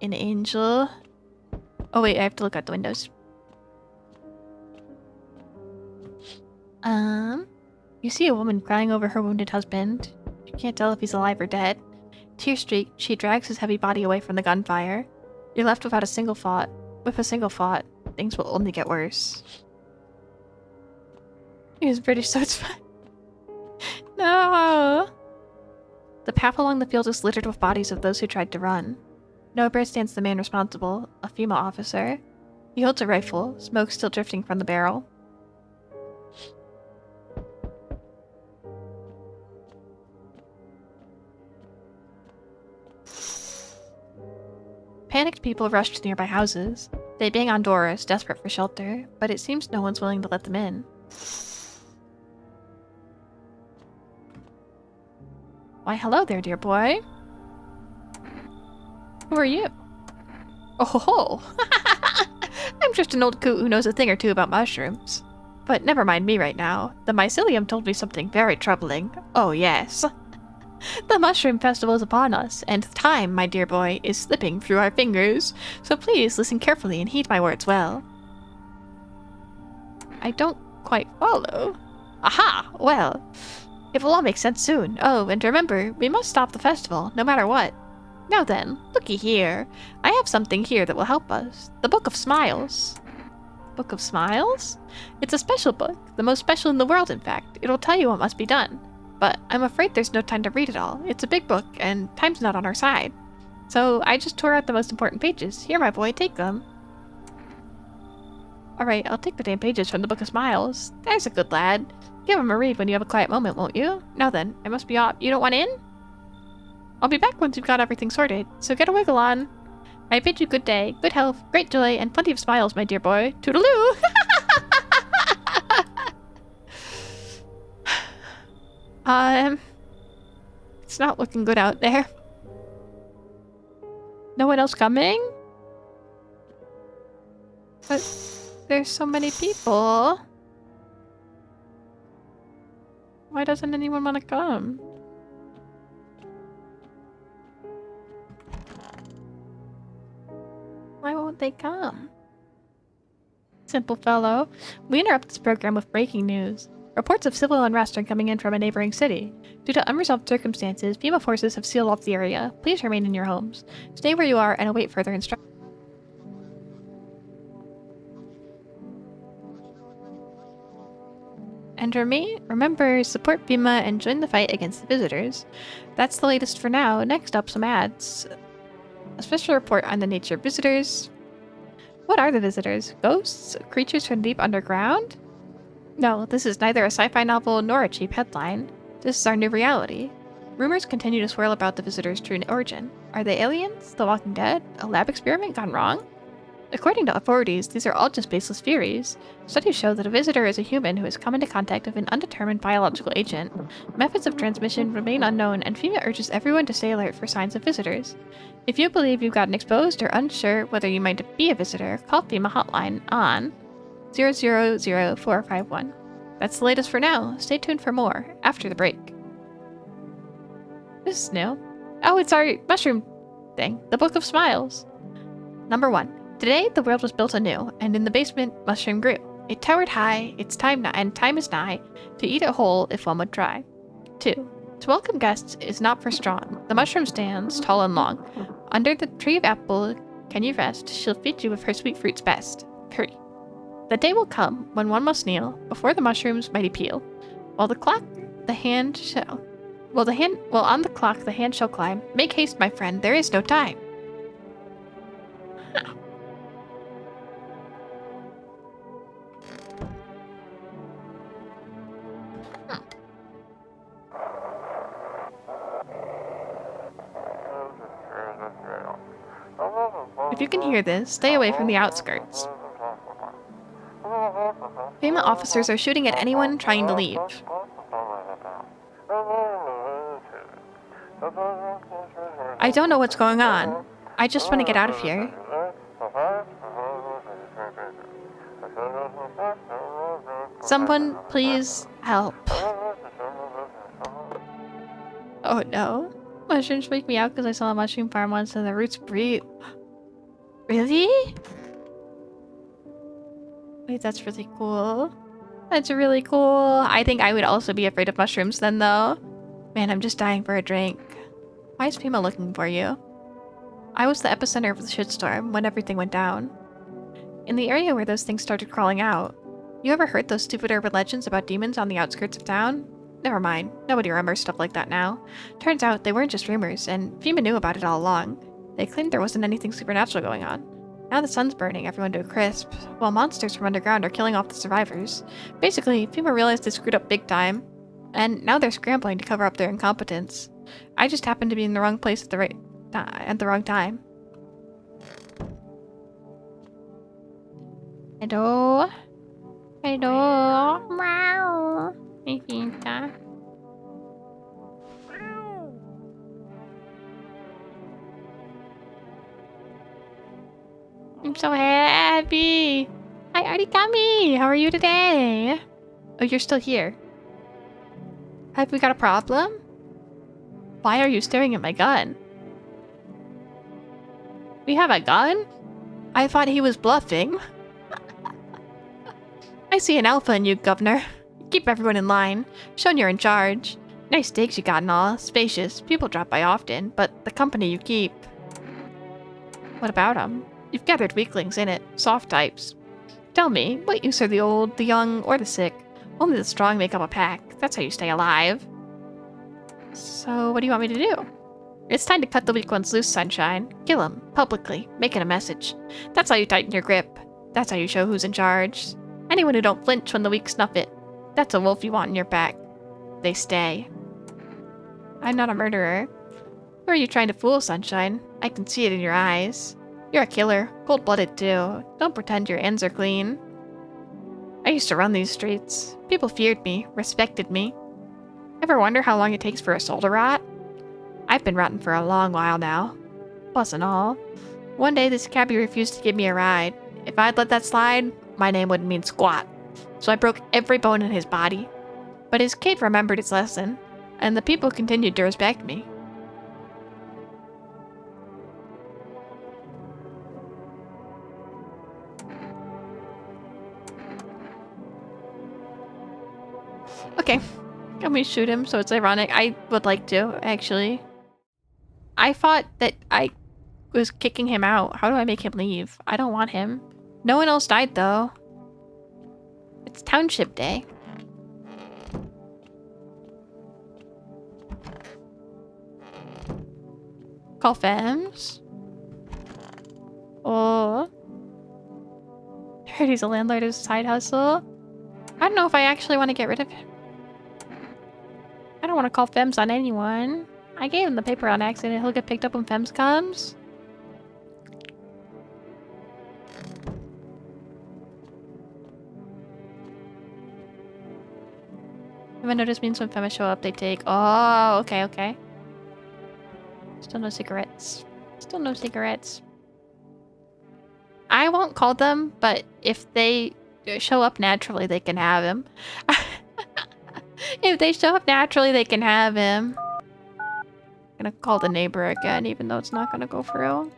An angel. Oh wait, I have to look out the windows. You see a woman crying over her wounded husband. You can't tell if he's alive or dead. Tear-streaked, she drags his heavy body away from the gunfire. You're left without a single thought. With a single thought, things will only get worse. He was British, so it's fine. No! The path along the field is littered with bodies of those who tried to run. Nowhere stands the man responsible, a female officer. He holds a rifle, smoke still drifting from the barrel. Panicked people rush to nearby houses. They bang on doors, desperate for shelter, but it seems no one's willing to let them in. Why, hello there, dear boy. Who are you? Oh ho ho! I'm just an old coot who knows a thing or two about mushrooms. But never mind me right now. The mycelium told me something very troubling. Oh yes. The mushroom festival is upon us, and time, my dear boy, is slipping through our fingers. So please listen carefully and heed my words well. I don't quite follow. Aha! Well, it will all make sense soon. Oh, and remember, we must stop the festival, no matter what. Now then, looky here. I have something here that will help us. The Book of Smiles. Book of Smiles? It's a special book, the most special in the world, in fact. It'll tell you what must be done. But I'm afraid there's no time to read it all. It's a big book, and time's not on our side. So I just tore out the most important pages. Here, my boy, take them. Alright, I'll take the damn pages from the Book of Smiles. There's a good lad. Give him a read when you have a quiet moment, won't you? Now then, I must be off. You don't want in? I'll be back once you've got everything sorted, so get a wiggle on. I bid you good day, good health, great joy, and plenty of smiles, my dear boy. Toodaloo! It's not looking good out there. No one else coming? But there's so many people. Why doesn't anyone want to come? Why won't they come? Simple fellow. We interrupt this program with breaking news. Reports of civil unrest are coming in from a neighboring city. Due to unresolved circumstances, FEMA forces have sealed off the area. Please remain in your homes. Stay where you are and await further instructions. Enter me. Remember, support FEMA and join the fight against the visitors. That's the latest for now. Next up, some ads. A special report on the nature of visitors. What are the visitors? Ghosts? Creatures from deep underground? No, this is neither a sci-fi novel nor a cheap headline. This is our new reality. Rumors continue to swirl about the visitors' true origin. Are they aliens? The Walking Dead? A lab experiment gone wrong? According to authorities, these are all just baseless theories. Studies show that a visitor is a human who has come into contact with an undetermined biological agent. Methods of transmission remain unknown, and FEMA urges everyone to stay alert for signs of visitors. If you believe you've gotten exposed or unsure whether you might be a visitor, call FEMA hotline on 000451. That's the latest for now. Stay tuned for more after the break. This is new. Oh, it's our mushroom thing. The Book of Smiles. Number 1. Today, the world was built anew, and in the basement, mushroom grew. It towered high, and time is nigh, to eat it whole if one would try. 2. To welcome guests is not for strong. The mushroom stands, tall and long. Under the tree of apple can you rest, she'll feed you with her sweet fruits best. 3. The day will come when one must kneel before the mushroom's mighty peel. While on the clock the hand shall climb. Make haste, my friend, there is no time. Huh. If you can hear this, stay away from the outskirts. FEMA officers are shooting at anyone trying to leave. I don't know what's going on. I just want to get out of here. Someone, please help. Oh no. Mushrooms freak me out because I saw a mushroom farm once and the roots breed. Really? Wait, that's really cool. That's really cool. I think I would also be afraid of mushrooms then, though. Man, I'm just dying for a drink. Why is FEMA looking for you? I was the epicenter of the shitstorm when everything went down. In the area where those things started crawling out. You ever heard those stupid urban legends about demons on the outskirts of town? Never mind. Nobody remembers stuff like that now. Turns out they weren't just rumors, and FEMA knew about it all along. They claimed there wasn't anything supernatural going on. Now the sun's burning everyone to a crisp, while monsters from underground are killing off the survivors. Basically, FEMA realized they screwed up big time, and now they're scrambling to cover up their incompetence. I just happened to be in the wrong place at the wrong time. Hello? Hello? Meow. Hey, Finta. I'm so happy. Hi, Arikami. How are you today? Oh, you're still here. Have we got a problem? Why are you staring at my gun? We have a gun? I thought he was bluffing. I see an alpha in you, Governor. Keep everyone in line. Shown you're in charge. Nice digs you got and all. Spacious. People drop by often, but the company you keep. What about them? You've gathered weaklings in it. Soft types. Tell me, what use are the old, the young, or the sick? Only the strong make up a pack. That's how you stay alive. So, what do you want me to do? It's time to cut the weak ones loose, Sunshine. Kill them, publicly, make it a message. That's how you tighten your grip. That's how you show who's in charge. Anyone who don't flinch when the weak snuff it. That's a wolf you want in your pack. They stay. I'm not a murderer. Who are you trying to fool, Sunshine? I can see it in your eyes. You're a killer, cold-blooded too. Don't pretend your ends are clean. I used to run these streets. People feared me, respected me. Ever wonder how long it takes for a soul to rot? I've been rotten for a long while now. Plus and all. One day this cabbie refused to give me a ride. If I'd let that slide, my name wouldn't mean squat. So I broke every bone in his body. But his kid remembered its lesson, and the people continued to respect me. Okay, can we shoot him so it's ironic? I would like to, actually. I thought that I was kicking him out. How do I make him leave? I don't want him. No one else died, though. It's Township Day. Call Fems. Oh. Heard he's a landlord of a side hustle. I don't know if I actually want to get rid of him. I don't want to call Fems on anyone. I gave him the paper on accident. He'll get picked up when Fems comes. If I notice means when Fems show up, they take... Oh, okay, okay. Still no cigarettes. Still no cigarettes. I won't call them, but if they show up naturally, they can have him. If they show up naturally, they can have him. I'm gonna call the neighbor again, even though it's not gonna go through.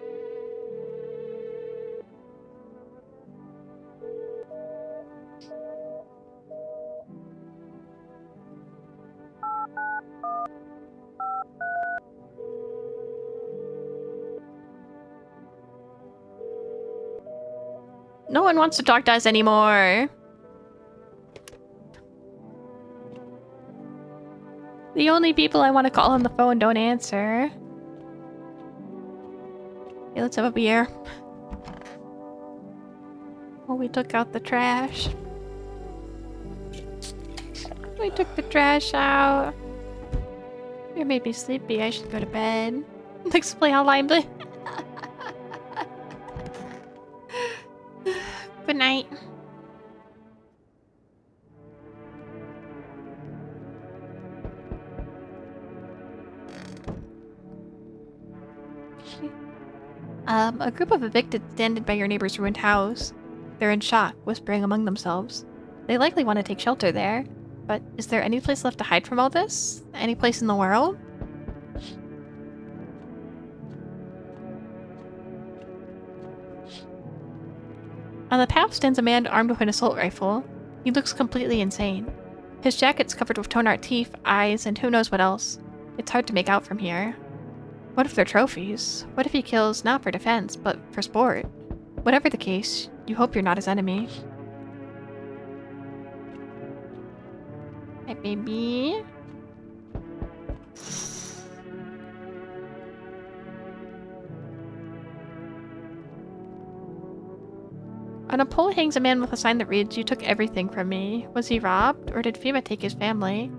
No one wants to talk to us anymore. The only people I want to call on the phone don't answer. Okay, let's have a beer. Oh, we took out the trash. We took the trash out. You made me sleepy. I should go to bed. Let's play Hotline Bling. Good night. A group of evicted stand by your neighbor's ruined house. They're in shock, whispering among themselves. They likely want to take shelter there. But is there any place left to hide from all this? Any place in the world? On the path stands a man armed with an assault rifle. He looks completely insane. His jacket's covered with toned teeth, eyes, and who knows what else. It's hard to make out from here. What if they're trophies? What if he kills not for defense, but for sport? Whatever the case, you hope you're not his enemy. Hi, baby. On a pole hangs a man with a sign that reads, "You took everything from me." Was he robbed, or did FEMA take his family?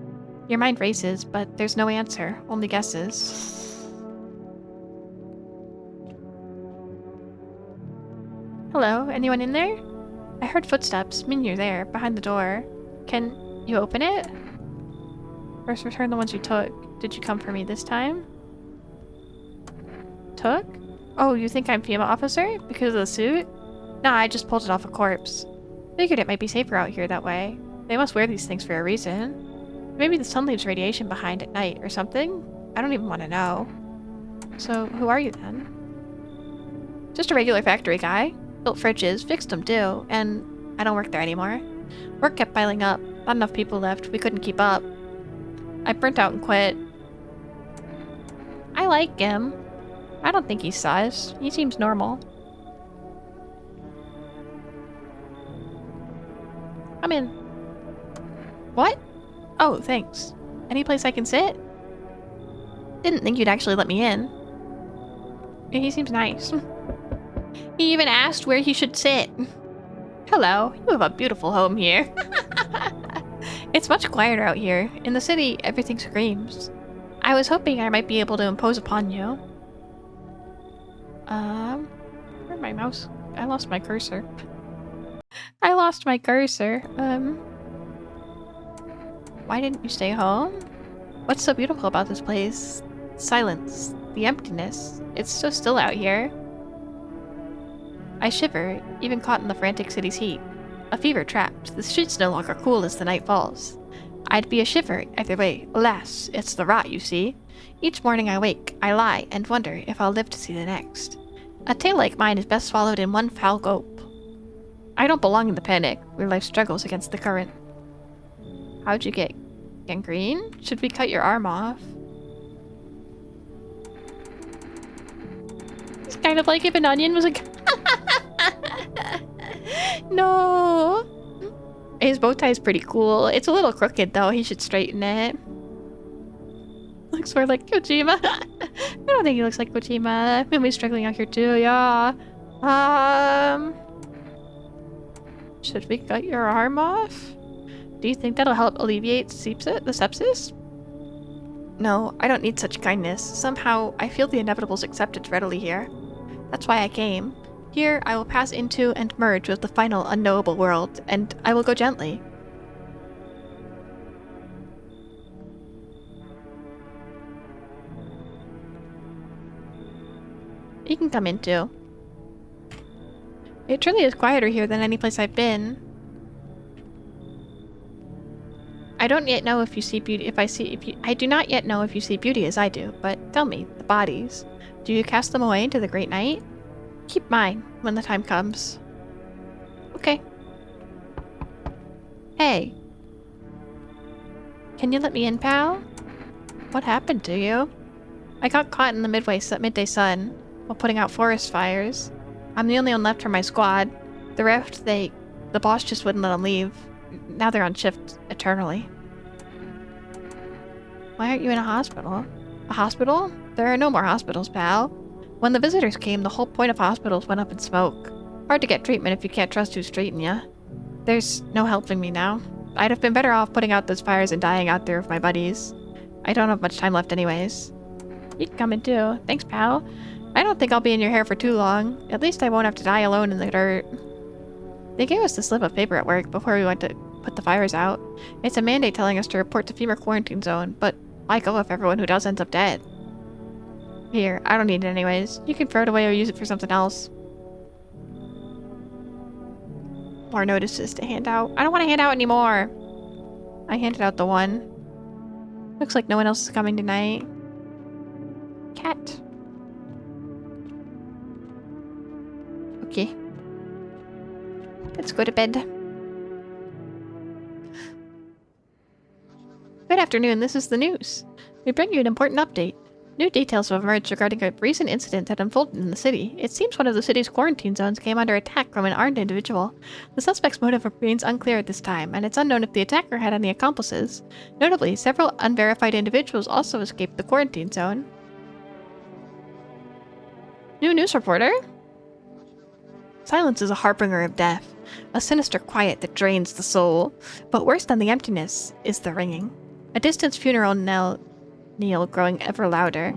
Your mind races, but there's no answer, only guesses. Hello, anyone in there? I heard footsteps. Mean you're there, behind the door. Can you open it? First return the ones you took. Did you come for me this time? Took? Oh, you think I'm FEMA officer? Because of the suit? Nah, I just pulled it off a corpse. Figured it might be safer out here that way. They must wear these things for a reason. Maybe the sun leaves radiation behind at night or something? I don't even want to know. So, who are you then? Just a regular factory guy. Built fridges, fixed them too, and I don't work there anymore. Work kept piling up. Not enough people left. We couldn't keep up. I burnt out and quit. I like him. I don't think he's sus. He seems normal. I'm in. What? Oh, thanks. Any place I can sit? Didn't think you'd actually let me in. Yeah, he seems nice. He even asked where he should sit. Hello, you have a beautiful home here. It's much quieter out here. In the city, everything screams. I was hoping I might be able to impose upon you. Where'd my mouse? I lost my cursor. I lost my cursor. Why didn't you stay home? What's so beautiful about this place? Silence. The emptiness. It's so still out here. I shiver, even caught in the frantic city's heat. A fever trapped. The streets no longer cool as the night falls. I'd be a shiver either way. Alas, it's the rot, you see. Each morning I wake, I lie, and wonder if I'll live to see the next. A tale like mine is best swallowed in one foul gulp. I don't belong in the panic, where life struggles against the current. How'd you get gangrene? Should we cut your arm off? It's kind of like if an onion was like... No! His bow tie is pretty cool. It's a little crooked though, he should straighten it. Looks more like Kojima. I don't think he looks like Kojima. Miumi's struggling out here too, yeah. Should we cut your arm off? Do you think that'll help alleviate the sepsis? No, I don't need such kindness. Somehow, I feel the inevitable's acceptance readily here. That's why I came. Here, I will pass into and merge with the final unknowable world, and I will go gently. You can come in too. It truly is quieter here than any place I've been. I don't yet know if you see beauty. I do not yet know if you see beauty as I do. But tell me, the bodies. Do you cast them away into the great night? Keep mine when the time comes. Okay. Hey. Can you let me in, pal? What happened to you? I got caught in the midday sun while putting out forest fires. I'm the only one left from my squad. The rest, the boss just wouldn't let them leave. Now they're on shift eternally. Why aren't you in a hospital? A hospital? There are no more hospitals, pal. When the visitors came, the whole point of hospitals went up in smoke. Hard to get treatment if you can't trust who's treating ya. There's no helping me now. I'd have been better off putting out those fires and dying out there with my buddies. I don't have much time left anyways. You can come in too. Thanks, pal. I don't think I'll be in your hair for too long. At least I won't have to die alone in the dirt. They gave us the slip of paper at work before we went to put the fires out. It's a mandate telling us to report to FEMA quarantine zone, but why go if everyone who does ends up dead? Here, I don't need it anyways. You can throw it away or use it for something else. More notices to hand out. I don't want to hand out anymore. I handed out the one. Looks like no one else is coming tonight. Cat. Okay. Let's go to bed. Good afternoon, this is the news. We bring you an important update. New details have emerged regarding a recent incident that unfolded in the city. It seems one of the city's quarantine zones came under attack from an armed individual. The suspect's motive remains unclear at this time, and it's unknown if the attacker had any accomplices. Notably, several unverified individuals also escaped the quarantine zone. New news reporter? Silence is a harbinger of death, a sinister quiet that drains the soul. But worse than the emptiness is the ringing. A distant funeral knell growing ever louder.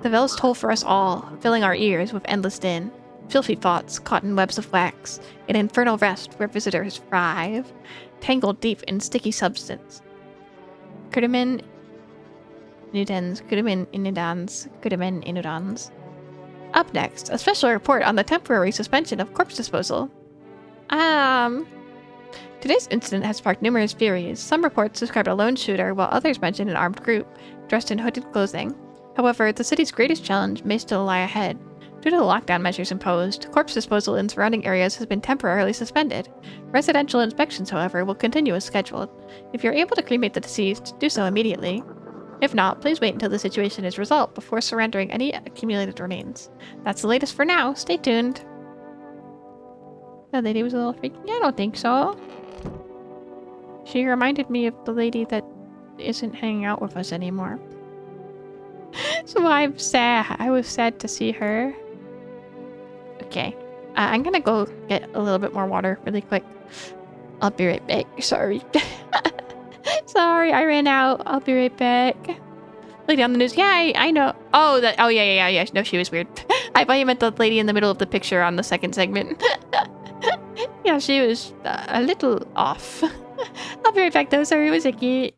The bells toll for us all, filling our ears with endless din. Filthy thoughts caught in webs of wax, an infernal rest where visitors thrive, tangled deep in sticky substance. Kudamin inudans. Up next, a special report on the temporary suspension of corpse disposal. Today's incident has sparked numerous theories. Some reports describe a lone shooter, while others mention an armed group, dressed in hooded clothing. However, the city's greatest challenge may still lie ahead. Due to the lockdown measures imposed, corpse disposal in surrounding areas has been temporarily suspended. Residential inspections, however, will continue as scheduled. If you're able to cremate the deceased, do so immediately. If not, please wait until the situation is resolved before surrendering any accumulated remains. That's the latest for now. Stay tuned. The lady was a little freaky. I don't think so. She reminded me of the lady that isn't hanging out with us anymore. So I'm sad. I was sad to see her. Okay. I'm gonna go get a little bit more water really quick. I'll be right back. Sorry. Sorry, I ran out. I'll be right back. Lady on the news. Yeah, I know. Oh, that. Oh, yeah. No, she was weird. I thought you meant the lady in the middle of the picture on the second segment. Yeah, she was a little off. I'll be right back though. Sorry, it was icky.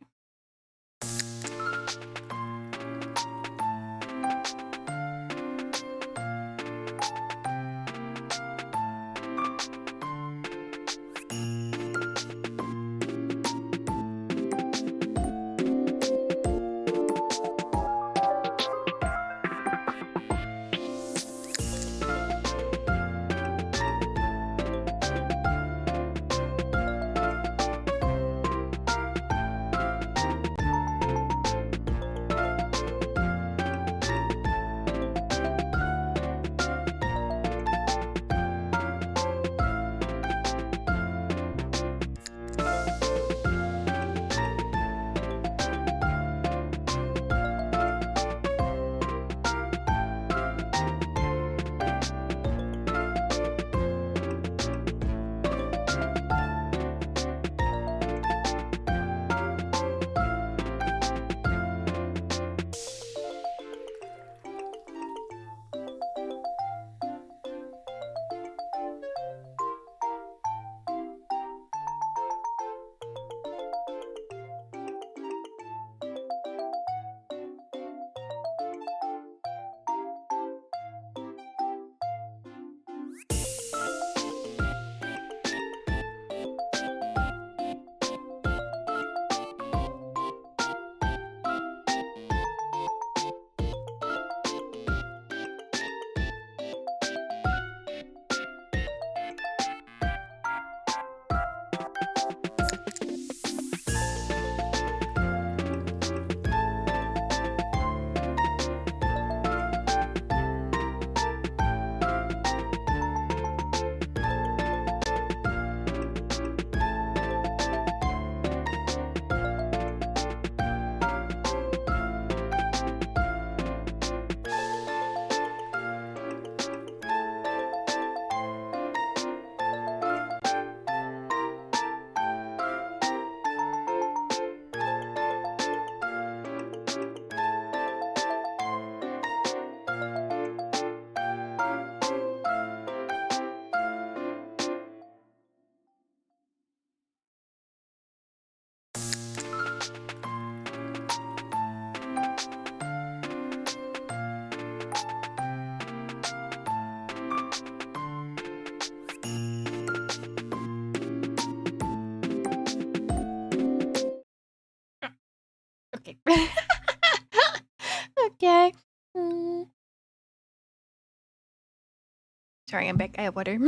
Sorry, I'm back. I have water.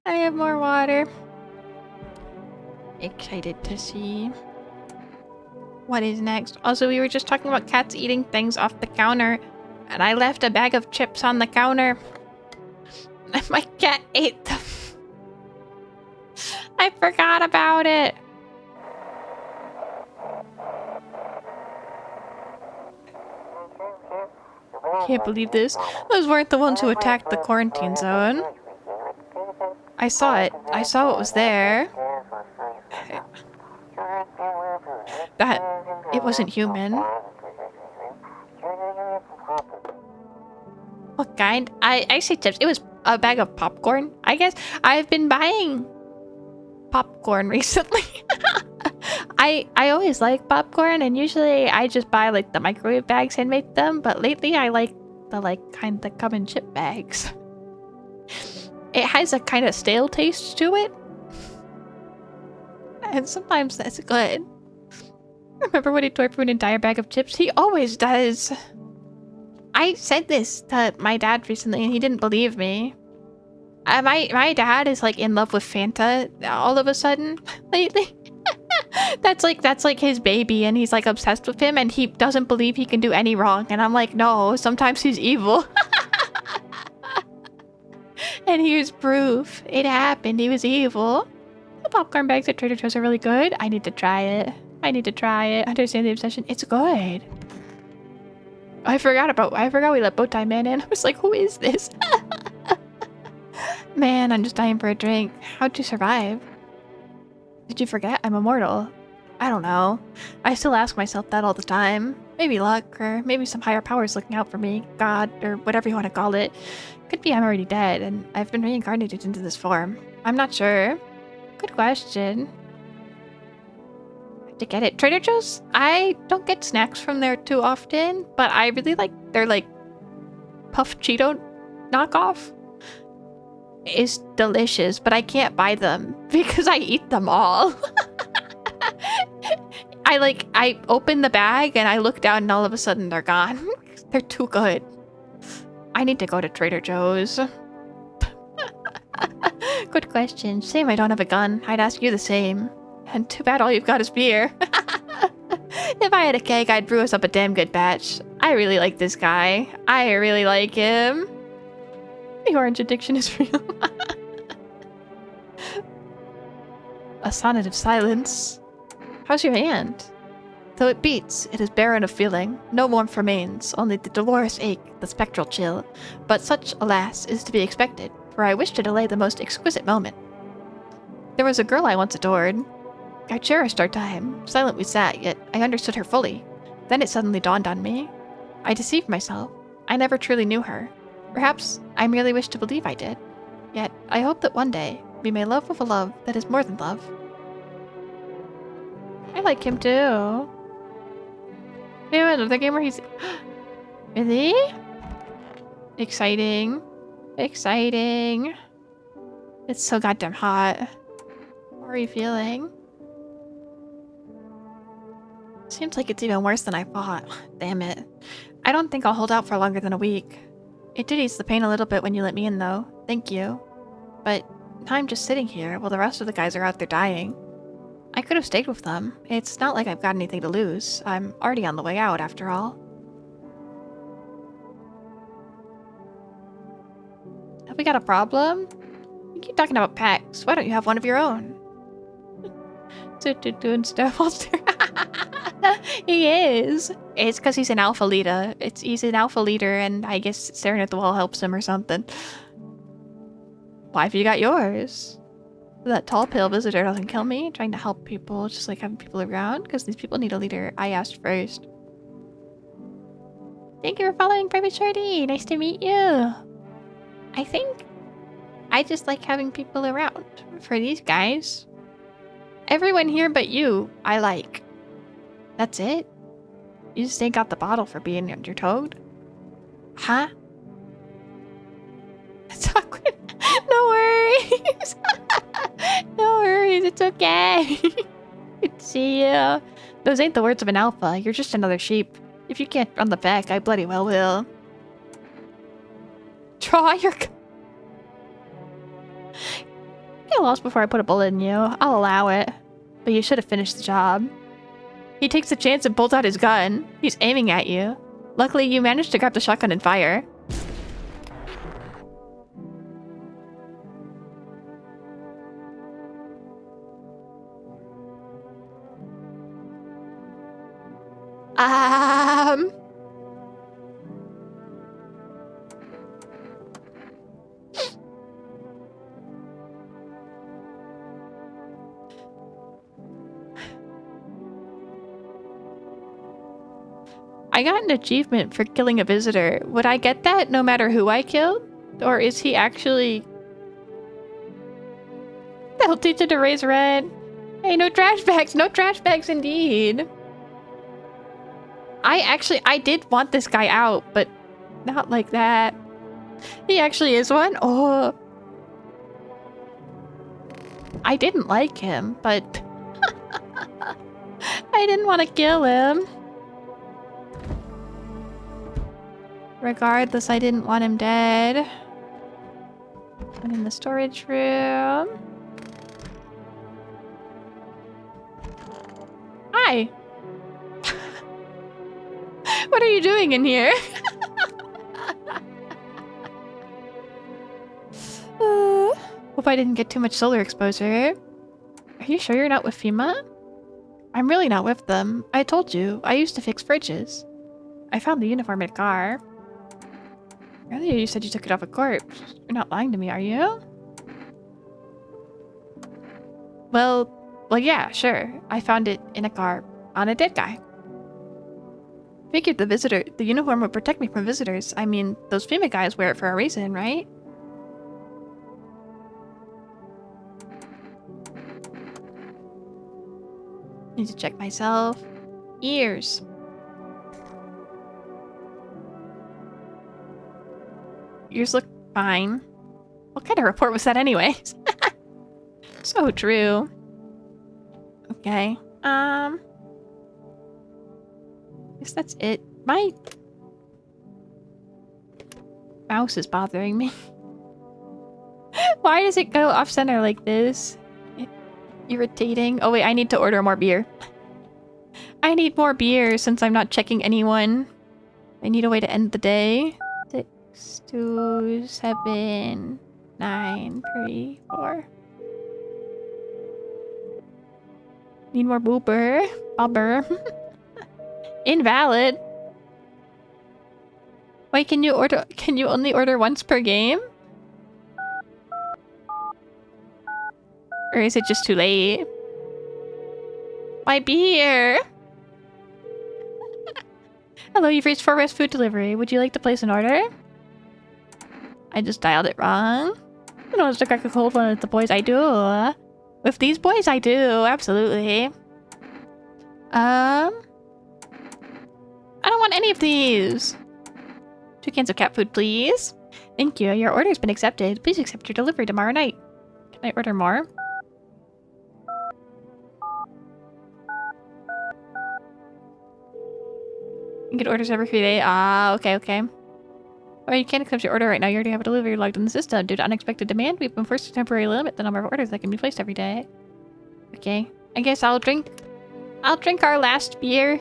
I have more water. Excited to see what is next. Also, we were just talking about cats eating things off the counter, and I left a bag of chips on the counter. And my cat ate them. I forgot about it. Can't believe this. Those weren't the ones who attacked the quarantine zone. I saw it. I saw what was there. That... it wasn't human. What kind? I say chips. It was a bag of popcorn, I guess. I've been buying popcorn recently. I always like popcorn, and usually I just buy like the microwave bags and make them, but lately I like the kind that come in chip bags. It has a kind of stale taste to it, and sometimes that's good. Remember when he tore through an entire bag of chips? He always does. I said this to my dad recently, and he didn't believe me. My dad is like in love with Fanta all of a sudden lately. That's like his baby, and he's like obsessed with him, and he doesn't believe he can do any wrong. And I'm like, no, sometimes he's evil. And here's proof. It happened. He was evil. The popcorn bags at Trader Joe's are really good. I need to try it. I understand the obsession. It's good. I forgot we let Bowtie Man in. I was like, who is this? Man, I'm just dying for a drink. How'd you survive? Did you forget I'm immortal? I don't know. I still ask myself that all the time. Maybe luck, or maybe some higher powers looking out for me. God, or whatever you want to call it. Could be I'm already dead, and I've been reincarnated into this form. I'm not sure. Good question. To get it. Trader Joe's? I don't get snacks from there too often, but I really like their puff Cheeto knockoff. Is delicious, but I can't buy them because I eat them all. I open the bag and I look down and all of a sudden they're gone. They're too good. I need to go to Trader Joe's. Good question. Shame I don't have a gun. I'd ask you the same. And too bad all you've got is beer. If I had a keg, I'd brew us up a damn good batch. I really like this guy. I really like him. The orange addiction is real. A sonnet of silence. How's your hand? Though it beats, it is barren of feeling. No warmth remains, only the dolorous ache, the spectral chill. But such, alas, is to be expected, for I wish to delay the most exquisite moment. There was a girl I once adored. I cherished our time. Silent we sat, yet I understood her fully. Then it suddenly dawned on me. I deceived myself. I never truly knew her. Perhaps I merely wish to believe I did. Yet I hope that one day we may love with a love that is more than love. I like him too. We have another game where he's... Really? Exciting. Exciting. It's so goddamn hot. How are you feeling? Seems like it's even worse than I thought. Damn it. I don't think I'll hold out for longer than a week. It did ease the pain a little bit when you let me in, though. Thank you. But I'm just sitting here while the rest of the guys are out there dying. I could have stayed with them. It's not like I've got anything to lose. I'm already on the way out, after all. Have we got a problem? You keep talking about packs. Why don't you have one of your own? Doing stuff while He is. It's because he's an alpha leader. He's an alpha leader, and I guess staring at the wall helps him or something. Why have you got yours? That tall, pale visitor doesn't kill me. Trying to help people, just like having people around, because these people need a leader. I asked first. Thank you for following Private Shorty. Nice to meet you. I think I just like having people around. For these guys. Everyone here but you, I like. That's it? You just ain't got the bottle for being under toad? Huh? That's awkward. No worries. No worries, it's okay. Good to see you. Those ain't the words of an alpha. You're just another sheep. If you can't run the pack, I bloody well will. Draw your... Get lost before I put a bullet in you. I'll allow it. But you should have finished the job. He takes the chance and pulls out his gun. He's aiming at you. Luckily, you managed to grab the shotgun and fire. I got an achievement for killing a visitor. Would I get that no matter who I killed? Or is he actually... They'll teach you to raise rent. Hey, no trash bags. No trash bags indeed. I did want this guy out, but not like that. He actually is one. Oh. I didn't like him, but... I didn't want to kill him. Regardless, I didn't want him dead. I'm in the storage room. Hi. What are you doing in here? Hope I didn't get too much solar exposure. Are you sure you're not with FEMA? I'm really not with them. I told you, I used to fix fridges. I found the uniform in a car. Earlier you said you took it off a corpse. You're not lying to me, are you? Well, yeah, sure. I found it in a car on a dead guy. Figured the uniform would protect me from visitors. I mean, those FEMA guys wear it for a reason, right? Need to check myself. Ears. Yours look fine. What kind of report was that anyway? So true. Okay. Guess that's it. My mouse is bothering me. Why does it go off center like this? Irritating. Oh wait, I need to order more beer. I need more beer since I'm not checking anyone. I need a way to end the day. 6, 2, 7, 9, 3, 4. Need more boober. Bobber. Invalid. Wait, can you only order once per game? Or is it just too late? My beer! Hello, you've reached For Rest Food Delivery. Would you like to place an order? I just dialed it wrong. I don't want to crack a cold one with the boys. I do. With these boys, I do. Absolutely. I don't want any of these. 2 cans of cat food, please. Thank you. Your order's been accepted. Please accept your delivery tomorrow night. Can I order more? You get orders every 3 days. Ah, okay. Well, you can't accept your order right now. You already have a delivery logged in the system. Due to unexpected demand, we've been forced to temporarily limit the number of orders that can be placed every day. Okay. I guess I'll drink our last beer.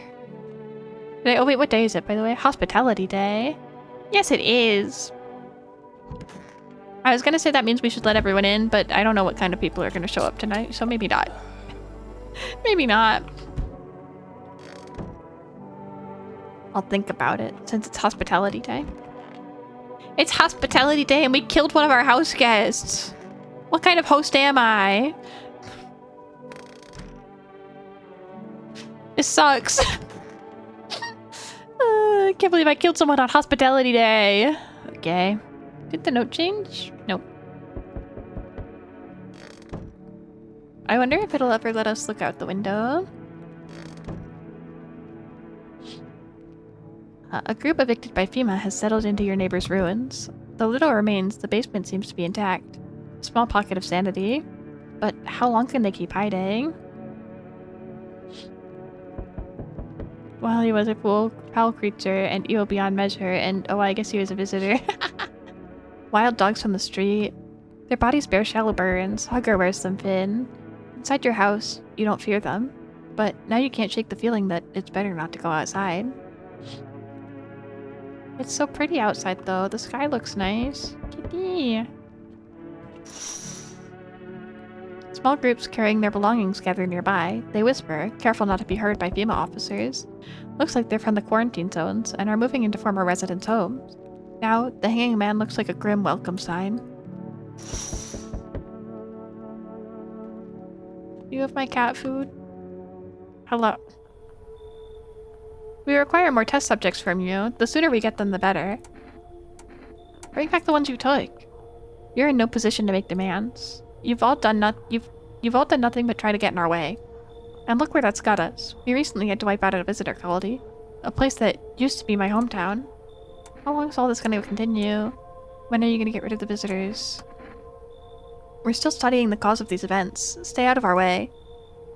Oh wait, what day is it, by the way? Hospitality Day. Yes, it is. I was gonna say that means we should let everyone in, but I don't know what kind of people are gonna show up tonight, so maybe not. Maybe not. I'll think about it, since it's Hospitality Day. It's Hospitality Day and we killed one of our house guests. What kind of host am I? This sucks. I can't believe I killed someone on Hospitality Day. Okay. Did the note change? Nope. I wonder if it'll ever let us look out the window. A group evicted by FEMA has settled into your neighbor's ruins. Though little remains, the basement seems to be intact. A small pocket of sanity. But how long can they keep hiding? Well, he was a foul creature and evil beyond measure, and oh, I guess he was a visitor. Wild dogs from the street. Their bodies bear shallow burns. Hugger wears them thin. Inside your house, you don't fear them. But now you can't shake the feeling that it's better not to go outside. It's so pretty outside, though. The sky looks nice. Kitty. Small groups carrying their belongings gather nearby. They whisper, careful not to be heard by FEMA officers. Looks like they're from the quarantine zones and are moving into former residents' homes. Now, the hanging man looks like a grim welcome sign. You have my cat food? Hello. We require more test subjects from you. The sooner we get them, the better. Bring back the ones you took. You're in no position to make demands. You've all done nothing but try to get in our way. And look where that's got us. We recently had to wipe out a visitor colony. A place that used to be my hometown. How long is all this going to continue? When are you going to get rid of the visitors? We're still studying the cause of these events. Stay out of our way.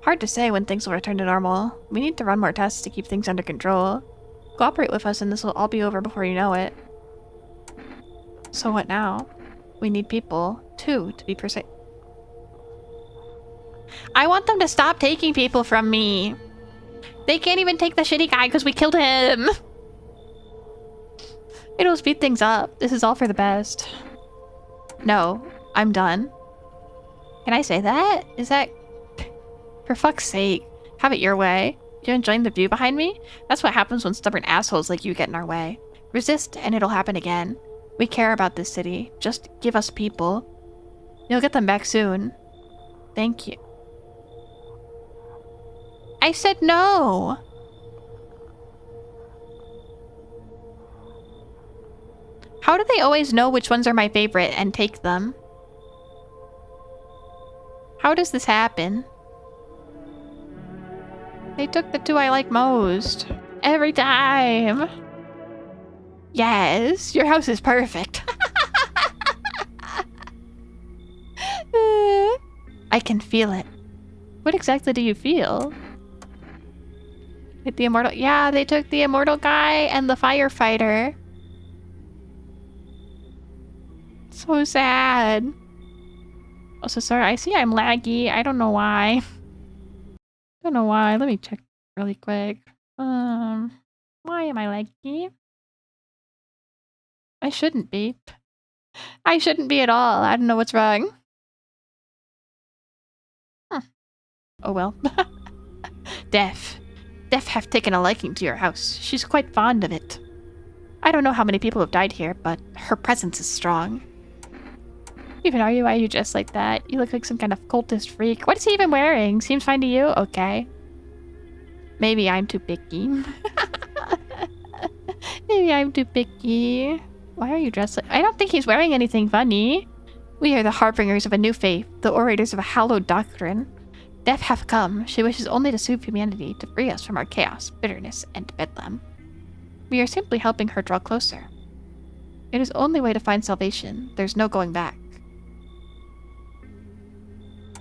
Hard to say when things will return to normal. We need to run more tests to keep things under control. Cooperate with us and this will all be over before you know it. So what now? We need people, too, to be precise. I want them to stop taking people from me. They can't even take the shitty guy because we killed him. It'll speed things up. This is all for the best. No, I'm done. Can I say that? Is that... For fuck's sake. Have it your way. You enjoying the view behind me? That's what happens when stubborn assholes like you get in our way. Resist and it'll happen again. We care about this city. Just give us people. You'll get them back soon. Thank you. I said no! How do they always know which ones are my favorite and take them? How does this happen? They took the two I like most. Every time! Yes, your house is perfect. I can feel it. What exactly do you feel? The immortal... Yeah, they took the immortal guy and the firefighter. So sad. Also, sorry, I see I'm laggy. I don't know why. Don't know why. Let me check really quick. Why am I laggy? I shouldn't be. I shouldn't be at all. I don't know what's wrong. Huh. Oh well. Def have taken a liking to your house. She's quite fond of it. I don't know how many people have died here, but her presence is strong. Even are you? Why are you dressed like that? You look like some kind of cultist freak. What is he even wearing? Seems fine to you? Okay. Maybe I'm too picky. Maybe I'm too picky. Why are you dressed like... I don't think he's wearing anything funny. We are the harbingers of a new faith, the orators of a hallowed doctrine. Death hath come. She wishes only to soothe humanity, to free us from our chaos, bitterness, and bedlam. We are simply helping her draw closer. It is the only way to find salvation. There's no going back.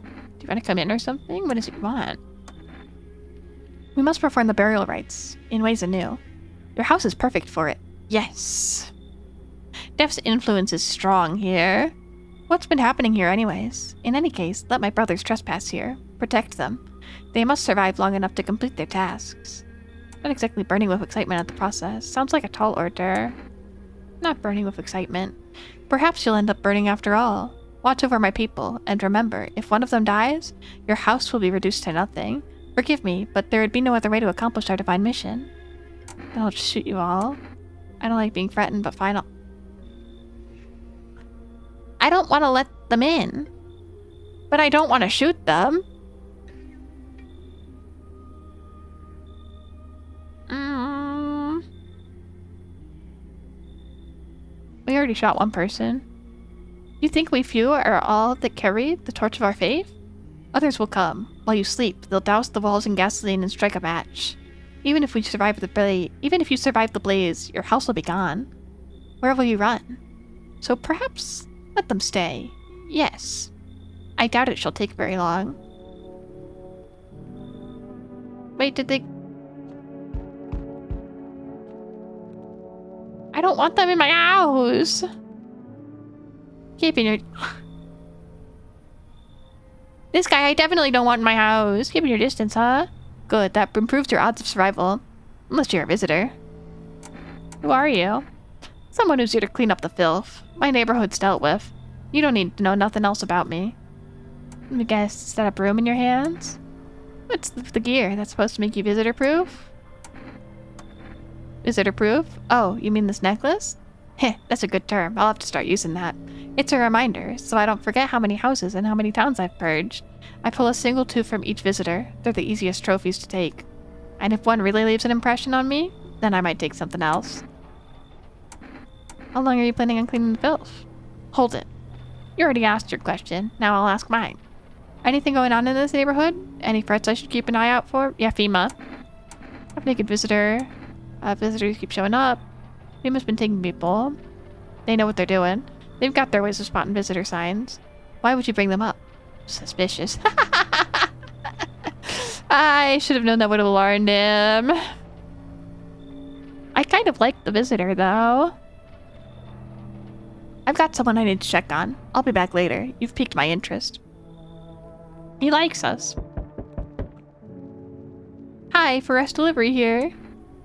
Do you want to come in or something? What does it want? We must perform the burial rites, in ways anew. Your house is perfect for it. Yes. Def's influence is strong here. What's been happening here anyways? In any case, let my brothers trespass here. Protect them. They must survive long enough to complete their tasks. Not exactly burning with excitement at the process. Sounds like a tall order. Not burning with excitement. Perhaps you'll end up burning after all. Watch over my people, and remember, if one of them dies, your house will be reduced to nothing. Forgive me, but there would be no other way to accomplish our divine mission. Then I'll just shoot you all. I don't like being threatened, but fine. I don't want to let them in. But I don't want to shoot them. We already shot one person. You think we few are all that carry the torch of our faith? Others will come. While you sleep, they'll douse the walls in gasoline and strike a match. Even if you survive the blaze, your house will be gone. Where will you run? So perhaps let them stay. Yes. I doubt it shall take very long. Wait, did they... I don't want them in my house! Keeping your... This guy I definitely don't want in my house. Keep your distance, huh? Good, that improves your odds of survival. Unless you're a visitor. Who are you? Someone who's here to clean up the filth. My neighborhood's dealt with. You don't need to know nothing else about me. Let me guess, is that a broom in your hands? What's the gear? That's supposed to make you visitor-proof? Visitor-proof? Oh, you mean this necklace? Heh, that's a good term. I'll have to start using that. It's a reminder, so I don't forget how many houses and how many towns I've purged. I pull a single tooth from each visitor. They're the easiest trophies to take. And if one really leaves an impression on me, then I might take something else. How long are you planning on cleaning the filth? Hold it. You already asked your question. Now I'll ask mine. Anything going on in this neighborhood? Any threats I should keep an eye out for? Yeah, FEMA. I've naked visitor. Visitors keep showing up. FEMA's been taking people. They know what they're doing. They've got their ways of spotting visitor signs. Why would you bring them up? Suspicious. I should have known that would have alarmed him. I kind of like the visitor, though. I've got someone I need to check on. I'll be back later. You've piqued my interest. He likes us. Hi, Forest Delivery here.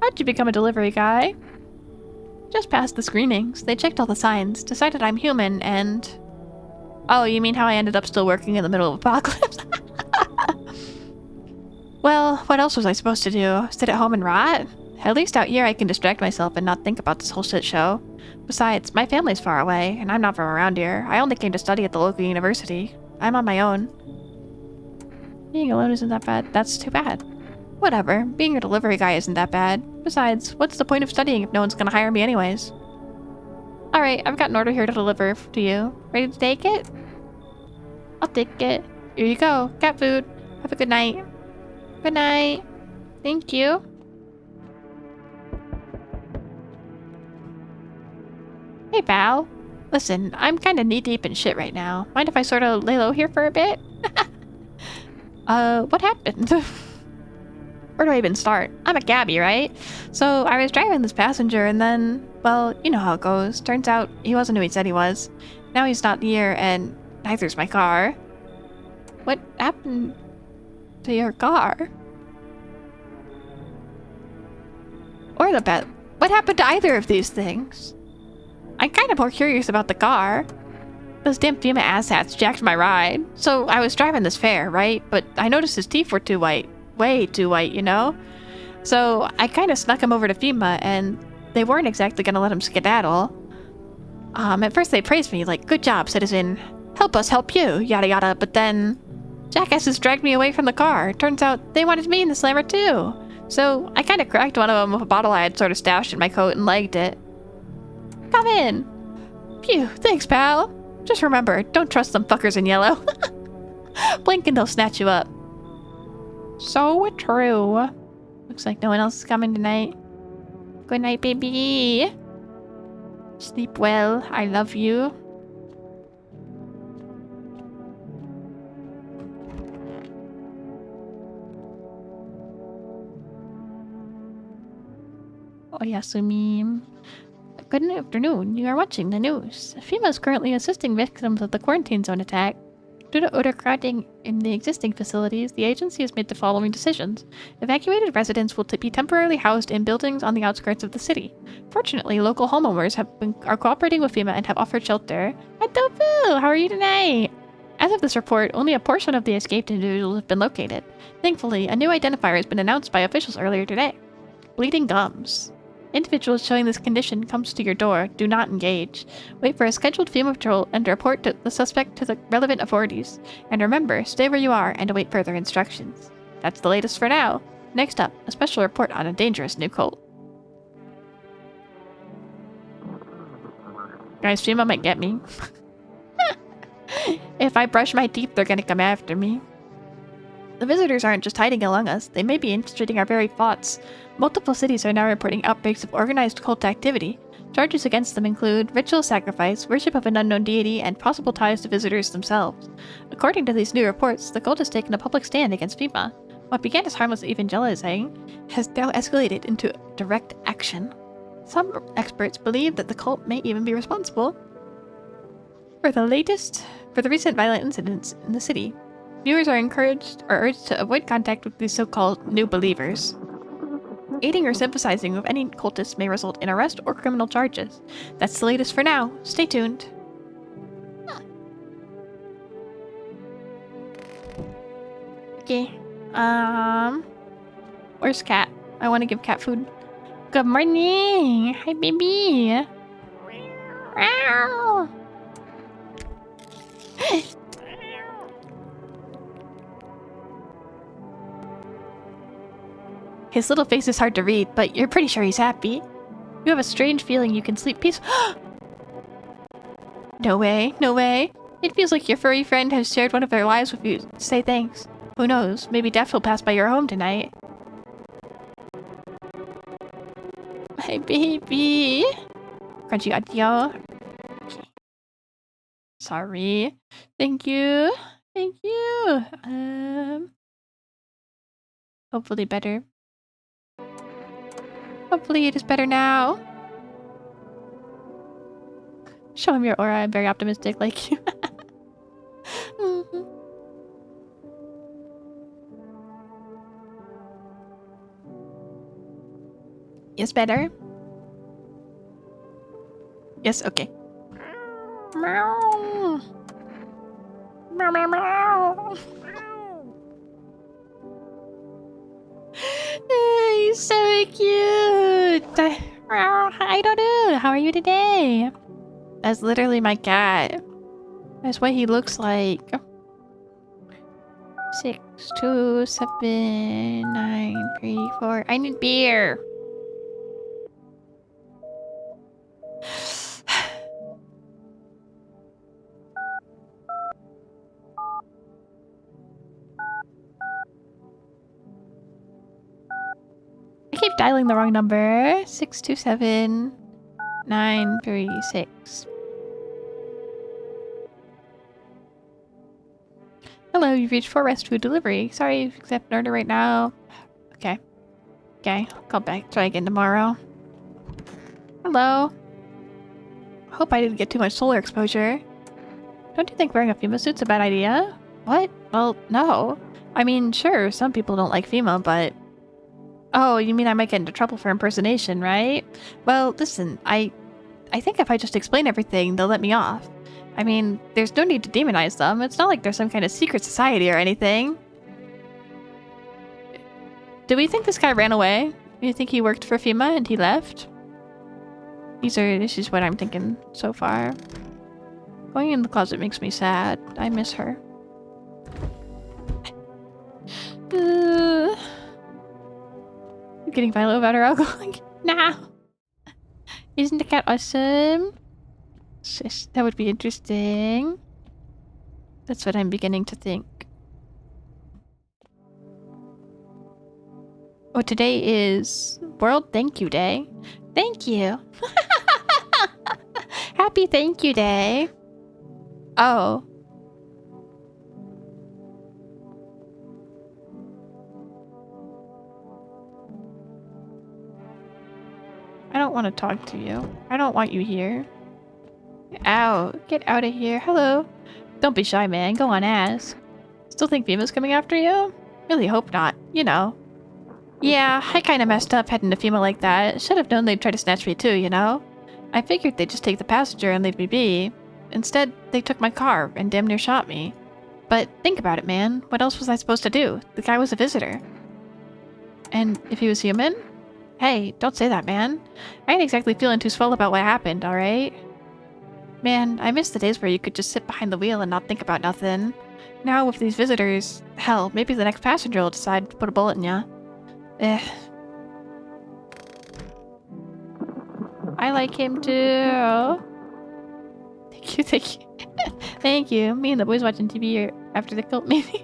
How'd you become a delivery guy? Just passed the screenings. They checked all the signs, decided I'm human, and... Oh, you mean how I ended up still working in the middle of apocalypse? Well, what else was I supposed to do? Sit at home and rot? At least out here I can distract myself and not think about this whole shit show. Besides, my family's far away, and I'm not from around here. I only came to study at the local university. I'm on my own. Being alone isn't that bad. That's too bad. Whatever. Being a delivery guy isn't that bad. Besides, what's the point of studying if no one's gonna hire me anyways? Alright, I've got an order here to deliver to you. Ready to take it? I'll take it. Here you go. Cat food. Have a good night. Good night. Thank you. Hey, pal. Listen, I'm kinda knee-deep in shit right now. Mind if I sort of lay low here for a bit? What happened? Where do I even start? I'm a cabbie, right? So I was driving this passenger and then, well, you know how it goes. Turns out he wasn't who he said he was. Now he's not here and neither's my car. What happened to your car? Or the pet? What happened to either of these things? I'm kind of more curious about the car. Those damn FEMA asshats jacked my ride. So I was driving this fare, right? But I noticed his teeth were too white. Way too white, you know? So I kind of snuck him over to FEMA and they weren't exactly gonna let him skedaddle. At first they praised me, like, good job, citizen. Help us help you, yada yada, but then jackasses dragged me away from the car. Turns out they wanted me in the slammer too. So I kind of cracked one of them with a bottle I had sort of stashed in my coat and legged it. Come in. Phew, thanks, pal. Just remember, don't trust them fuckers in yellow. Blink and they'll snatch you up. So true. Looks like no one else is coming tonight. Good night, baby. Sleep well. I love you. Oh, Yasumi. Good afternoon. You are watching the news. FEMA is currently assisting victims of the quarantine zone attack. Due to overcrowding in the existing facilities, the agency has made the following decisions. Evacuated residents will be temporarily housed in buildings on the outskirts of the city. Fortunately, local homeowners are cooperating with FEMA and have offered shelter. Hi, Tofu! How are you tonight? As of this report, only a portion of the escaped individuals have been located. Thankfully, a new identifier has been announced by officials earlier today. Bleeding gums. Individuals showing this condition comes to your door. Do not engage. Wait for a scheduled FEMA patrol and report the suspect to the relevant authorities. And remember, stay where you are and await further instructions. That's the latest for now. Next up, a special report on a dangerous new cult. Guys, FEMA might get me. If I brush my teeth, they're gonna come after me. The visitors aren't just hiding among us, they may be infiltrating our very thoughts. Multiple cities are now reporting outbreaks of organized cult activity. Charges against them include ritual sacrifice, worship of an unknown deity, and possible ties to visitors themselves. According to these new reports, the cult has taken a public stand against FEMA. What began as harmless evangelizing has now escalated into direct action. Some experts believe that the cult may even be responsible for the recent violent incidents in the city. Viewers are encouraged or urged to avoid contact with these so-called new believers. Aiding or sympathizing with any cultists may result in arrest or criminal charges. That's the latest for now. Stay tuned. Okay. Where's Cat? I want to give Cat food. Good morning. Hi, baby. Meow. His little face is hard to read, but you're pretty sure he's happy. You have a strange feeling you can sleep peacefully. No way, no way. It feels like your furry friend has shared one of their lives with you. Say thanks. Who knows, maybe Death will pass by your home tonight. My baby. Crunchy audio. Okay. Sorry. Thank you. Thank you. Hopefully better. Hopefully it is better now. Show him your aura. I'm very optimistic like you. Yes, better? Yes, okay. Meow. Meow, meow, meow. He's so cute. I don't know. How are you today? That's literally my cat. That's what he looks like. 6, 2, 7, 9, 3, 4. I need beer. I keep dialing the wrong number. 627 936. Hello, you've reached Forest Food Delivery. Sorry, accept an order right now. Okay. Okay, I'll call back. Try again tomorrow. Hello. Hope I didn't get too much solar exposure. Don't you think wearing a FEMA suit's a bad idea? What? Well, no. I mean, sure, some people don't like FEMA, but... Oh, you mean I might get into trouble for impersonation, right? Well, listen, I think if I just explain everything, they'll let me off. I mean, there's no need to demonize them. It's not like there's some kind of secret society or anything. Do we think this guy ran away? Do you think he worked for FEMA and he left? This is what I'm thinking so far. Going in the closet makes me sad. I miss her. Getting violent about her alcohol. Nah. Isn't the cat awesome? That would be interesting. That's what I'm beginning to think. Oh, today is World Thank You Day. Thank you. Happy Thank You Day. Oh. I don't want to talk to you. I don't want you here. Ow. Get out of here. Hello. Don't be shy, man. Go on, ask. Still think FEMA's coming after you? Really hope not. You know. Yeah, I kinda messed up heading to FEMA like that. Should have known they'd try to snatch me too, you know? I figured they'd just take the passenger and leave me be. Instead, they took my car and damn near shot me. But think about it, man. What else was I supposed to do? The guy was a visitor. And if he was human? Hey, don't say that, man. I ain't exactly feeling too swell about what happened, alright? Man, I miss the days where you could just sit behind the wheel and not think about nothing. Now with these visitors, hell, maybe the next passenger will decide to put a bullet in ya. Eh. I like him too. Thank you, thank you. Thank you. Me and the boys watching TV after the cult maybe.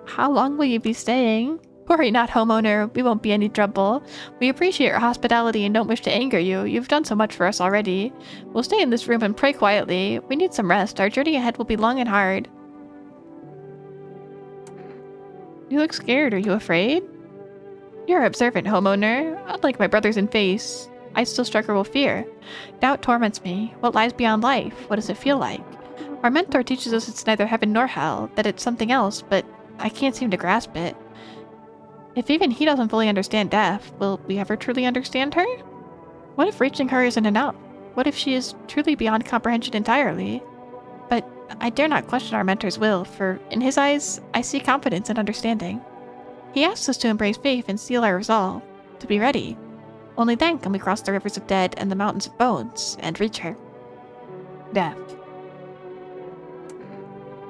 How long will you be staying? Worry not, homeowner. We won't be any trouble. We appreciate your hospitality and don't wish to anger you. You've done so much for us already. We'll stay in this room and pray quietly. We need some rest. Our journey ahead will be long and hard. You look scared. Are you afraid? You're observant, homeowner. Unlike my brothers in face. I still struggle with fear. Doubt torments me. What lies beyond life? What does it feel like? Our mentor teaches us it's neither heaven nor hell, that it's something else, but I can't seem to grasp it. If even he doesn't fully understand death, will we ever truly understand her? What if reaching her isn't enough? What if she is truly beyond comprehension entirely? But I dare not question our mentor's will, for in his eyes, I see confidence and understanding. He asks us to embrace faith and seal our resolve, to be ready. Only then can we cross the rivers of dead and the mountains of bones and reach her. Death.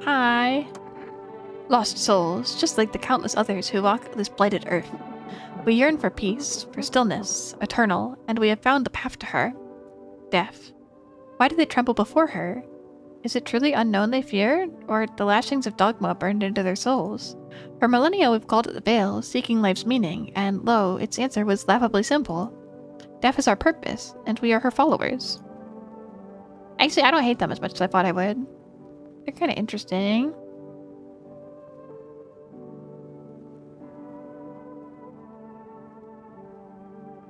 Hi. Lost souls, just like the countless others who walk this blighted earth. We yearn for peace, for stillness, eternal, and we have found the path to her. Death. Why do they tremble before her? Is it truly unknown they fear, or the lashings of dogma burned into their souls? For millennia we've called it the veil, seeking life's meaning, and lo, its answer was laughably simple. Death is our purpose, and we are her followers. Actually, I don't hate them as much as I thought I would. They're kind of interesting.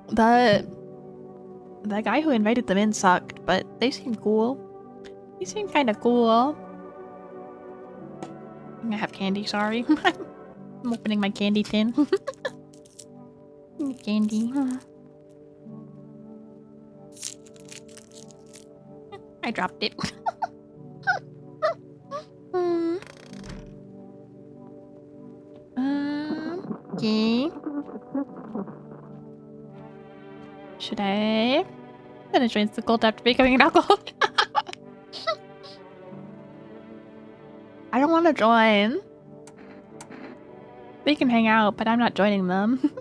The guy who invited them in sucked, but they seem cool. They seem kind of cool. I'm gonna have candy, sorry. I'm opening my candy tin. Candy. I dropped it. Okay. Should I? I'm gonna join the cult after becoming an alcoholic. I don't want to join. They can hang out, but I'm not joining them.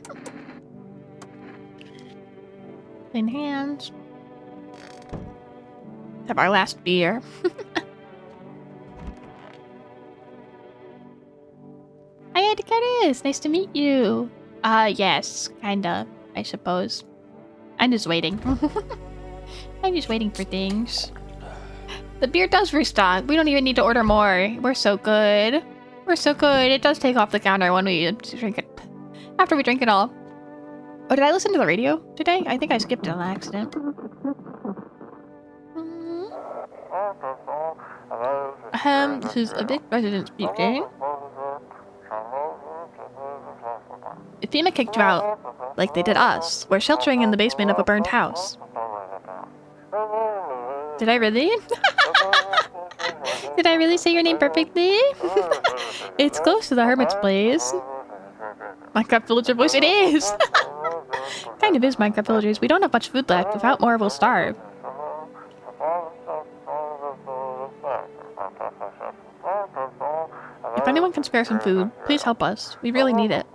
Clean hands. Have our last beer. Hi, Edgarus. Nice to meet you. Yes, kinda, I suppose. I'm just waiting. I'm just waiting for things. The beer does restock. We don't even need to order more. We're so good. We're so good. It does take off the counter when we drink it. After we drink it all. Oh, did I listen to the radio today? I think I skipped it on accident. This is a big president speaking. If FEMA kicked you out, like they did us, we're sheltering in the basement of a burned house. Did I really? Did I really say your name perfectly? It's close to the Hermit's Place. Minecraft Villager voice, it is! Kind of is Minecraft Villagers. We don't have much food left. Without more, we'll starve. If anyone can spare some food, please help us. We really need it.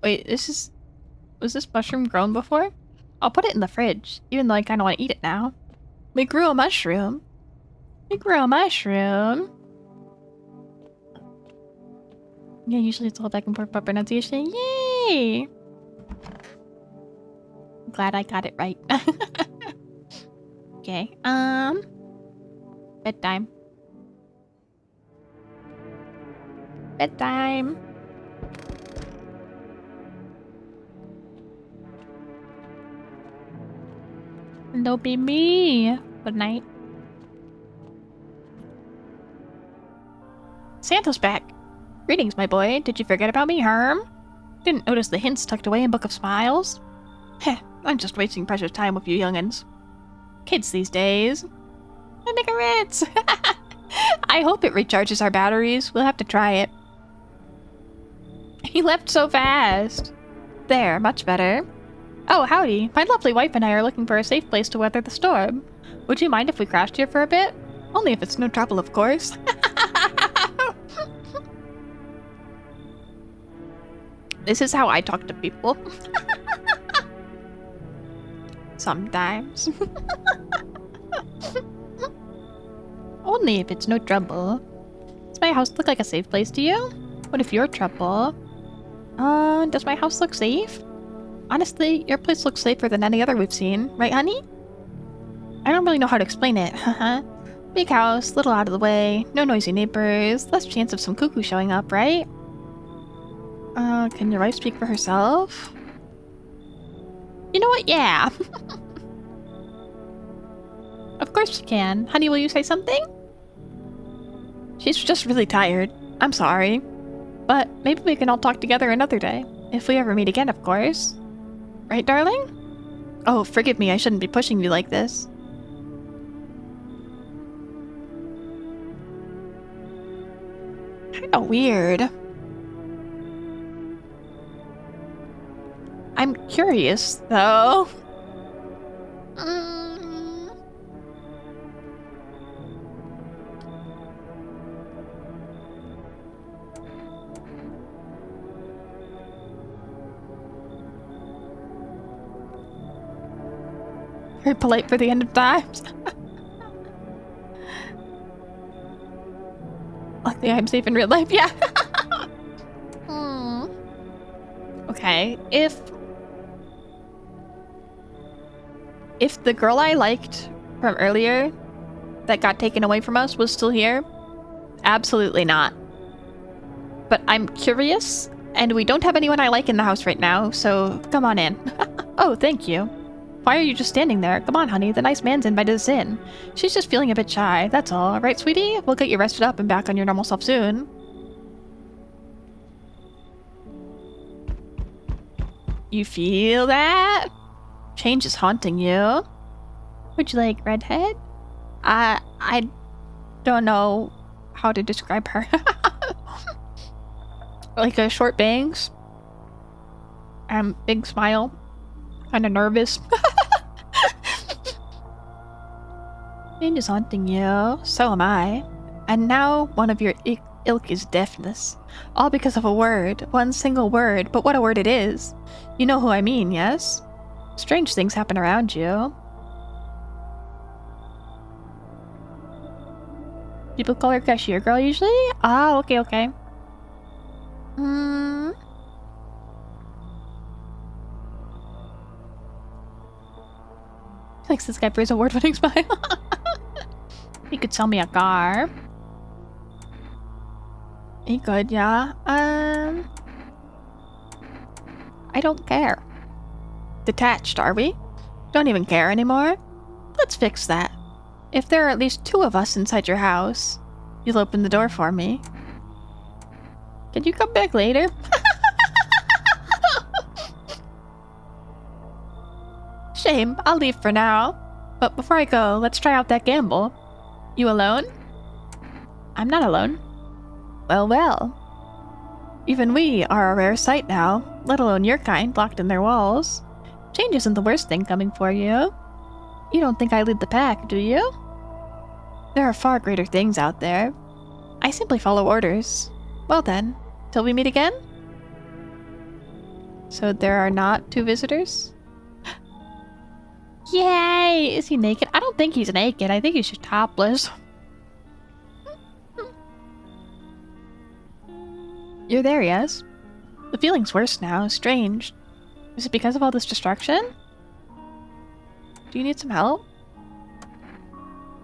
Wait, was this mushroom grown before? I'll put it in the fridge, even though I kind of want to eat it now. We grew a mushroom. We grew a mushroom. Yeah, usually it's all back and forth about pronunciation. Yay! I'm glad I got it right. Okay, bedtime. Bedtime. Hello, baby. Good night. Santa's back. Greetings, my boy. Did you forget about me, Herm? Didn't notice the hints tucked away in Book of Smiles? Heh, I'm just wasting precious time with you young'uns. Kids these days. I make a Ritz. I hope it recharges our batteries. We'll have to try it. He left so fast. There, much better. Oh, howdy. My lovely wife and I are looking for a safe place to weather the storm. Would you mind if we crashed here for a bit? Only if it's no trouble, of course. This is how I talk to people. Sometimes. Only if it's no trouble. Does my house look like a safe place to you? What if you're trouble? Does my house look safe? Honestly, your place looks safer than any other we've seen, right, honey? I don't really know how to explain it, haha. Big house, little out of the way, no noisy neighbors, less chance of some cuckoo showing up, right? Can your wife speak for herself? You know what? Yeah. Of course she can. Honey, will you say something? She's just really tired. I'm sorry. But maybe we can all talk together another day. If we ever meet again, of course. Right, darling? Oh, forgive me, I shouldn't be pushing you like this. Kinda weird. I'm curious, though. Very polite for the end of times. Luckily, I'm safe in real life. Yeah. Okay, if the girl I liked from earlier that got taken away from us was still here, absolutely not. But I'm curious, and we don't have anyone I like in the house right now, so come on in. Oh, thank you. Why are you just standing there? Come on, honey, the nice man's invited us in. She's just feeling a bit shy, that's all. Right, sweetie? We'll get you rested up and back on your normal self soon. You feel that? Change is haunting you. Would you like redhead? I don't know how to describe her. Like a short bangs. Big smile. Kinda nervous. Change is haunting you. So am I. And now one of your ilk is deafness. All because of a word. One single word. But what a word it is. You know who I mean, yes? Strange things happen around you. People call her cashier girl usually? Ah, okay, okay. Thanks this guy for his award-winning smile. He could sell me a car. He could, yeah. I don't care. Detached, are we? Don't even care anymore? Let's fix that. If there are at least 2 of us inside your house, you'll open the door for me. Can you come back later? Shame, I'll leave for now. But before I go, let's try out that gamble. You alone? I'm not alone. Well, well. Even we are a rare sight now, let alone your kind locked in their walls. Change isn't the worst thing coming for you. You don't think I lead the pack, do you? There are far greater things out there. I simply follow orders. Well then, till we meet again? So there are not 2 visitors? Yay! Is he naked? I don't think he's naked. I think he's just topless. You're there, yes? The feeling's worse now. Strange. Is it because of all this destruction? Do you need some help?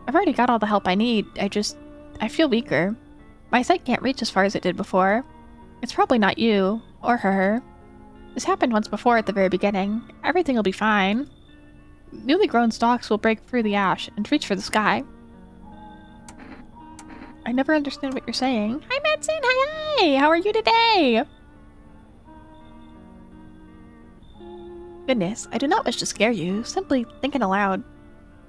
I've already got all the help I need. I feel weaker. My sight can't reach as far as it did before. It's probably not you, or her. This happened once before at the very beginning. Everything will be fine. Newly grown stalks will break through the ash and reach for the sky. I never understand what you're saying. Hi, Madsen! Hi! How are you today? Goodness, I do not wish to scare you. Simply thinking aloud.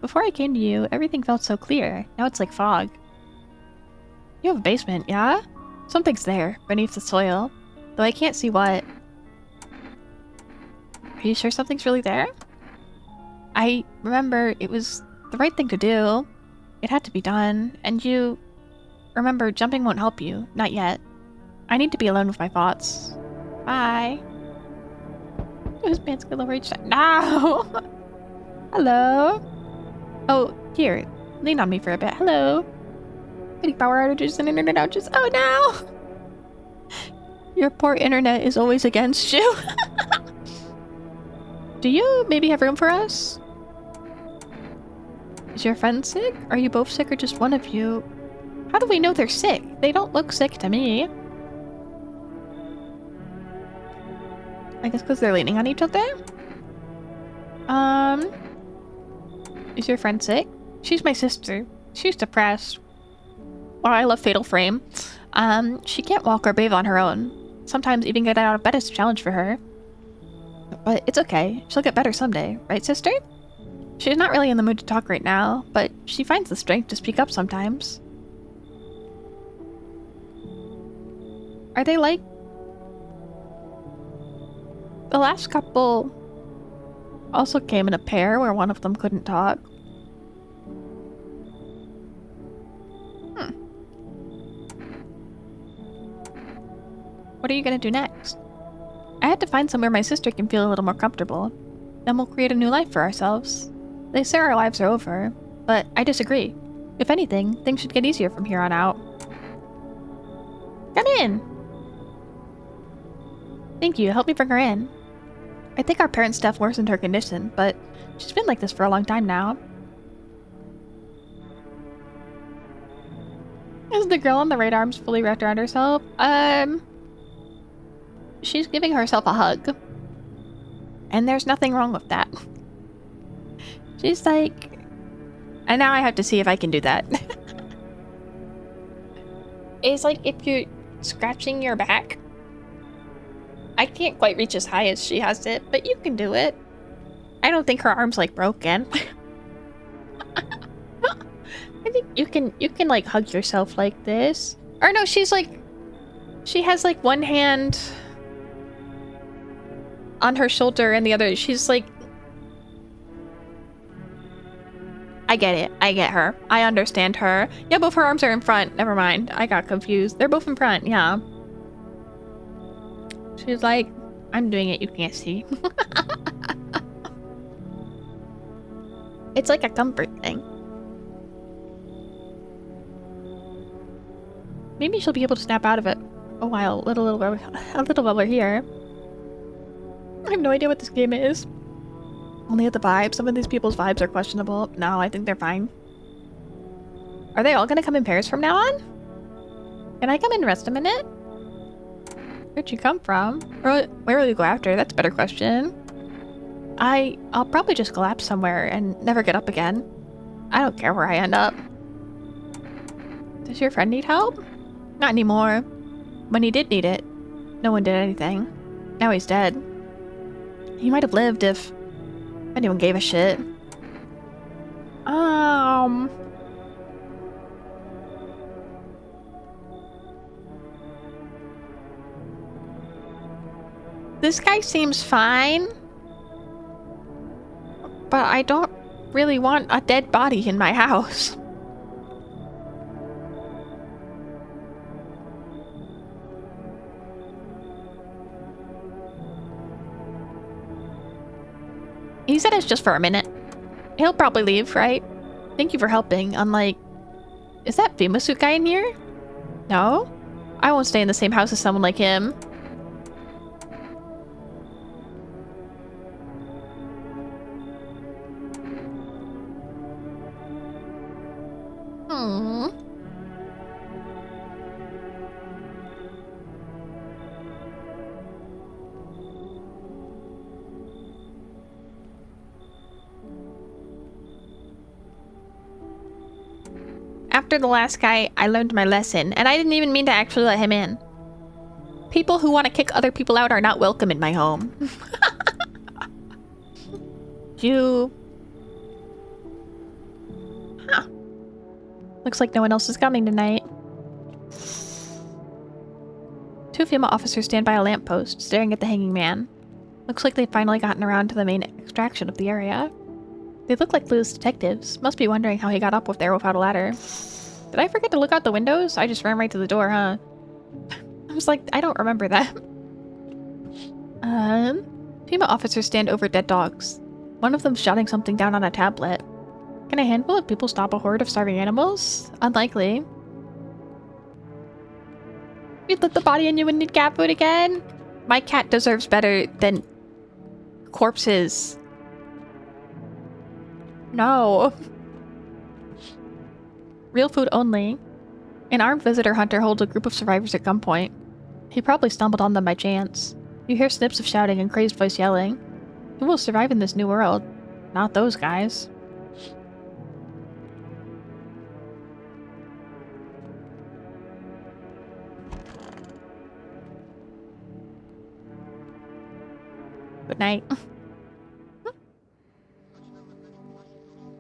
Before I came to you, everything felt so clear. Now it's like fog. You have a basement, yeah? Something's there, beneath the soil. Though I can't see what. Are you sure something's really there? I remember it was the right thing to do. It had to be done, and you... Remember, jumping won't help you. Not yet. I need to be alone with my thoughts. Bye. Whose pants get reached? No! Hello? Oh, here. Lean on me for a bit. Hello? Getting power outages and internet outages. Oh no! Your poor internet is always against you. Do you maybe have room for us? Is your friend sick? Are you both sick or just one of you? How do we know they're sick? They don't look sick to me. I guess because they're leaning on each other? Is your friend sick? She's my sister. She's depressed. Well, I love Fatal Frame. She can't walk or bathe on her own. Sometimes even getting out of bed is a challenge for her. But it's okay. She'll get better someday. Right, sister? She's not really in the mood to talk right now, but she finds the strength to speak up sometimes. Are they like... The last couple also came in a pair where one of them couldn't talk. What are you gonna do next? I had to find somewhere my sister can feel a little more comfortable. Then we'll create a new life for ourselves. They say our lives are over, but I disagree. If anything, things should get easier from here on out. Come in! Thank you, help me bring her in. I think our parents' death worsened her condition, but she's been like this for a long time now. Is the girl on the right arms fully wrapped around herself? She's giving herself a hug. And there's nothing wrong with that. She's like... And now I have to see if I can do that. It's like if you're scratching your back. I can't quite reach as high as she has it, but you can do it. I don't think her arm's like broken. I think you can like hug yourself like this. Or no, she's like... She has like one hand on her shoulder and the other, she's like... I get it. I get her. I understand her. Yeah, both her arms are in front. Never mind. I got confused. They're both in front, yeah. She's like, I'm doing it, you can't see. It's like a comfort thing. Maybe she'll be able to snap out of it a while. A little while we're here. I have no idea what this game is. Only at the vibe. Some of these people's vibes are questionable. No, I think they're fine. Are they all gonna come in pairs from now on? Can I come in and rest a minute? Where'd you come from? Where will you go after? That's a better question. I'll probably just collapse somewhere and never get up again. I don't care where I end up. Does your friend need help? Not anymore. When he did need it, no one did anything. Now he's dead. He might have lived if anyone gave a shit. This guy seems fine. But I don't really want a dead body in my house. He said it's just for a minute. He'll probably leave, right? Thank you for helping, unlike... Is that Fimasuit guy in here? No? I won't stay in the same house as someone like him. After the last guy, I learned my lesson, and I didn't even mean to actually let him in. People who want to kick other people out are not welcome in my home. You... Huh. Looks like no one else is coming tonight. Two female officers stand by a lamppost, staring at the hanging man. Looks like they've finally gotten around to the main extraction of the area. They look like Blue's detectives. Must be wondering how he got up there without a ladder. Did I forget to look out the windows? I just ran right to the door, huh? I was like, I don't remember that. Female officers stand over dead dogs. One of them's jotting something down on a tablet. Can a handful of people stop a horde of starving animals? Unlikely. We put the body in you and need cat food again? My cat deserves better than corpses. No. Real food only. An armed visitor hunter holds a group of survivors at gunpoint. He probably stumbled on them by chance. You hear snips of shouting and crazed voice yelling. Who will survive in this new world? Not those guys. Good night.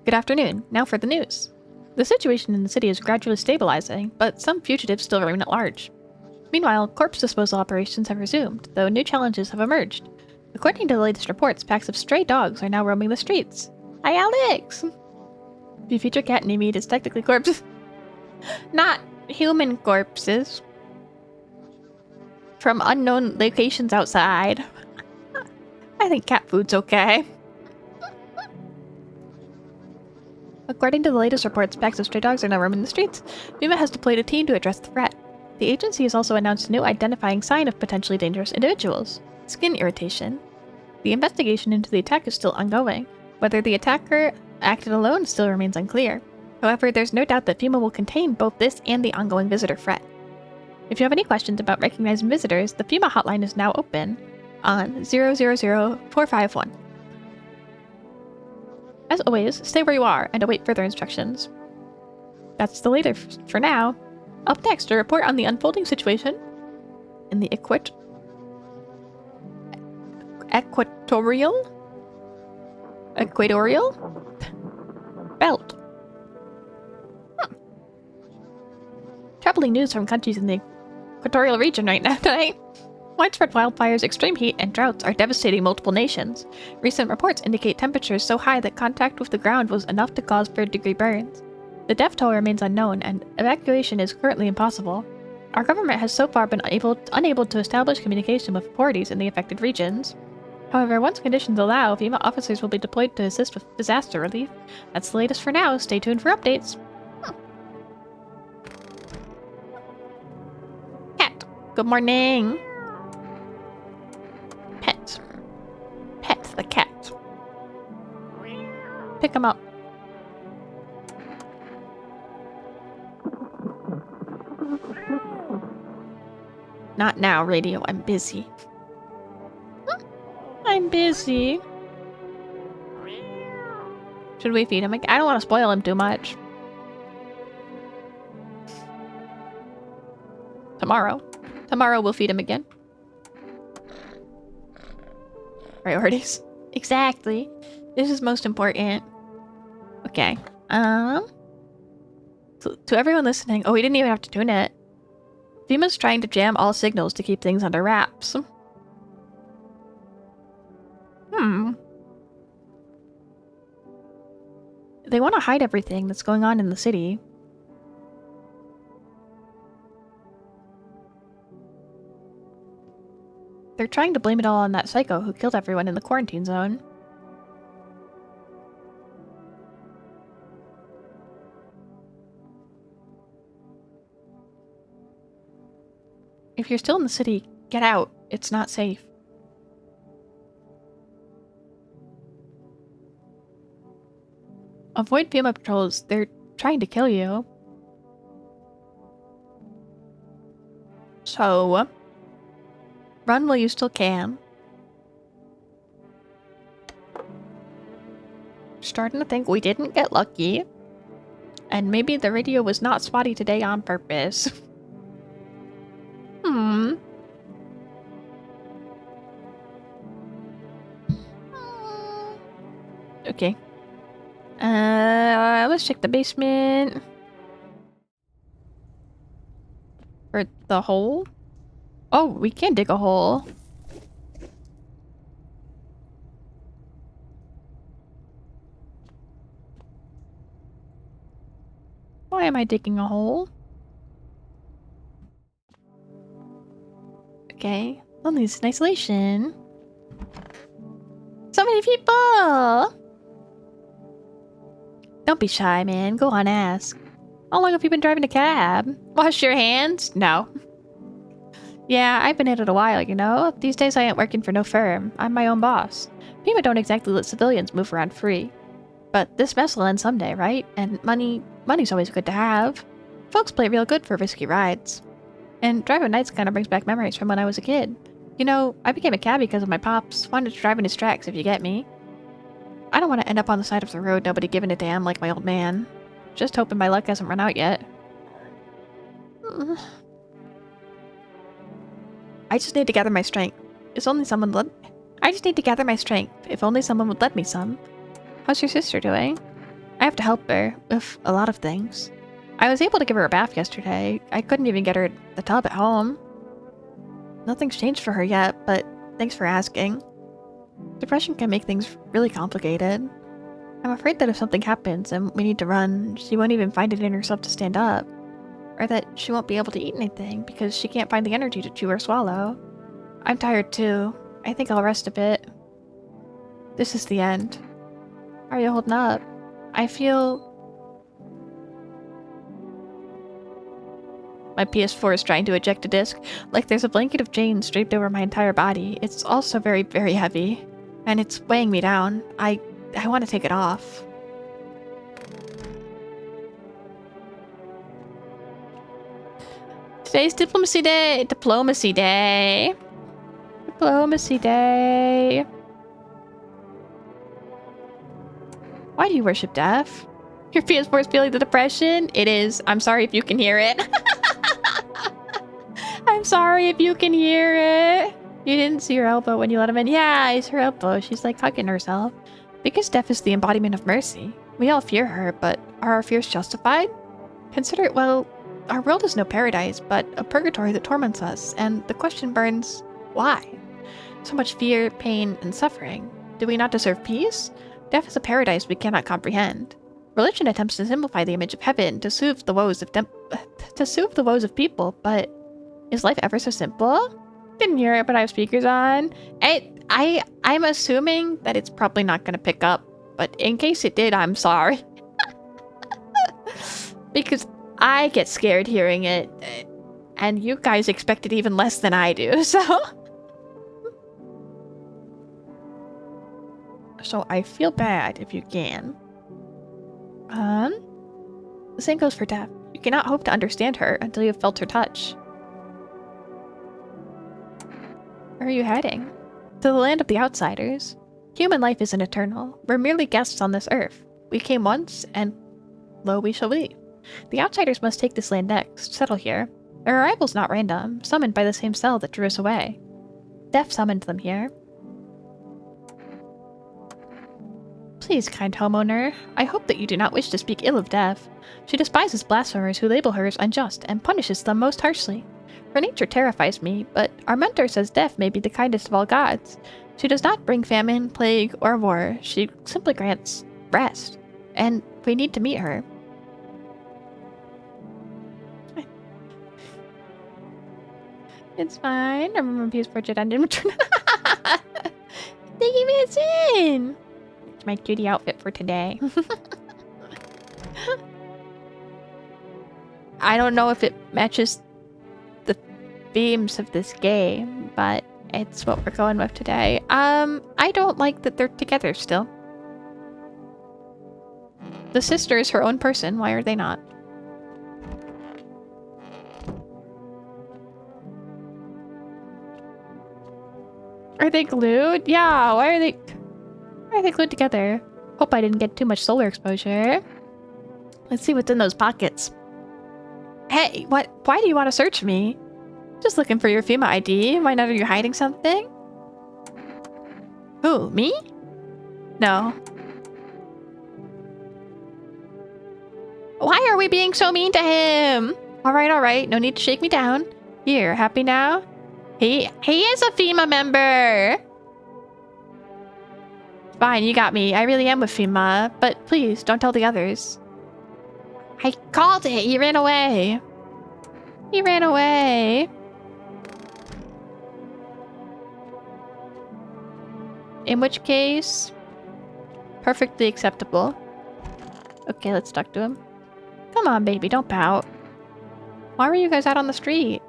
Good afternoon. Now for the news. The situation in the city is gradually stabilizing, but some fugitives still remain at large. Meanwhile, corpse disposal operations have resumed, though new challenges have emerged. According to the latest reports, packs of stray dogs are now roaming the streets. Hi, Alex! If you feature cat and meat, it's technically corpses. Not human corpses. From unknown locations outside. I think cat food's okay. According to the latest reports, packs of stray dogs are now roaming the streets. FEMA has deployed a team to address the threat. The agency has also announced a new identifying sign of potentially dangerous individuals: skin irritation. The investigation into the attack is still ongoing. Whether the attacker acted alone still remains unclear. However, there's no doubt that FEMA will contain both this and the ongoing visitor threat. If you have any questions about recognizing visitors, the FEMA hotline is now open on 000-451. As always, stay where you are and await further instructions. That's the latest for now. Up next, a report on the unfolding situation in the equatorial belt. Troubling news from countries in the equatorial region right now tonight. Widespread wildfires, extreme heat, and droughts are devastating multiple nations. Recent reports indicate temperatures so high that contact with the ground was enough to cause third-degree burns. The death toll remains unknown, and evacuation is currently impossible. Our government has so far been unable to establish communication with authorities in the affected regions. However, once conditions allow, FEMA officers will be deployed to assist with disaster relief. That's the latest for now. Stay tuned for updates. Cat. Good morning. Pet the cat. Pick him up. Not now, radio. I'm busy. I'm busy. Should we feed him again? I don't want to spoil him too much. Tomorrow. Tomorrow we'll feed him again. Priorities. Exactly. This is most important. Okay. So, to everyone listening, oh, we didn't even have to tune it. FEMA's trying to jam all signals to keep things under wraps. They want to hide everything that's going on in the city. They're trying to blame it all on that psycho who killed everyone in the quarantine zone. If you're still in the city, get out. It's not safe. Avoid FEMA patrols. They're trying to kill you. So, run while you still can. Starting to think we didn't get lucky. And maybe the radio was not spotty today on purpose. Okay. Let's check the basement. For the hole? Oh, we can dig a hole. Why am I digging a hole? Okay. Loneliness in isolation. So many people! Don't be shy, man. Go on, ask. How long have you been driving a cab? Wash your hands? No. Yeah, I've been at it a while, you know? These days I ain't working for no firm. I'm my own boss. FEMA don't exactly let civilians move around free. But this mess will end someday, right? And money's always good to have. Folks play real good for risky rides. And driving nights kind of brings back memories from when I was a kid. You know, I became a cabbie because of my pops. Wanted to drive in his tracks, if you get me. I don't want to end up on the side of the road, nobody giving a damn like my old man. Just hoping my luck hasn't run out yet. I just need to gather my strength. I just need to gather my strength. If only someone would let me some. How's your sister doing? I have to help her with a lot of things. I was able to give her a bath yesterday. I couldn't even get her the tub at home. Nothing's changed for her yet, but thanks for asking. Depression can make things really complicated. I'm afraid that if something happens and we need to run, she won't even find it in herself to stand up. Or that she won't be able to eat anything because she can't find the energy to chew or swallow. I'm tired too. I think I'll rest a bit. This is the end. How are you holding up? I feel... My PS4 is trying to eject a disc. Like there's a blanket of chains draped over my entire body. It's also very, very heavy. And it's weighing me down. I want to take it off. Today's Diplomacy Day! Diplomacy Day! Diplomacy Day! Why do you worship death? Your PS4 is feeling the depression? It is. I'm sorry if you can hear it. I'm sorry if you can hear it. You didn't see her elbow when you let him in. Yeah, it's her elbow. She's like hugging herself. Because death is the embodiment of mercy. We all fear her, but are our fears justified? Consider it, well, our world is no paradise, but a purgatory that torments us, and the question burns, why? So much fear, pain, and suffering. Do we not deserve peace? Death is a paradise we cannot comprehend. Religion attempts to simplify the image of heaven to soothe the woes of people, but is life ever so simple? Didn't hear it, but I have speakers on. I'm assuming that it's probably not going to pick up, but in case it did, I'm sorry. Because I get scared hearing it, and you guys expect it even less than I do, so... So I feel bad if you can. The same goes for death. You cannot hope to understand her until you have felt her touch. Where are you heading? To the land of the outsiders. Human life isn't eternal. We're merely guests on this earth. We came once, and lo, we shall leave. The outsiders must take this land next, settle here. Their arrival's not random, summoned by the same cell that drew us away. Death summoned them here. Please, kind homeowner, I hope that you do not wish to speak ill of Death. She despises blasphemers who label her as unjust and punishes them most harshly. Her nature terrifies me, but our mentor says Death may be the kindest of all gods. She does not bring famine, plague, or war. She simply grants rest, and we need to meet her. It's fine. I remember PS4 Jedi didn't return. Thank you, Vincent! It's my cutie outfit for today. I don't know if it matches the themes of this game, but it's what we're going with today. I don't like that they're together still. The sister is her own person. Why are they not? Are they glued? Yeah, why are they glued together? Hope I didn't get too much solar exposure. Let's see what's in those pockets. Hey, what? Why do you want to search me? Just looking for your FEMA ID. Why not? Are you hiding something? Who, me? No. Why are we being so mean to him? Alright. No need to shake me down. Here, happy now? He is a FEMA member! Fine, you got me. I really am with FEMA, but please, don't tell the others. I called it! He ran away! He ran away! In which case... perfectly acceptable. Okay, let's talk to him. Come on, baby, don't pout. Why were you guys out on the street?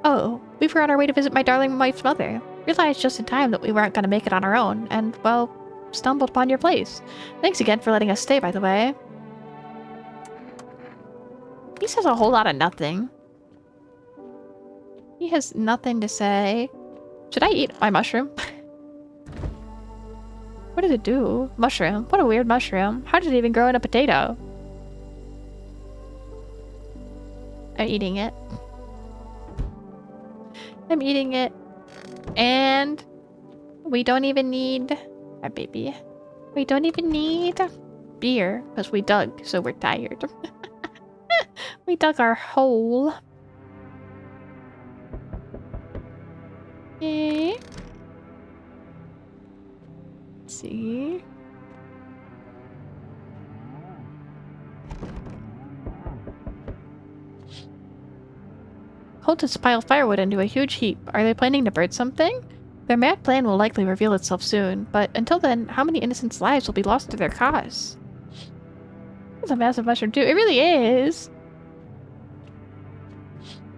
Oh, we were on our way to visit my darling wife's mother. Realized just in time that we weren't going to make it on our own, and, well, stumbled upon your place. Thanks again for letting us stay, by the way. He says a whole lot of nothing. He has nothing to say. Should I eat my mushroom? What does it do? Mushroom. What a weird mushroom. How did it even grow in a potato? I'm eating it. I'm eating it. And we don't even need our baby. We don't even need beer because we dug, so we're tired. We dug our hole. Okay. Let's see. Cultists pile firewood into a huge heap. Are they planning to burn something? Their mad plan will likely reveal itself soon, but until then, how many innocents' lives will be lost to their cause? It's a massive mushroom too. It really is!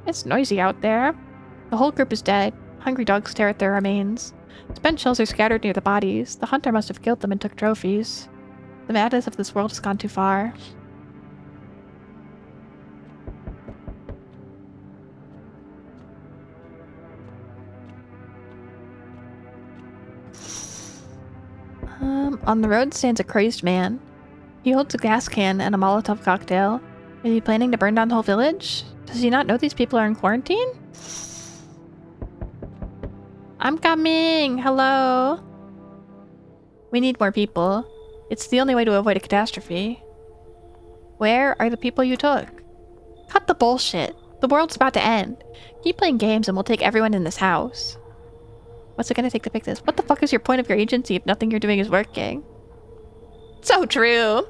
It's noisy out there. The whole group is dead. Hungry dogs stare at their remains. Spent shells are scattered near the bodies. The hunter must have killed them and took trophies. The madness of this world has gone too far. On the road stands a crazed man. He holds a gas can and a Molotov cocktail. Is he planning to burn down the whole village? Does he not know these people are in quarantine? I'm coming! Hello! We need more people. It's the only way to avoid a catastrophe. Where are the people you took? Cut the bullshit. The world's about to end. Keep playing games and we'll take everyone in this house. What's it gonna take to pick this? What the fuck is your point of your agency if nothing you're doing is working? So true!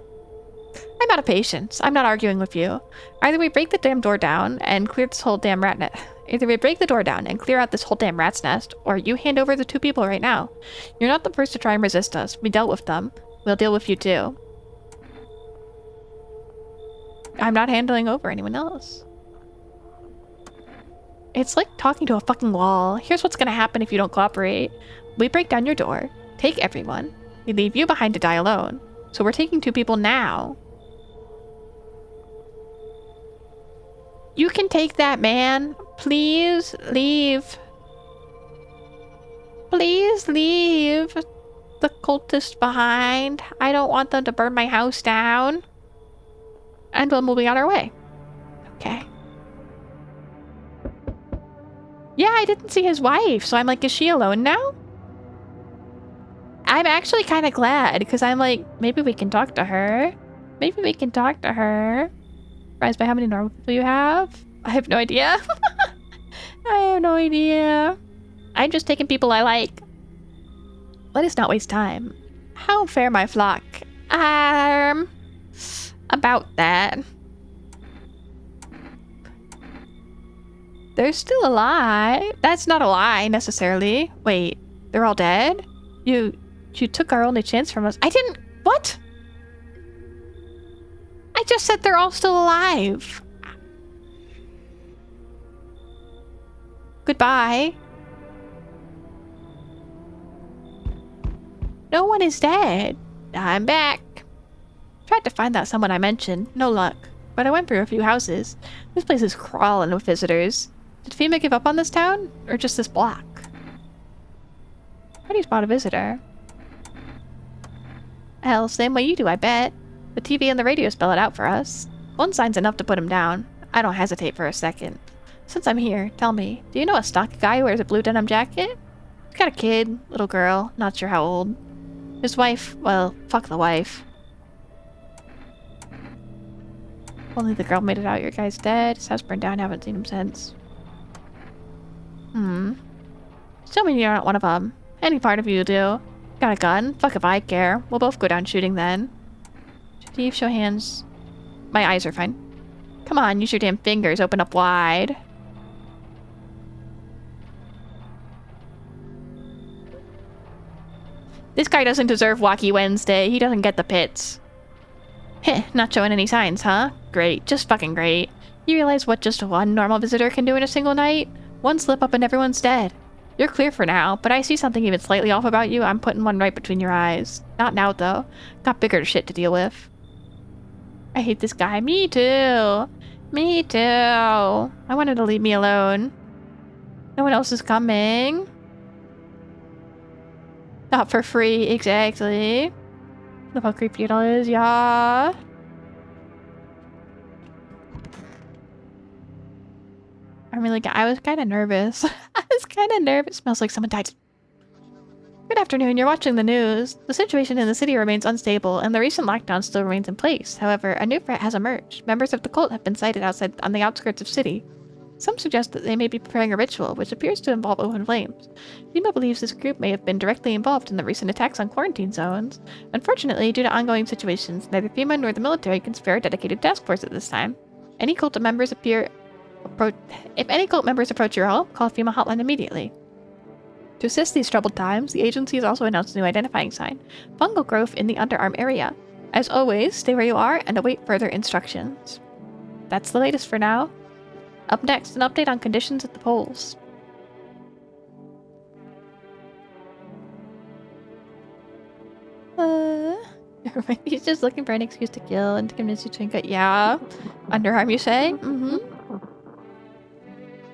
I'm out of patience. I'm not arguing with you. Either we break the damn door down and clear this whole damn rat net. Either we break the door down and clear out this whole damn rat's nest, or you hand over the two people right now. You're not the first to try and resist us. We dealt with them. We'll deal with you too. I'm not handing over anyone else. It's like talking to a fucking wall. Here's what's gonna happen if you don't cooperate. We break down your door, take everyone, we leave you behind to die alone. So we're taking two people now. You can take that, man. Please leave. Please leave the cultists behind. I don't want them to burn my house down. And we're moving on our way. Okay. Yeah, I didn't see his wife, so I'm like, is she alone now? I'm actually kind of glad, because I'm like, maybe we can talk to her. Maybe we can talk to her. Surprised by how many normal people you have? I have no idea. I have no idea. I'm just taking people I like. Let us not waste time. How fare my flock? About that. They're still alive. That's not a lie, necessarily. Wait, they're all dead? You took our only chance from us. I didn't... What? I just said they're all still alive. Goodbye. No one is dead. I'm back. Tried to find that someone I mentioned. No luck. But I went through a few houses. This place is crawling with visitors. Did FEMA give up on this town? Or just this block? How do you spot a visitor? Hell, same way you do, I bet. The TV and the radio spell it out for us. One sign's enough to put him down. I don't hesitate for a second. Since I'm here, tell me, do you know a stocky guy who wears a blue denim jacket? He's got a kid, little girl, not sure how old. His wife, well, fuck the wife. Only the girl made it out, your guy's dead. His house burned down, haven't seen him since. Still mean you're not one of them. Any part of you do. Got a gun? Fuck if I care. We'll both go down shooting then. Steve, show hands. My eyes are fine. Come on, use your damn fingers. Open up wide. This guy doesn't deserve Wacky Wednesday. He doesn't get the pits. Heh, not showing any signs, huh? Great. Just fucking great. You realize what just one normal visitor can do in a single night? One slip up and everyone's dead. You're clear for now, but I see something even slightly off about you. I'm putting one right between your eyes. Not now, though. Got bigger shit to deal with. I hate this guy. Me too. Me too. I wanted to leave me alone. No one else is coming. Not for free, exactly. Look how creepy it all is, yeah. I was kind of nervous. I was kind of nervous. Smells like someone died. Good afternoon, you're watching the news. The situation in the city remains unstable, and the recent lockdown still remains in place. However, a new threat has emerged. Members of the cult have been sighted outside on the outskirts of city. Some suggest that they may be preparing a ritual, which appears to involve open flames. Nima believes this group may have been directly involved in the recent attacks on quarantine zones. Unfortunately, due to ongoing situations, neither FEMA nor the military can spare a dedicated task force at this time. If any cult members approach your home, call FEMA hotline immediately. To assist these troubled times, the agency has also announced a new identifying sign, fungal growth in the underarm area. As always, stay where you are and await further instructions. That's the latest for now. Up next, an update on conditions at the polls. He's just looking for an excuse to kill and to convince you to drink it. Yeah. Underarm, you say? Mm-hmm.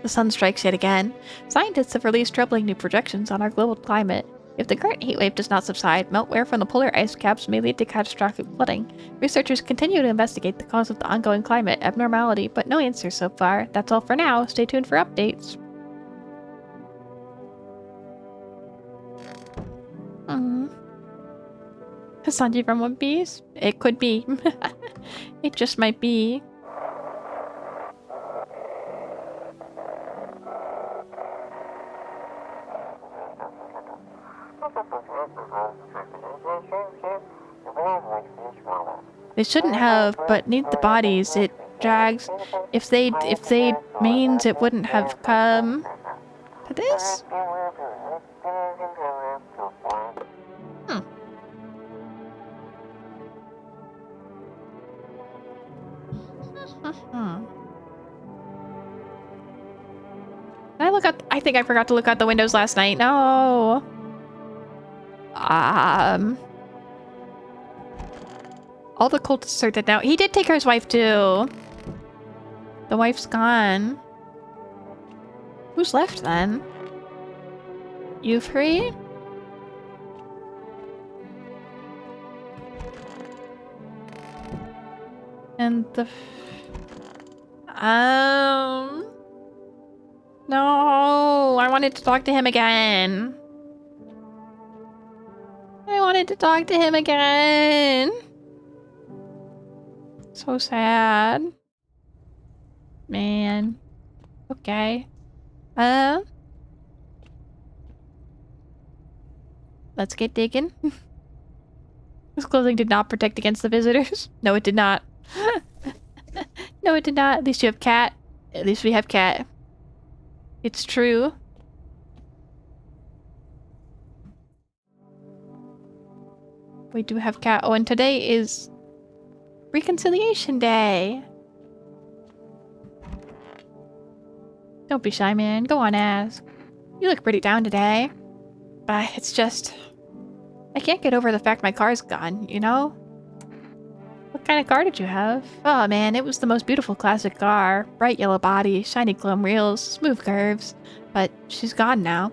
The sun strikes yet again. Scientists have released troubling new projections on our global climate. If the current heatwave does not subside, meltwater from the polar ice caps may lead to catastrophic flooding. Researchers continue to investigate the cause of the ongoing climate abnormality, but no answers so far. That's all for now. Stay tuned for updates. Sanji from One Piece? It could be. It just might be. They shouldn't have, but need the bodies. It drags. If they means it wouldn't have come to this. Did I look out? I think I forgot to look out the windows last night. No. All the cultists are dead now. He did take his wife too. The wife's gone. Who's left then? You free? And the... No, I wanted to talk to him again. I wanted to talk to him again. So sad. Man. Okay. Let's get digging. This clothing did not protect against the visitors. No, it did not. No, it did not. At least you have Cat. At least we have Cat. It's true. We do have Cat. Oh, and today is Reconciliation Day. Don't be shy, man. Go on, ask. You look pretty down today. But it's just... I can't get over the fact my car's gone, you know? What kind of car did you have? Oh man, it was the most beautiful classic car. Bright yellow body, shiny chrome wheels, smooth curves. But she's gone now.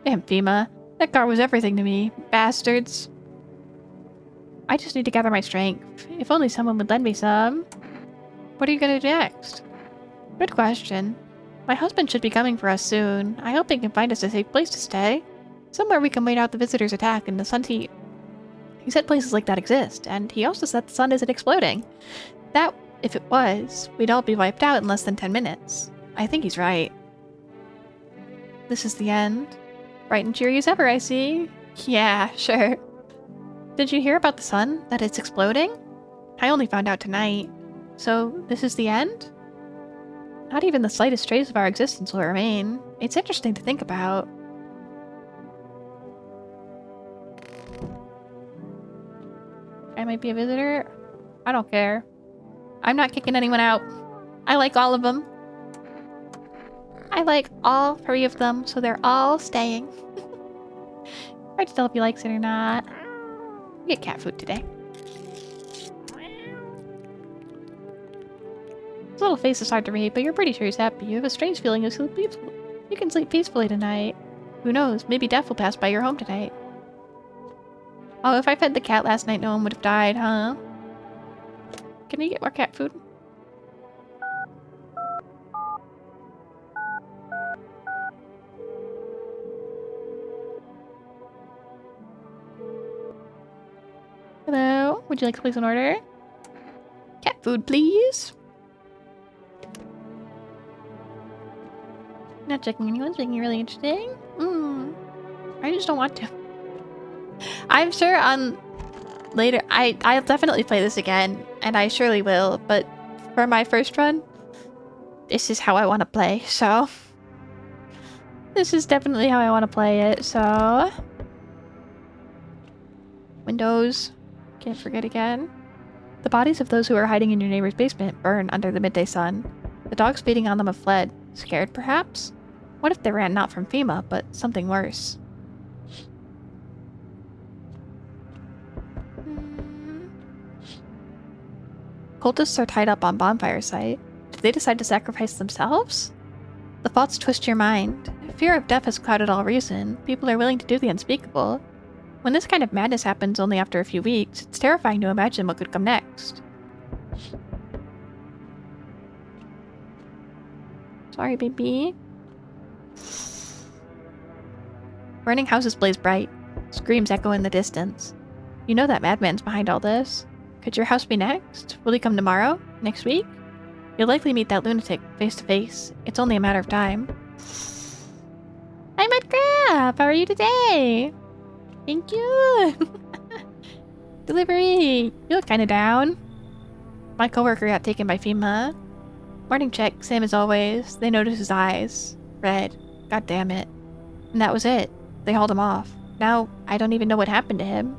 Damn FEMA. That car was everything to me. Bastards. I just need to gather my strength. If only someone would lend me some. What are you gonna do next? Good question. My husband should be coming for us soon. I hope he can find us a safe place to stay. Somewhere we can wait out the visitors' attack in the sun's heat. He said places like that exist, and he also said the sun isn't exploding. That, if it was, we'd all be wiped out in less than 10 minutes. I think he's right. This is the end. Bright and cheery as ever, I see. Yeah, sure. Did you hear about the sun? That it's exploding? I only found out tonight. So, this is the end? Not even the slightest trace of our existence will remain. It's interesting to think about. I might be a visitor. I don't care. I'm not kicking anyone out. I like all of them. I like all 3 of them, so they're all staying. Hard to tell if he likes it or not. We get cat food today. His little face is hard to read, but you're pretty sure he's happy. You have a strange feeling you can sleep peacefully tonight. Who knows? Maybe death will pass by your home tonight. Oh, if I fed the cat last night, no one would have died, huh? Can I get more cat food? Hello? Would you like to place an order? Cat food, please. Not checking anyone's making it really interesting. I just don't want to. I'm sure on later I'll definitely play this again, and I surely will, but for my first run, this is how I want to play, so this is definitely how I want to play it, so Windows, can't forget again. The bodies of those who are hiding in your neighbor's basement burn under the midday sun. The dogs feeding on them have fled. Scared, perhaps? What if they ran not from FEMA, but something worse? Cultists are tied up on bonfire site. Did they decide to sacrifice themselves? The thoughts twist your mind. Fear of death has clouded all reason. People are willing to do the unspeakable. When this kind of madness happens only after a few weeks, it's terrifying to imagine what could come next. Sorry, baby. Burning houses blaze bright. Screams echo in the distance. You know that madman's behind all this. Could your house be next? Will he come tomorrow? Next week? You'll likely meet that lunatic face to face. It's only a matter of time. Hi, Mudcrab! How are you today? Thank you! Delivery! You look kinda down. My coworker got taken by FEMA. Morning check, same as always. They noticed his eyes. Red. God damn it. And that was it. They hauled him off. Now, I don't even know what happened to him.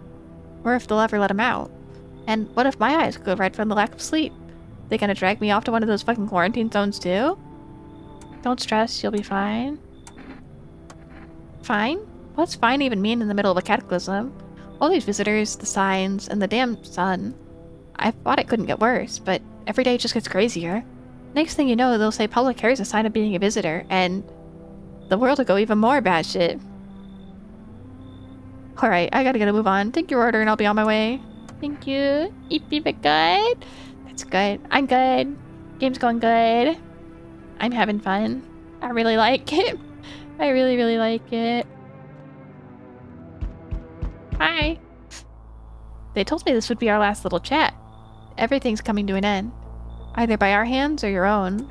Or if they'll ever let him out. And what if my eyes go red from the lack of sleep? They gonna drag me off to one of those fucking quarantine zones too? Don't stress, you'll be fine. Fine? What's fine even mean in the middle of a cataclysm? All these visitors, the signs, and the damn sun. I thought it couldn't get worse, but every day it just gets crazier. Next thing you know, they'll say public care is a sign of being a visitor, and the world will go even more batshit. Alright, I gotta move on. Take your order and I'll be on my way. Thank you. Eat beep it good. That's good. I'm good. Game's going good. I'm having fun. I really like it. I really, really like it. Hi. They told me this would be our last little chat. Everything's coming to an end. Either by our hands or your own.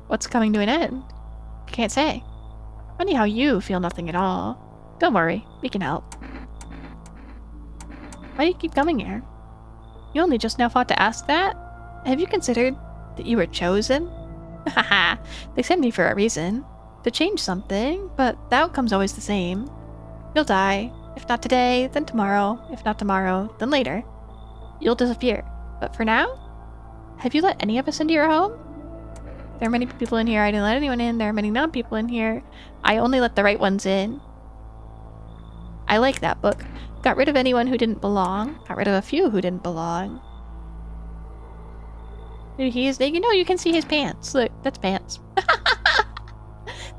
What's coming to an end? Can't say. Funny how you feel nothing at all. Don't worry, we can help. Why do you keep coming here? You only just now thought to ask that? Have you considered that you were chosen? Haha, they sent me for a reason. To change something, but the outcome's always the same. You'll die. If not today, then tomorrow. If not tomorrow, then later. You'll disappear. But for now, have you let any of us into your home? There are many people in here. I didn't let anyone in. There are many non-people in here. I only let the right ones in. I like that book. Got rid of anyone who didn't belong. Got rid of a few who didn't belong. Dude, he is naked. No, you can see his pants. Look, that's pants.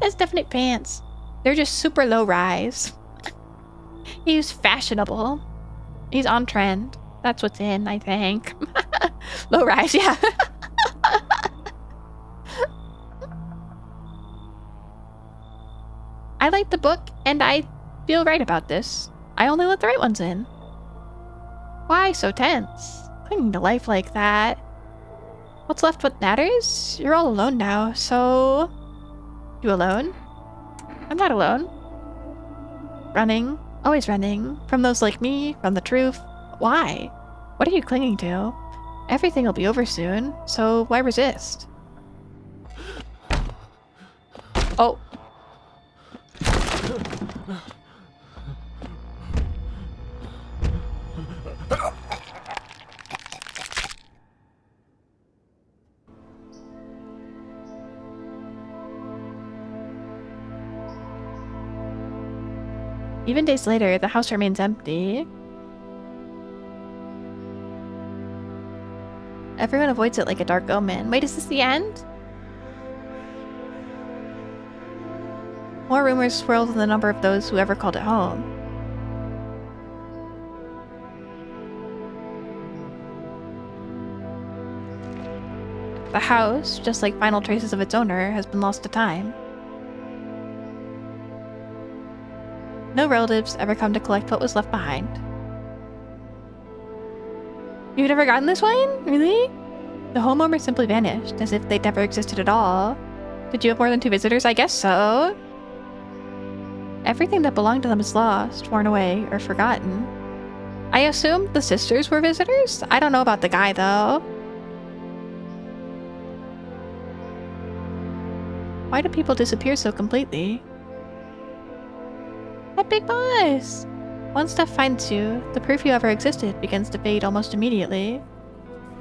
That's definite pants. They're just super low rise. He's fashionable. He's on trend. That's what's in, I think. Low rise, yeah. I like the book, and I feel right about this. I only let the right ones in. Why so tense? Clinging to life like that. What's left what matters? You're all alone now, so... You alone? I'm not alone. Running. Always running. From those like me, from the truth. Why? What are you clinging to? Everything will be over soon, so why resist? Oh. Even days later, the house remains empty. Everyone avoids it like a dark omen. Wait, is this the end? More rumors swirl in the number of those who ever called it home. The house, just like final traces of its owner, has been lost to time. No relatives ever come to collect what was left behind. You've never gotten this one? Really? The homeowner simply vanished, as if they'd never existed at all. Did you have more than 2 visitors? I guess so. Everything that belonged to them is lost, worn away, or forgotten. I assume the sisters were visitors? I don't know about the guy, though. Why do people disappear so completely? That big boss! Once stuff finds you, the proof you ever existed begins to fade almost immediately.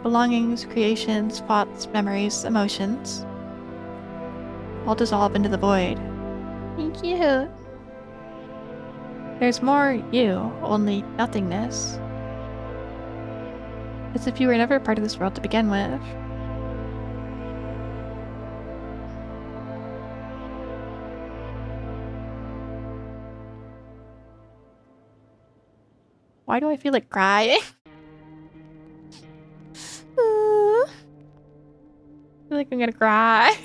Belongings, creations, thoughts, memories, emotions all dissolve into the void. Thank you. There's more you, only nothingness. As if you were never part of this world to begin with. Why do I feel like crying? I feel like I'm gonna cry.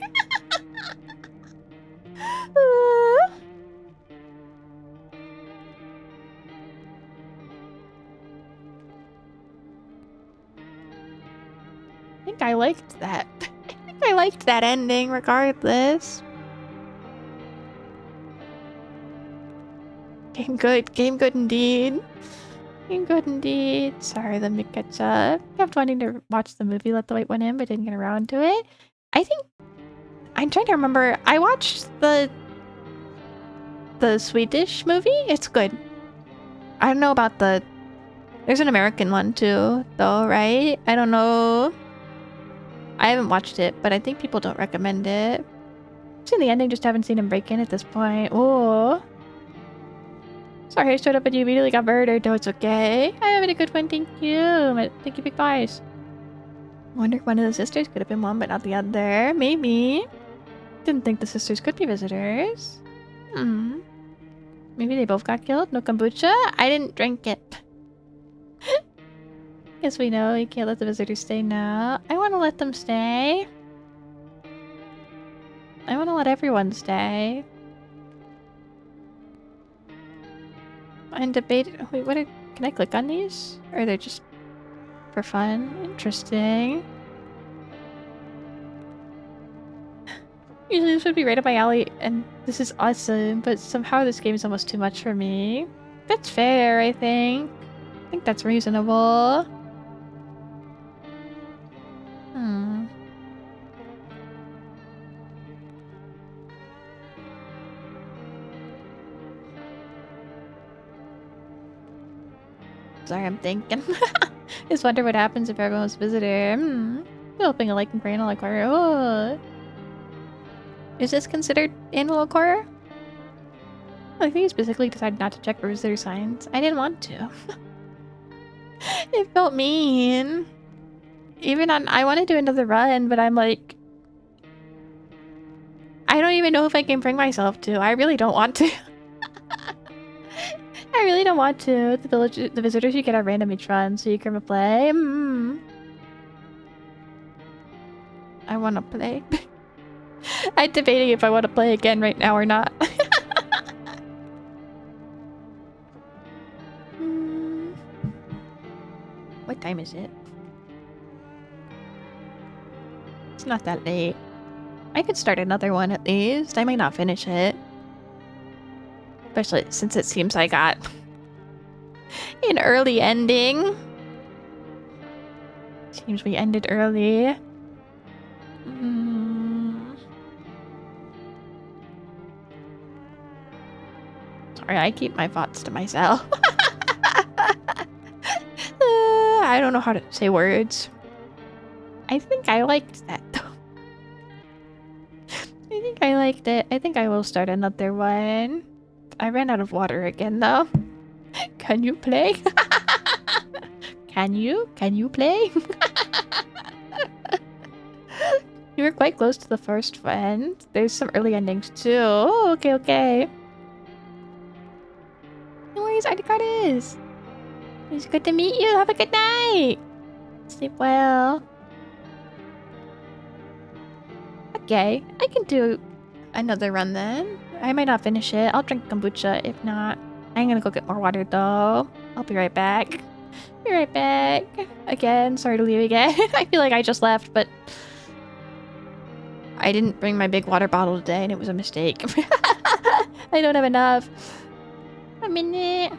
I think I liked that. I think I liked that ending regardless. Game good indeed. Game good indeed. Sorry, the Miketchup. I kept wanting to watch the movie Let the White One In, but didn't get around to it. I think I'm trying to remember. I watched the Swedish movie. It's good. I don't know about the. There's an American one too, though, right? I don't know. I haven't watched it, but I think people don't recommend it. I've seen the ending, just haven't seen him break in at this point. Oh. Sorry, I showed up and you immediately got murdered. No, it's okay. I'm having a good one, thank you. Thank you, big boys. Wonder if one of the sisters could have been one, but not the other. Maybe. Didn't think the sisters could be visitors. Maybe they both got killed? No kombucha? I didn't drink it. Guess we know you can't let the visitors stay now. I want to let them stay. I want to let everyone stay. And debate. Wait, what? Can I click on these? Or are they just for fun? Interesting. Usually this would be right up my alley, and this is awesome, but somehow this game is almost too much for me. That's fair, I think. I think that's reasonable. Sorry, I'm thinking. Just wonder what happens if everyone's a visitor. Developing a liking for animal horror. Oh. Is this considered animal horror? I think you specifically decided not to check for visitor signs. I didn't want to. It felt mean. Even on, I want to do another run, but I'm like, I don't even know if I can bring myself to. I really don't want to. I really don't want to. The visitors you get are random each run, so you can play. I want to play. I'm debating if I want to play again right now or not. What time is it? It's not that late. I could start another one at least. I might not finish it. Especially since it seems I got an early ending. Seems we ended early. Sorry, I keep my thoughts to myself. I don't know how to say words. I think I liked that though. I think I liked it. I think I will start another one. I ran out of water again, though. Can you play? Can you? Can you play? You were quite close to the first friend. There's some early endings, too. Oh, okay, okay. No worries, Articartus. It's good to meet you. Have a good night. Sleep well. Okay, I can do another run then. I might not finish it. I'll drink kombucha if not. I'm gonna go get more water though. I'll be right back. Be right back. Again, sorry to leave again. I feel like I just left, but I didn't bring my big water bottle today and it was a mistake. I don't have enough. A minute.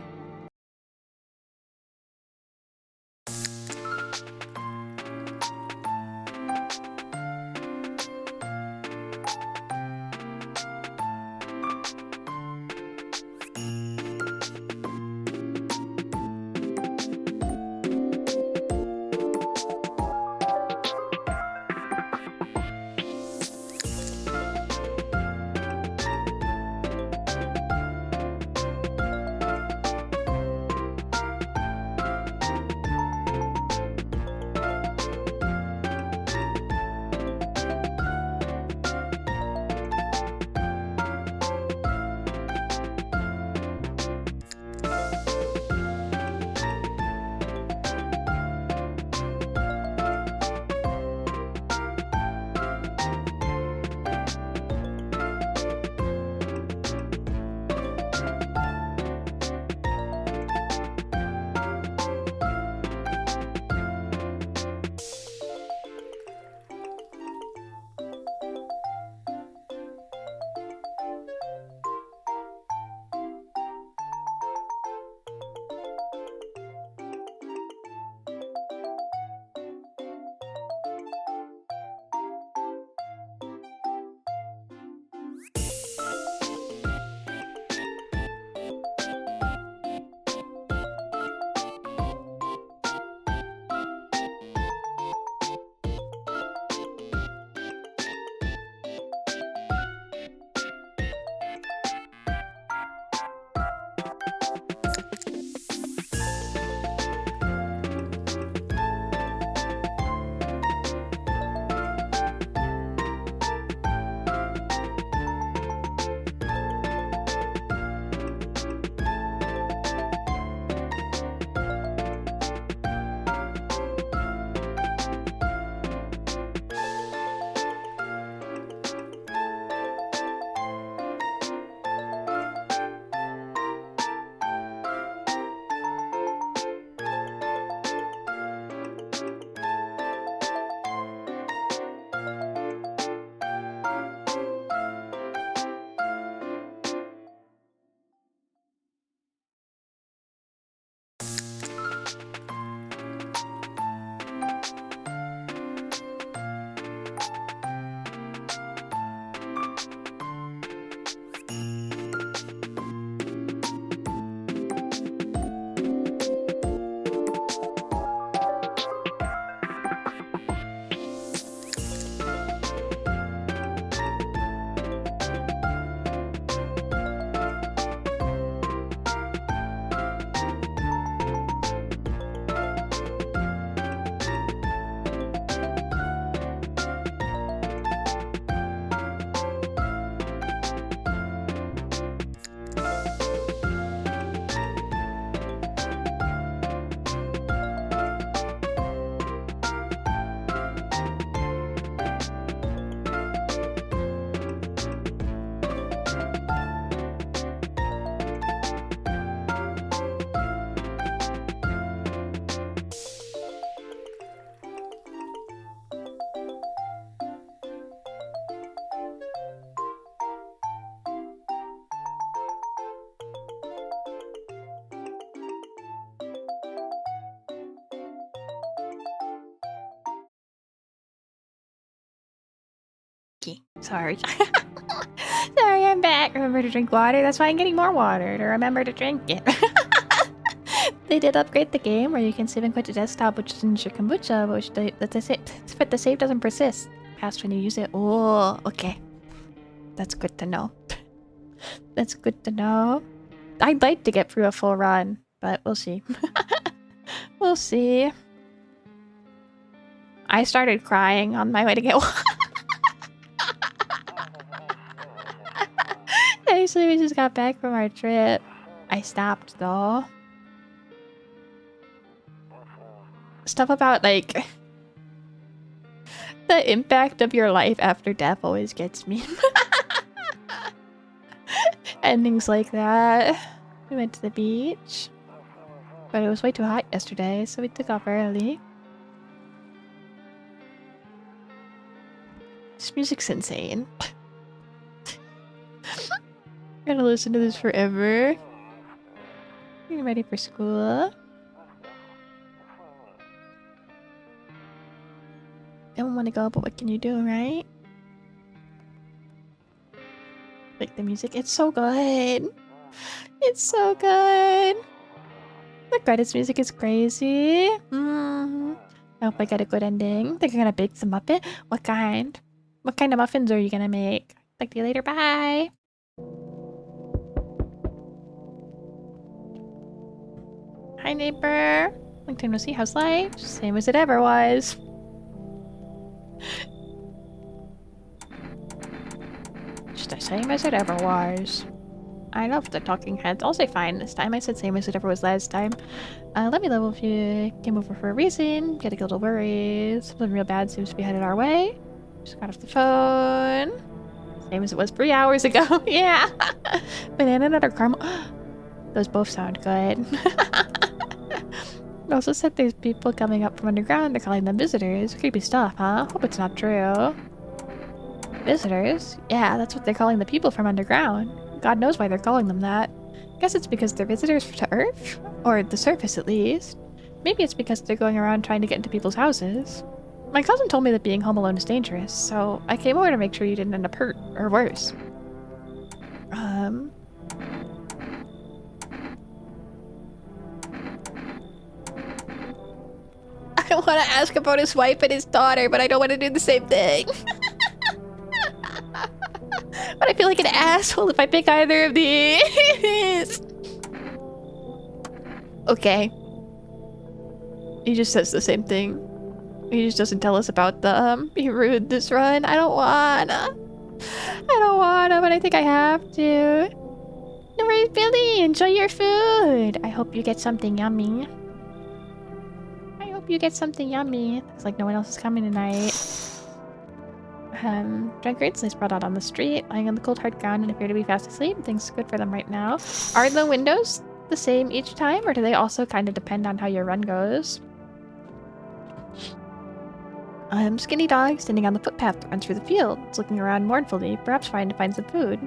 Sorry. Sorry, I'm back. Remember to drink water? That's why I'm getting more water, to remember to drink it. They did upgrade the game where you can save and quit the desktop, which isn't your kombucha, but the save doesn't persist past when you use it. Oh, okay. That's good to know. That's good to know. I'd like to get through a full run, but we'll see. We'll see. I started crying on my way to get one. Actually, we just got back from our trip. I stopped though. Stuff about like the impact of your life after death always gets me. Endings like that. We went to the beach, but it was way too hot yesterday, so we took off early. This music's insane. Gonna listen to this forever. Getting ready for school. Don't want to go, but what can you do, right? Like the music, it's so good. It's so good. The credits music is crazy. I hope I get a good ending. Think you're gonna bake the muffin? What kind? What kind of muffins are you gonna make? Talk to you later. Bye. Hi, neighbor. Long time no see. How's life? Same as it ever was. Just the same as it ever was. I love the talking heads. I'll say fine this time. I said same as it ever was last time. Let me level if you came over for a reason. Get a little worried. Something real bad seems to be headed our way. Just got off the phone. Same as it was 3 hours ago. Yeah. Banana nut or caramel. Those both sound good. It also said there's people coming up from underground. They're calling them visitors. Creepy stuff, huh? Hope it's not true. Visitors? Yeah, that's what they're calling the people from underground. God knows why they're calling them that. Guess it's because they're visitors to Earth? Or the surface, at least. Maybe it's because they're going around trying to get into people's houses. My cousin told me that being home alone is dangerous, so I came over to make sure you didn't end up hurt, or worse. I want to ask about his wife and his daughter, but I don't want to do the same thing. But I feel like an asshole if I pick either of these. Okay. He just says the same thing. He just doesn't tell us about the be rude this run. I don't wanna, but I think I have to. No worries, Billy. Enjoy your food. I hope you get something yummy. Looks like no one else is coming tonight. Drank great slice brought out on the street, lying on the cold hard ground and appear to be fast asleep. Things are good for them right now. Are the windows the same each time, or do they also kind of depend on how your run goes? Skinny dog standing on the footpath runs through the fields, looking around mournfully, perhaps trying to find some food.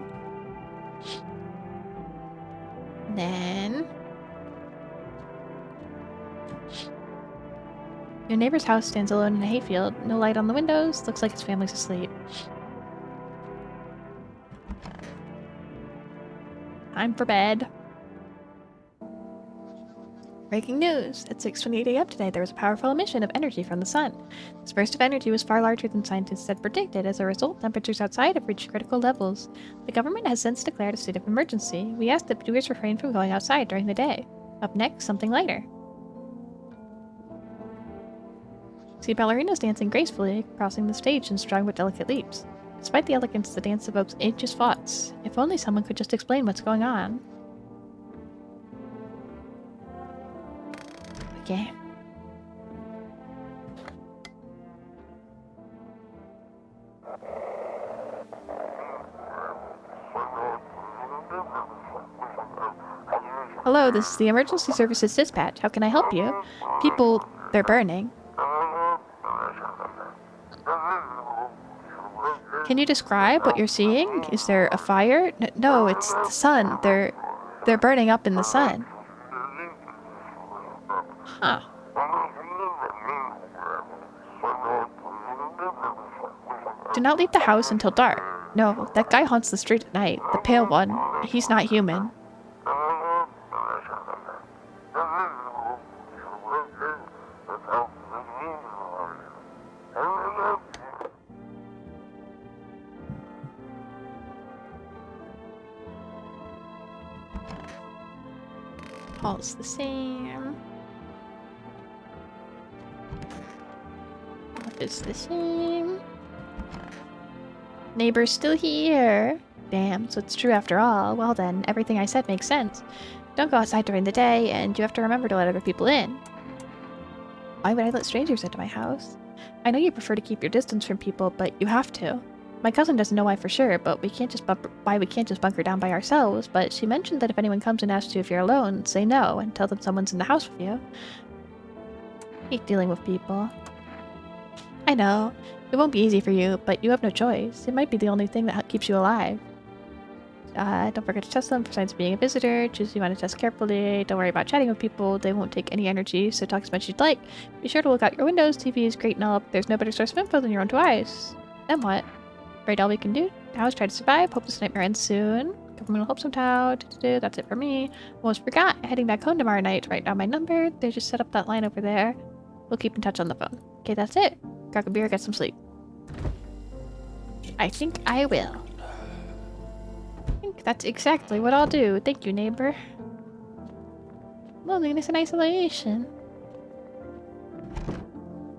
Then your neighbor's house stands alone in a hayfield. No light on the windows. Looks like his family's asleep. Time for bed. Breaking news! At 6:28 a.m. today, there was a powerful emission of energy from the sun. This burst of energy was far larger than scientists had predicted. As a result, temperatures outside have reached critical levels. The government has since declared a state of emergency. We ask that viewers refrain from going outside during the day. Up next, something lighter. See ballerinas dancing gracefully, crossing the stage in strong but delicate leaps. Despite the elegance, the dance evokes ancient thoughts. If only someone could just explain what's going on. Okay. Hello, this is the Emergency Services Dispatch. How can I help you? People, they're burning. Can you describe what you're seeing? Is there a fire? No, it's the sun. They're burning up in the sun. Huh. Do not leave the house until dark. No, that guy haunts the street at night. The pale one. He's not human. All's the same. It's the same. Neighbor's still here. Damn, so it's true after all. Well then, everything I said makes sense. Don't go outside during the day, and you have to remember to let other people in. Why would I let strangers into my house? I know you prefer to keep your distance from people, but you have to. My cousin doesn't know why for sure, but we can't just bunker down by ourselves, but she mentioned that if anyone comes and asks you if you're alone, say no, and tell them someone's in the house with you. Hate dealing with people. I know. It won't be easy for you, but you have no choice. It might be the only thing that keeps you alive. Don't forget to test them for signs of being a visitor. Choose who you want to test carefully. Don't worry about chatting with people. They won't take any energy, so talk as much as you'd like. Be sure to look out your windows. TV is great and all, but there's no better source of info than your own two eyes. Then what? Right, all we can do now is try to survive. Hope this nightmare ends soon. Government will help somehow. That's it for me. Almost forgot. Heading back home tomorrow night. Write down my number. They just set up that line over there. We'll keep in touch on the phone. Okay, that's it. Grab a beer, get some sleep. I think I will. I think that's exactly what I'll do. Thank you, neighbor. Loneliness and isolation.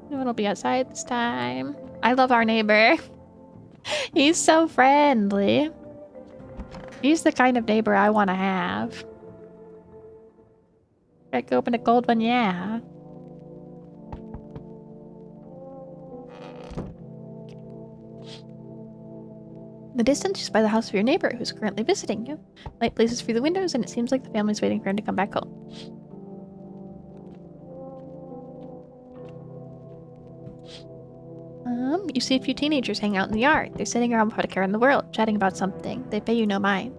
No one will be outside this time. I love our neighbor. He's so friendly. He's the kind of neighbor I want to have. Crack open a cold one, yeah. In the distance, just by the house of your neighbor, who's currently visiting you. Light blazes through the windows, and it seems like the family's waiting for him to come back home. You see a few teenagers hang out in the yard. They're sitting around without a care in the world, chatting about something. They pay you no mind.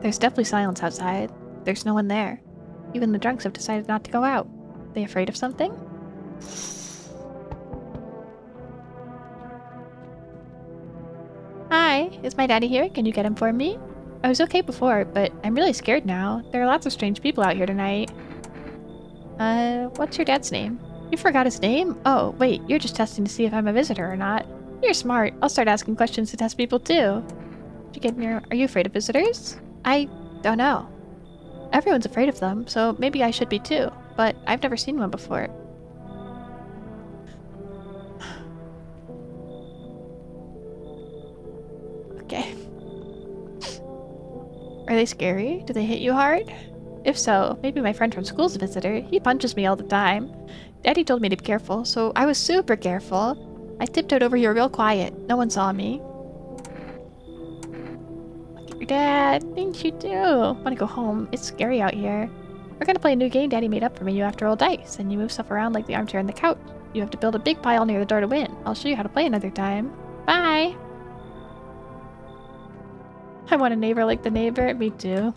There's definitely silence outside. There's no one there. Even the drunks have decided not to go out. They afraid of something? Hi, is my daddy here? Can you get him for me? I was okay before, but I'm really scared now. There are lots of strange people out here tonight. What's your dad's name? You forgot his name? Oh, wait, you're just testing to see if I'm a visitor or not. You're smart. I'll start asking questions to test people too. Are you afraid of visitors? I don't know. Everyone's afraid of them, so maybe I should be too, but I've never seen one before. Okay. Are they scary? Do they hit you hard? If so, maybe my friend from school's a visitor. He punches me all the time. Daddy told me to be careful, so I was super careful. I tiptoed over here real quiet. No one saw me. Look at your dad. Things you do. Want to go home. It's scary out here. We're gonna play a new game Daddy made up for me. You have to roll dice, and you move stuff around like the armchair and the couch. You have to build a big pile near the door to win. I'll show you how to play another time. Bye! I want a neighbor like the neighbor. Me too.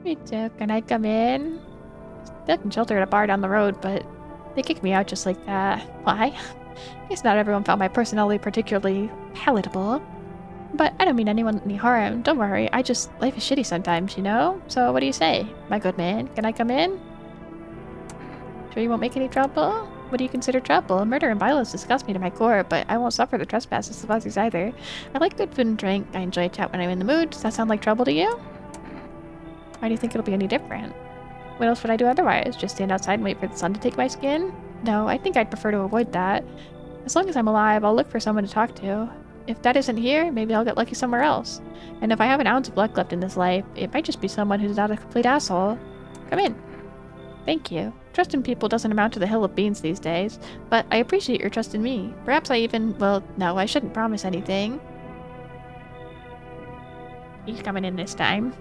Me too. Can I come in? Still can shelter at a bar down the road, but they kicked me out just like that. Why? Guess not everyone found my personality particularly palatable. But I don't mean anyone any harm. Don't worry. Life is shitty sometimes, you know? So what do you say? My good man, can I come in? Sure you won't make any trouble? What do you consider trouble? Murder and violence disgust me to my core, but I won't suffer the trespasses of others either. I like good food and drink. I enjoy a chat when I'm in the mood. Does that sound like trouble to you? Why do you think it'll be any different? What else would I do otherwise? Just stand outside and wait for the sun to take my skin? No, I think I'd prefer to avoid that. As long as I'm alive, I'll look for someone to talk to. If that isn't here, maybe I'll get lucky somewhere else. And if I have an ounce of luck left in this life, it might just be someone who's not a complete asshole. Come in. Thank you. Trust in people doesn't amount to the hill of beans these days, but I appreciate your trust in me. Perhaps well, no, I shouldn't promise anything. He's coming in this time.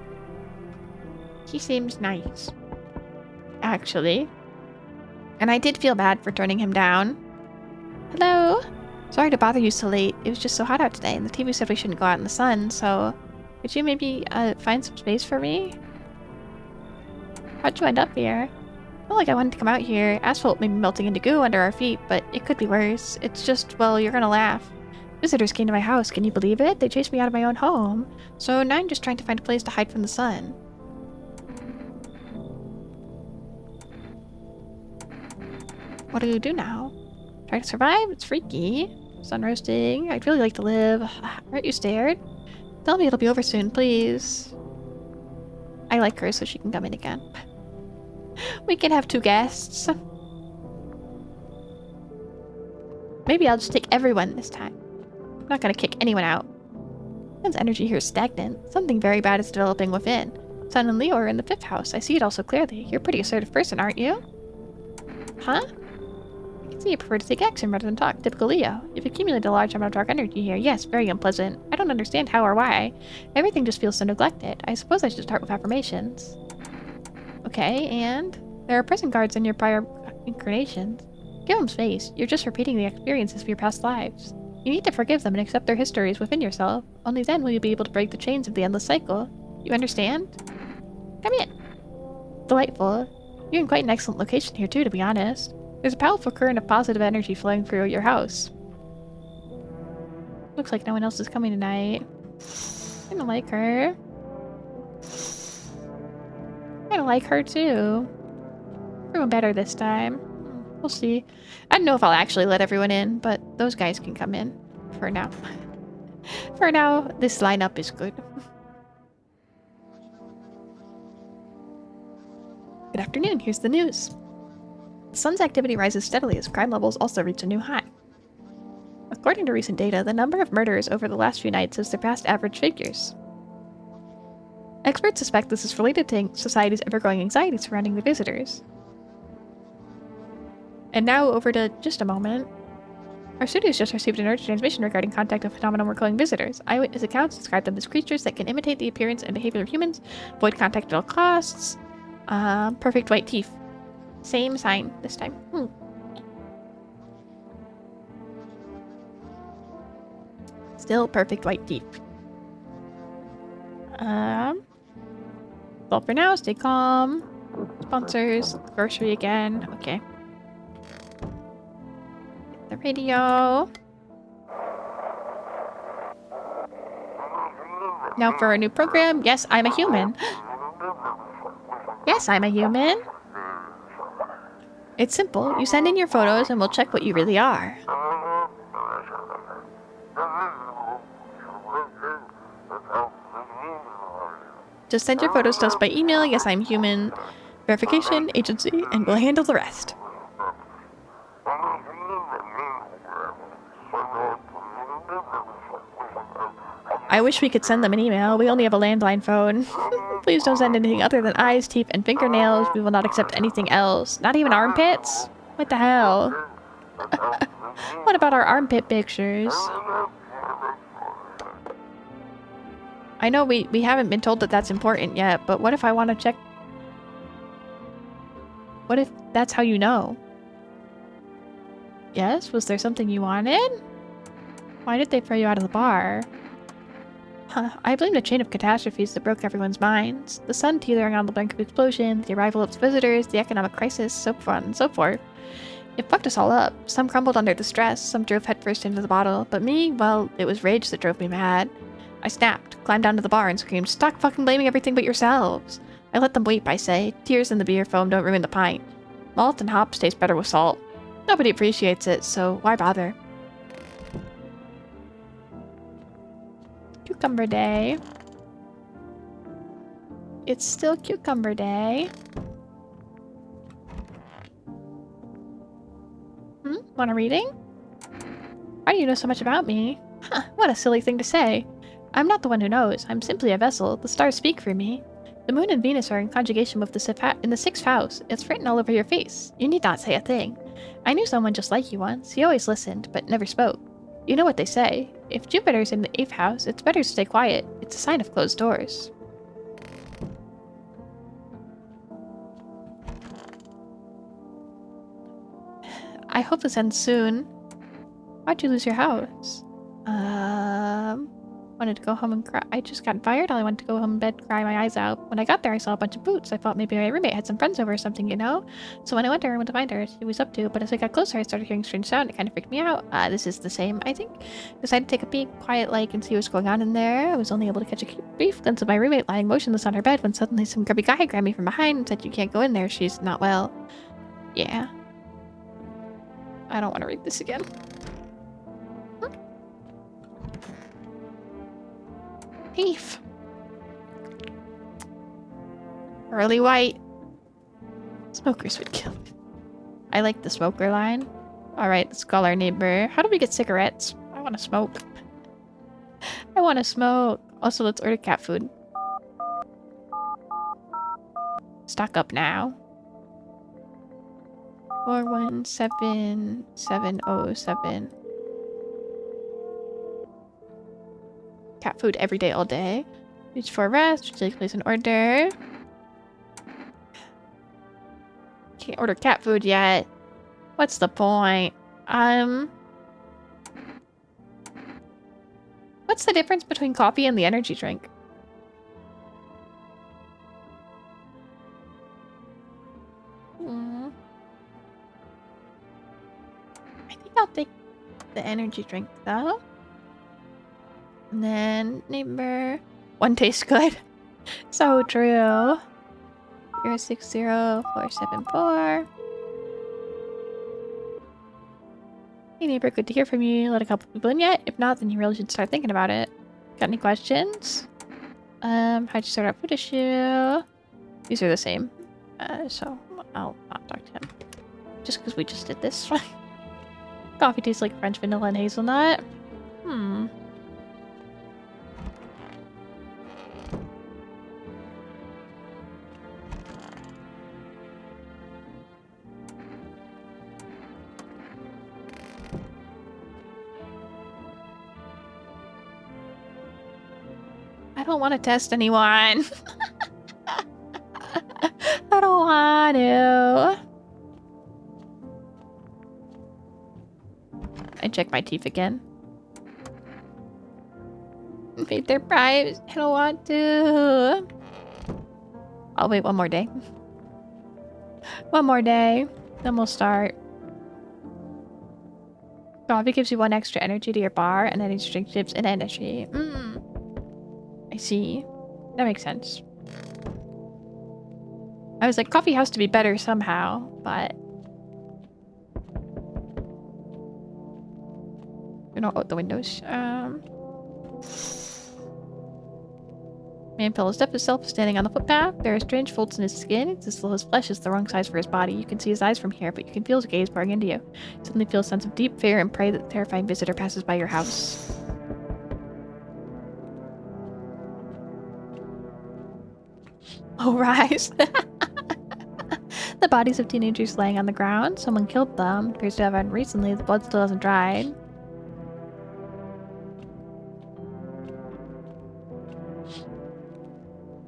He seems nice. Actually. And I did feel bad for turning him down. Hello? Sorry to bother you so late. It was just so hot out today, and the TV said we shouldn't go out in the sun, so... Could you maybe, find some space for me? How'd you end up here? Not like I wanted to come out here. Asphalt may be melting into goo under our feet, but it could be worse. It's just, well, you're gonna laugh. Visitors came to my house, can you believe it? They chased me out of my own home. So now I'm just trying to find a place to hide from the sun. What do you do now? Try to survive? It's freaky. Sun roasting. I'd really like to live. Aren't you scared? Tell me it'll be over soon, please. I like her, so she can come in again. We can have 2 guests. Maybe I'll just take everyone this time. I'm not gonna kick anyone out. Sun's energy here is stagnant. Something very bad is developing within. Sun and Leo are in the 5th house. I see it all so clearly. You're a pretty assertive person, aren't you? Huh? I can see you prefer to take action rather than talk. Typical Leo. You've accumulated a large amount of dark energy here. Yes, very unpleasant. I don't understand how or why. Everything just feels so neglected. I suppose I should start with affirmations. Okay, and there are prison guards in your prior incarnations. Give them space. You're just repeating the experiences of your past lives. You need to forgive them and accept their histories within yourself. Only then will you be able to break the chains of the endless cycle. You understand? Come in. Delightful. You're in quite an excellent location here too, to be honest. There's a powerful current of positive energy flowing through your house. Looks like no one else is coming tonight. I don't like her. I don't like her too. Everyone better this time. We'll see. I don't know if I'll actually let everyone in, but those guys can come in. For now. For now, this lineup is good. Good afternoon, here's the news. The sun's activity rises steadily as crime levels also reach a new high. According to recent data, the number of murders over the last few nights has surpassed average figures. Experts suspect this is related to society's ever-growing anxiety surrounding the visitors. And now over to just a moment. Our studios just received an urgent transmission regarding contact of phenomenon we're calling visitors. Eyewitness accounts describe them as creatures that can imitate the appearance and behavior of humans, avoid contact at all costs. Perfect white teeth. Same sign this time. Still perfect white teeth. Well, for now, stay calm. Sponsors, grocery again. Okay. The radio. Now for our new program. Yes, I'm a human. Yes, I'm a human. It's simple. You send in your photos and we'll check what you really are. Just send your photos to us by email. Yes, I'm human. Verification, agency, and we'll handle the rest. I wish we could send them an email. We only have a landline phone. Please don't send anything other than eyes, teeth, and fingernails. We will not accept anything else. Not even armpits? What the hell? What about our armpit pictures? I know we haven't been told that that's important yet, but what if I want to check? What if that's how you know? Yes? Was there something you wanted? Why did they throw you out of the bar? I blame the chain of catastrophes that broke everyone's minds. The sun teetering on the brink of explosion, the arrival of its visitors, the economic crisis, so on and so forth. It fucked us all up. Some crumbled under the stress, some drove headfirst into the bottle, but me, well, it was rage that drove me mad. I snapped, climbed down to the bar, and screamed, "Stop fucking blaming everything but yourselves!" I let them weep, I say. Tears in the beer foam don't ruin the pint. Malt and hops taste better with salt. Nobody appreciates it, so why bother? Cucumber day. It's still cucumber day. Want a reading? Why do you know so much about me? Huh, what a silly thing to say. I'm not the one who knows. I'm simply a vessel. The stars speak for me. The moon and Venus are in conjugation with in the 6th house. It's written all over your face. You need not say a thing. I knew someone just like you once. He always listened, but never spoke. You know what they say. If Jupiter's in the 8th house, it's better to stay quiet. It's a sign of closed doors. I hope this ends soon. Why'd you lose your house? Wanted to go home and cry. I just got fired. I wanted to go home in bed, cry my eyes out. When I got there, I saw a bunch of boots. I thought maybe my roommate had some friends over or something, you know? So when I went there, I went to find her. She was up to, but as I got closer, I started hearing strange sound. It kind of freaked me out. This is the same, I think. Decided to take a peek, quiet-like, and see what's going on in there. I was only able to catch a brief glimpse of my roommate lying motionless on her bed when suddenly some grubby guy grabbed me from behind and said, "You can't go in there. She's not well." Yeah. I don't want to read this again. Thief. Early white. Smokers would kill me. I like the smoker line. Alright, let's call our neighbor. How do we get cigarettes? I want to smoke. I want to smoke. Also, let's order cat food. Stock up now. 417707. Cat food every day, all day. Reach for rest. Would you like to place an order? Can't order cat food yet. What's the point? What's the difference between coffee and the energy drink? I think I'll take the energy drink though. And then neighbor. One tastes good. So true. 060474. Hey neighbor, good to hear from you. Let a couple people in yet? If not, then you really should start thinking about it. Got any questions? How'd you start out food issue? These are the same. So I'll not talk to him. Just because we just did this. Coffee tastes like French vanilla and hazelnut. I don't want to test anyone. I don't want to. I check my teeth again. Invade their privacy. I don't want to. I'll wait one more day. One more day. Then we'll start. Coffee gives you 1 extra energy to your bar, and then each drink gives an energy. I see. That makes sense. I was like, coffee has to be better somehow, but... You know, out the windows. Man fell his step himself standing on the footpath. There are strange folds in his skin. It's as though his flesh is the wrong size for his body. You can see his eyes from here, but you can feel his gaze boring into you. You suddenly feel a sense of deep fear and pray that the terrifying visitor passes by your house. Oh, rise. The bodies of teenagers laying on the ground. Someone killed them. It appears to have happened recently. The blood still hasn't dried.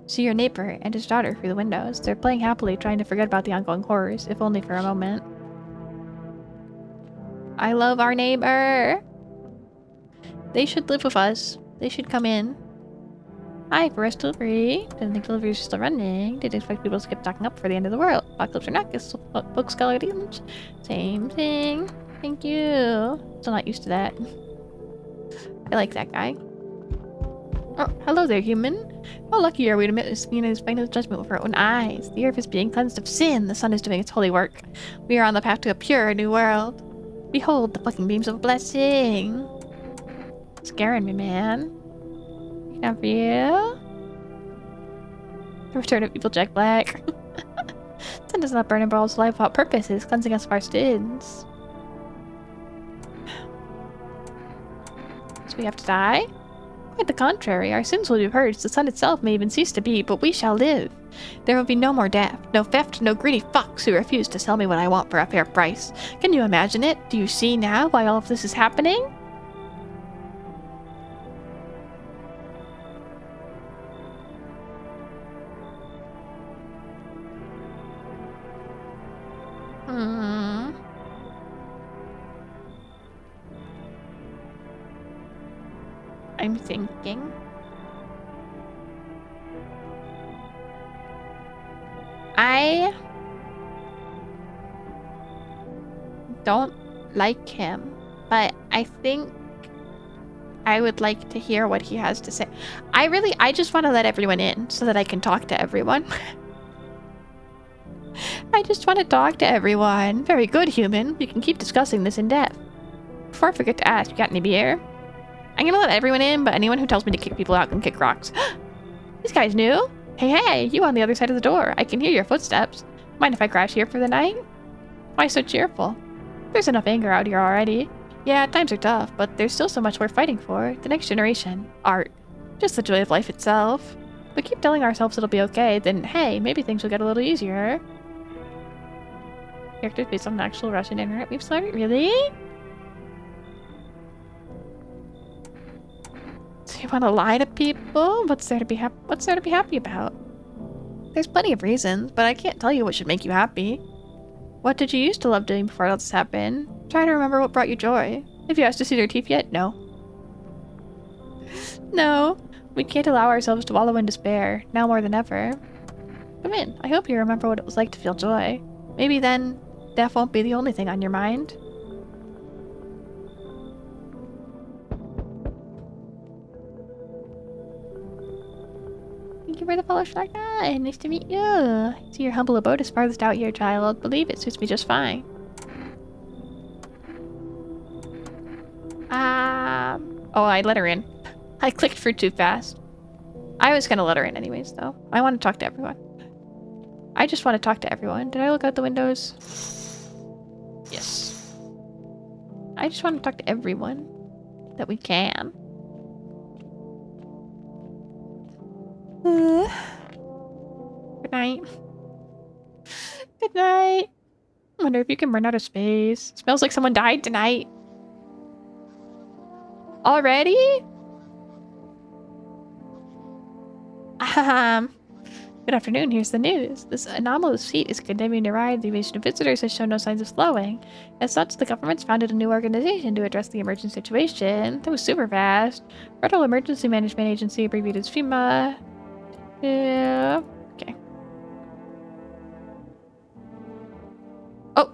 See your neighbor and his daughter through the windows. They're playing happily, trying to forget about the ongoing horrors, if only for a moment. I love our neighbor. They should live with us. They should come in. Hi, Forest Delivery. Didn't think deliveries are still running. Didn't expect people to skip stocking up for the end of the world. Apocalypse or not, guess books, lunch. Same thing. Thank you. Still not used to that. I like that guy. Oh, hello there, human. How lucky are we to witness his final judgment with our own eyes. The earth is being cleansed of sin. The sun is doing its holy work. We are on the path to a pure new world. Behold the fucking beams of blessing. Scaring me, man. Now for you. The return of evil Jack Black. Sun does not burn and balls life without purpose. It is cleansing us of our sins. So we have to die? Quite the contrary. Our sins will be purged. The sun itself may even cease to be, but we shall live. There will be no more death, no theft, no greedy fucks who refuse to sell me what I want for a fair price. Can you imagine it? Do you see now why all of this is happening? I'm thinking. I don't like him, but I think I would like to hear what he has to say. I just want to let everyone in so that I can talk to everyone. I just want to talk to everyone. Very good, human. We can keep discussing this in depth. Before I forget to ask, you got any beer? I'm gonna let everyone in, but anyone who tells me to kick people out can kick rocks. This guy's new. Hey, you on the other side of the door. I can hear your footsteps. Mind if I crash here for the night? Why so cheerful? There's enough anger out here already. Yeah, times are tough, but there's still so much worth fighting for. The next generation. Art. Just the joy of life itself. If we keep telling ourselves it'll be okay, then hey, maybe things will get a little easier. Characters based on an actual Russian internet website? Really? So you want to lie to people? What's there to be happy about? There's plenty of reasons, but I can't tell you what should make you happy. What did you used to love doing before all this happened? Try to remember what brought you joy. Have you asked to see their teeth yet? No. No, we can't allow ourselves to wallow in despair, now more than ever. Come in, I hope you remember what it was like to feel joy. Maybe then, death won't be the only thing on your mind. Thank you for the follow, Sharkna. Nice to meet you. See, your humble abode is farthest out here, child. Believe it suits me just fine. Oh, I let her in. I clicked for too fast. I was gonna let her in anyways, though. I want to talk to everyone. I just want to talk to everyone. Did I look out the windows? Yes. I just want to talk to everyone that we can. Good night. Good night. I wonder if you can run out of space. Smells like someone died tonight. Already? Good afternoon, here's the news. This anomalous fleet is continuing to ride. The invasion of visitors has shown no signs of slowing. As such, the government's founded a new organization to address the emergent situation. That was super fast. Federal Emergency Management Agency, abbreviated as FEMA. Yeah. Okay. Oh.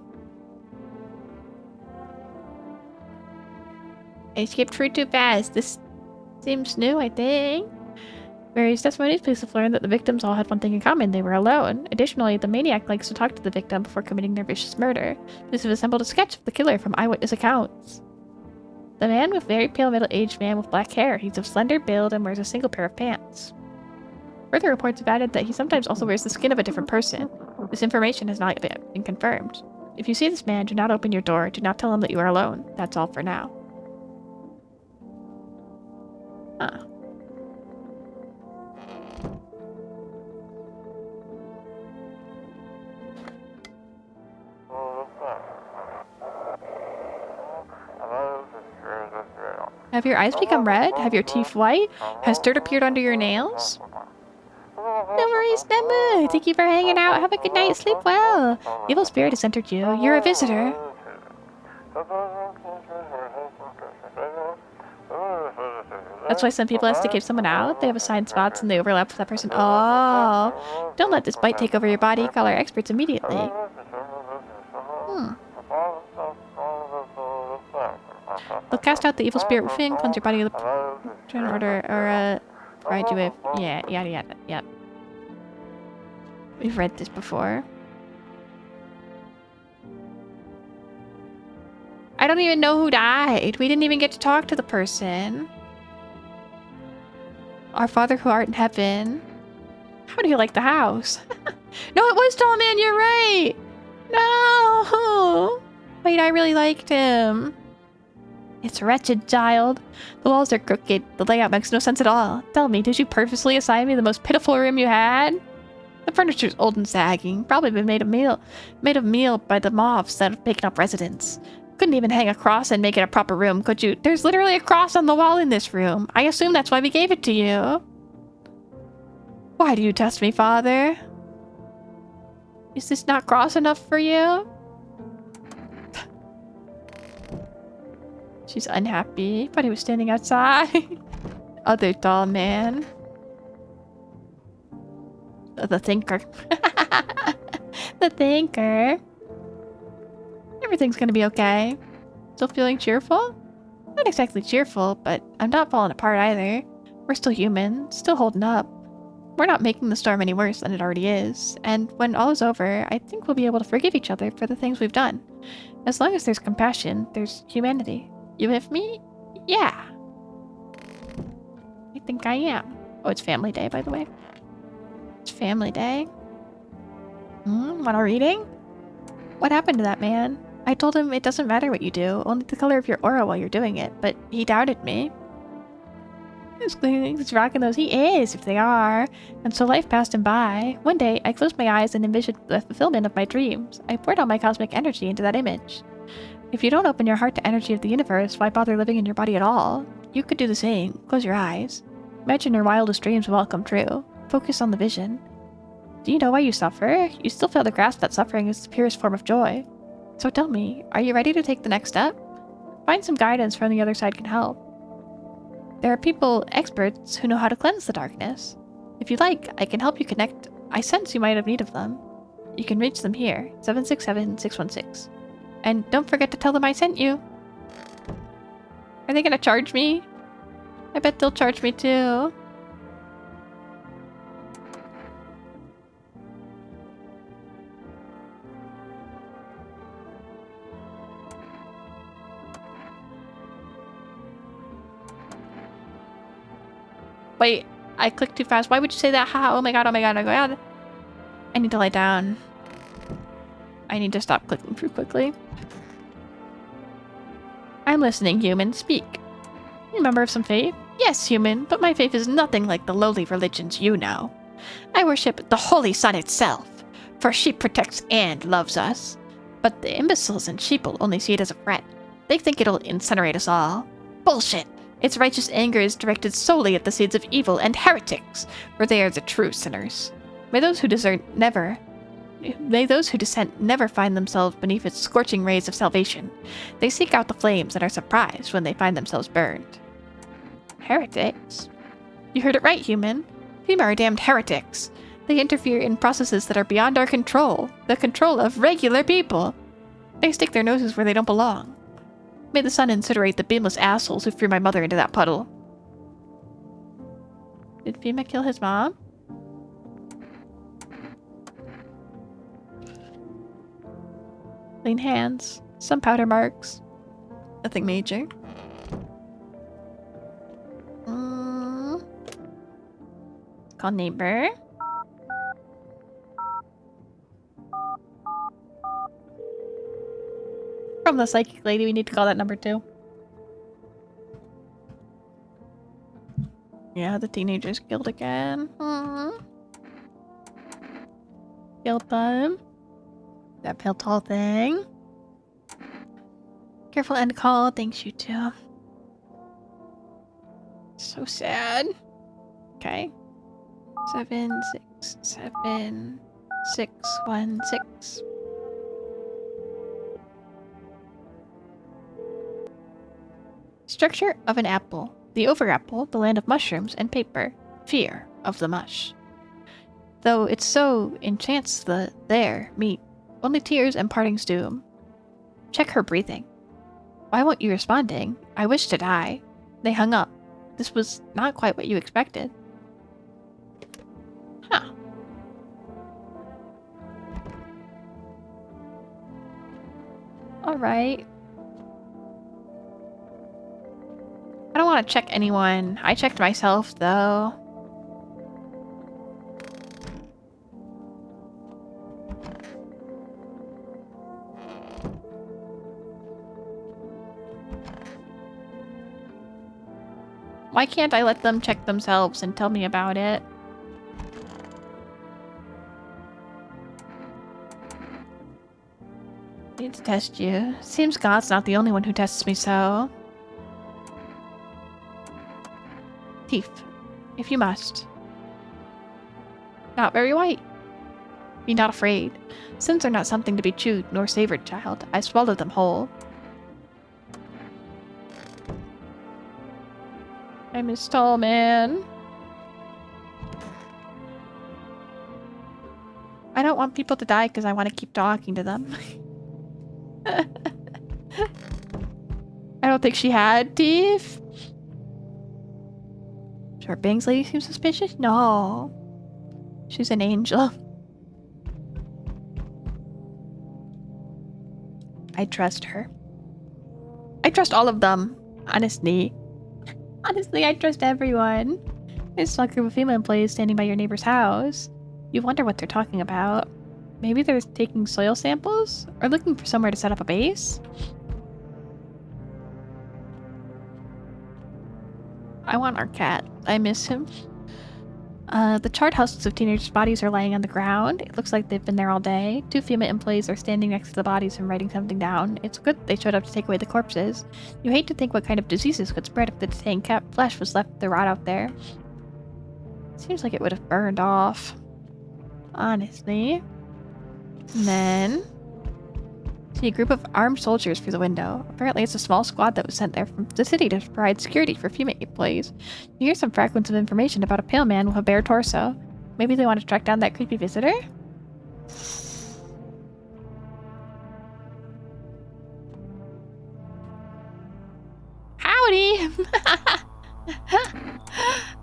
I escaped through too fast. This seems new, I think. Various testimonies police have learned that the victims all had one thing in common. They were alone. Additionally, the maniac likes to talk to the victim before committing their vicious murder. Police have assembled a sketch of the killer from eyewitness accounts. The man with very pale middle-aged man with black hair. He's of slender build and wears a single pair of pants. Further reports have added that he sometimes also wears the skin of a different person. This information has not yet been confirmed. If you see this man, do not open your door. Do not tell him that you are alone. That's all for now. Huh. Have your eyes become red? Have your teeth white? Has dirt appeared under your nails? No worries, Nemu. Thank you for hanging out. Have a good night. Sleep well. Evil spirit has entered you. You're a visitor. That's why some people ask to keep someone out. They have assigned spots and they overlap with that person. Oh. Don't let this bite take over your body. Call our experts immediately. They'll cast out the evil spirit within, cleanse your body with a turn order, or provide you with, yeah, yada yada, yep. We've read this before. I don't even know who died. We didn't even get to talk to the person. Our Father who art in heaven. How do you like the house? No, it was Tall Man, you're right! No! Wait, I really liked him. It's wretched, child. The walls are crooked. The layout makes no sense at all. Tell me, did you purposely assign me the most pitiful room you had? The furniture's old and sagging. Probably been made of meal by the moths that have taken up residence. Couldn't even hang a cross and make it a proper room, could you? There's literally a cross on the wall in this room. I assume that's why we gave it to you. Why do you test me, Father? Is this not cross enough for you? She's unhappy, but he was standing outside. Other tall man. The thinker. The thinker. Everything's gonna be okay. Still feeling cheerful? Not exactly cheerful, but I'm not falling apart either. We're still human, still holding up. We're not making the storm any worse than it already is. And when all is over, I think we'll be able to forgive each other for the things we've done. As long as there's compassion, there's humanity. You with me? Yeah. think I am. Oh, it's family day, by the way. It's family day. Want a reading? What happened to that man? I told him it doesn't matter what you do, only the color of your aura while you're doing it, but he doubted me. He's rocking those. He is, if they are. And so life passed him by. One day, I closed my eyes and envisioned the fulfillment of my dreams. I poured all my cosmic energy into that image. If you don't open your heart to energy of the universe, why bother living in your body at all? You could do the same. Close your eyes. Imagine your wildest dreams will all come true. Focus on the vision. Do you know why you suffer? You still fail to grasp that suffering is the purest form of joy. So tell me, are you ready to take the next step? Find some guidance from the other side can help. There are people, experts, who know how to cleanse the darkness. If you'd like, I can help you connect. I sense you might have need of them. You can reach them here, 767-616. And don't forget to tell them I sent you. Are they gonna charge me? I bet they'll charge me too. Wait, I clicked too fast. Why would you say that? Ha! Oh my god, oh my god, oh my god. I need to lie down. I need to stop clicking through quickly. I'm listening, human. Speak. You a member of some faith? Yes, human, but my faith is nothing like the lowly religions you know. I worship the Holy Sun itself, for she protects and loves us. But the imbeciles and sheeple only see it as a threat. They think it'll incinerate us all. Bullshit! Its righteous anger is directed solely at the seeds of evil and heretics, for they are the true sinners. May those who dissent never find themselves beneath its scorching rays of salvation. They seek out the flames and are surprised when they find themselves burned. Heretics? You heard it right, human. Fema are damned heretics. They interfere in processes that are beyond our control, the control of regular people. They stick their noses where they don't belong. May the sun incinerate the beamless assholes who threw my mother into that puddle. Did Fema kill his mom? Clean hands. Some powder marks. Nothing major. Call neighbor. From the psychic lady, we need to call that number 2. Yeah, the teenager's killed again. Killed them. That pale tall thing. Careful end call. Thanks, you too. So sad. Okay. 767-616. Structure of an apple. The overapple, the land of mushrooms and paper. Fear of the mush. Though it so enchants the there meet, only tears and parting's doom. Check her breathing. Why won't you responding? I wish to die. They hung up. This was not quite what you expected. Huh. Alright. I don't want to check anyone. I checked myself, though. Why can't I let them check themselves and tell me about it? Need to test you. Seems God's not the only one who tests me so. Thief, if you must. Not very white. Be not afraid. Sins are not something to be chewed nor savored, child. I swallowed them whole. I miss Tall Man. I don't want people to die because I want to keep talking to them. I don't think she had teeth. Short bangs lady seems suspicious? No. She's an angel. I trust her. I trust all of them. Honestly. Honestly, I trust everyone. There's a group of female employees standing by your neighbor's house. You wonder what they're talking about. Maybe they're taking soil samples? Or looking for somewhere to set up a base? I want our cat. I miss him. The charred husks of teenagers' bodies are lying on the ground. It looks like they've been there all day. 2 female employees are standing next to the bodies and writing something down. It's good they showed up to take away the corpses. You hate to think what kind of diseases could spread if the decaying cat flesh was left to rot out there. Seems like it would have burned off. Honestly. And then see a group of armed soldiers through the window. Apparently it's a small squad that was sent there from the city to provide security for female employees. You hear some fragments of information about a pale man with a bare torso. Maybe they want to track down that creepy visitor? Howdy!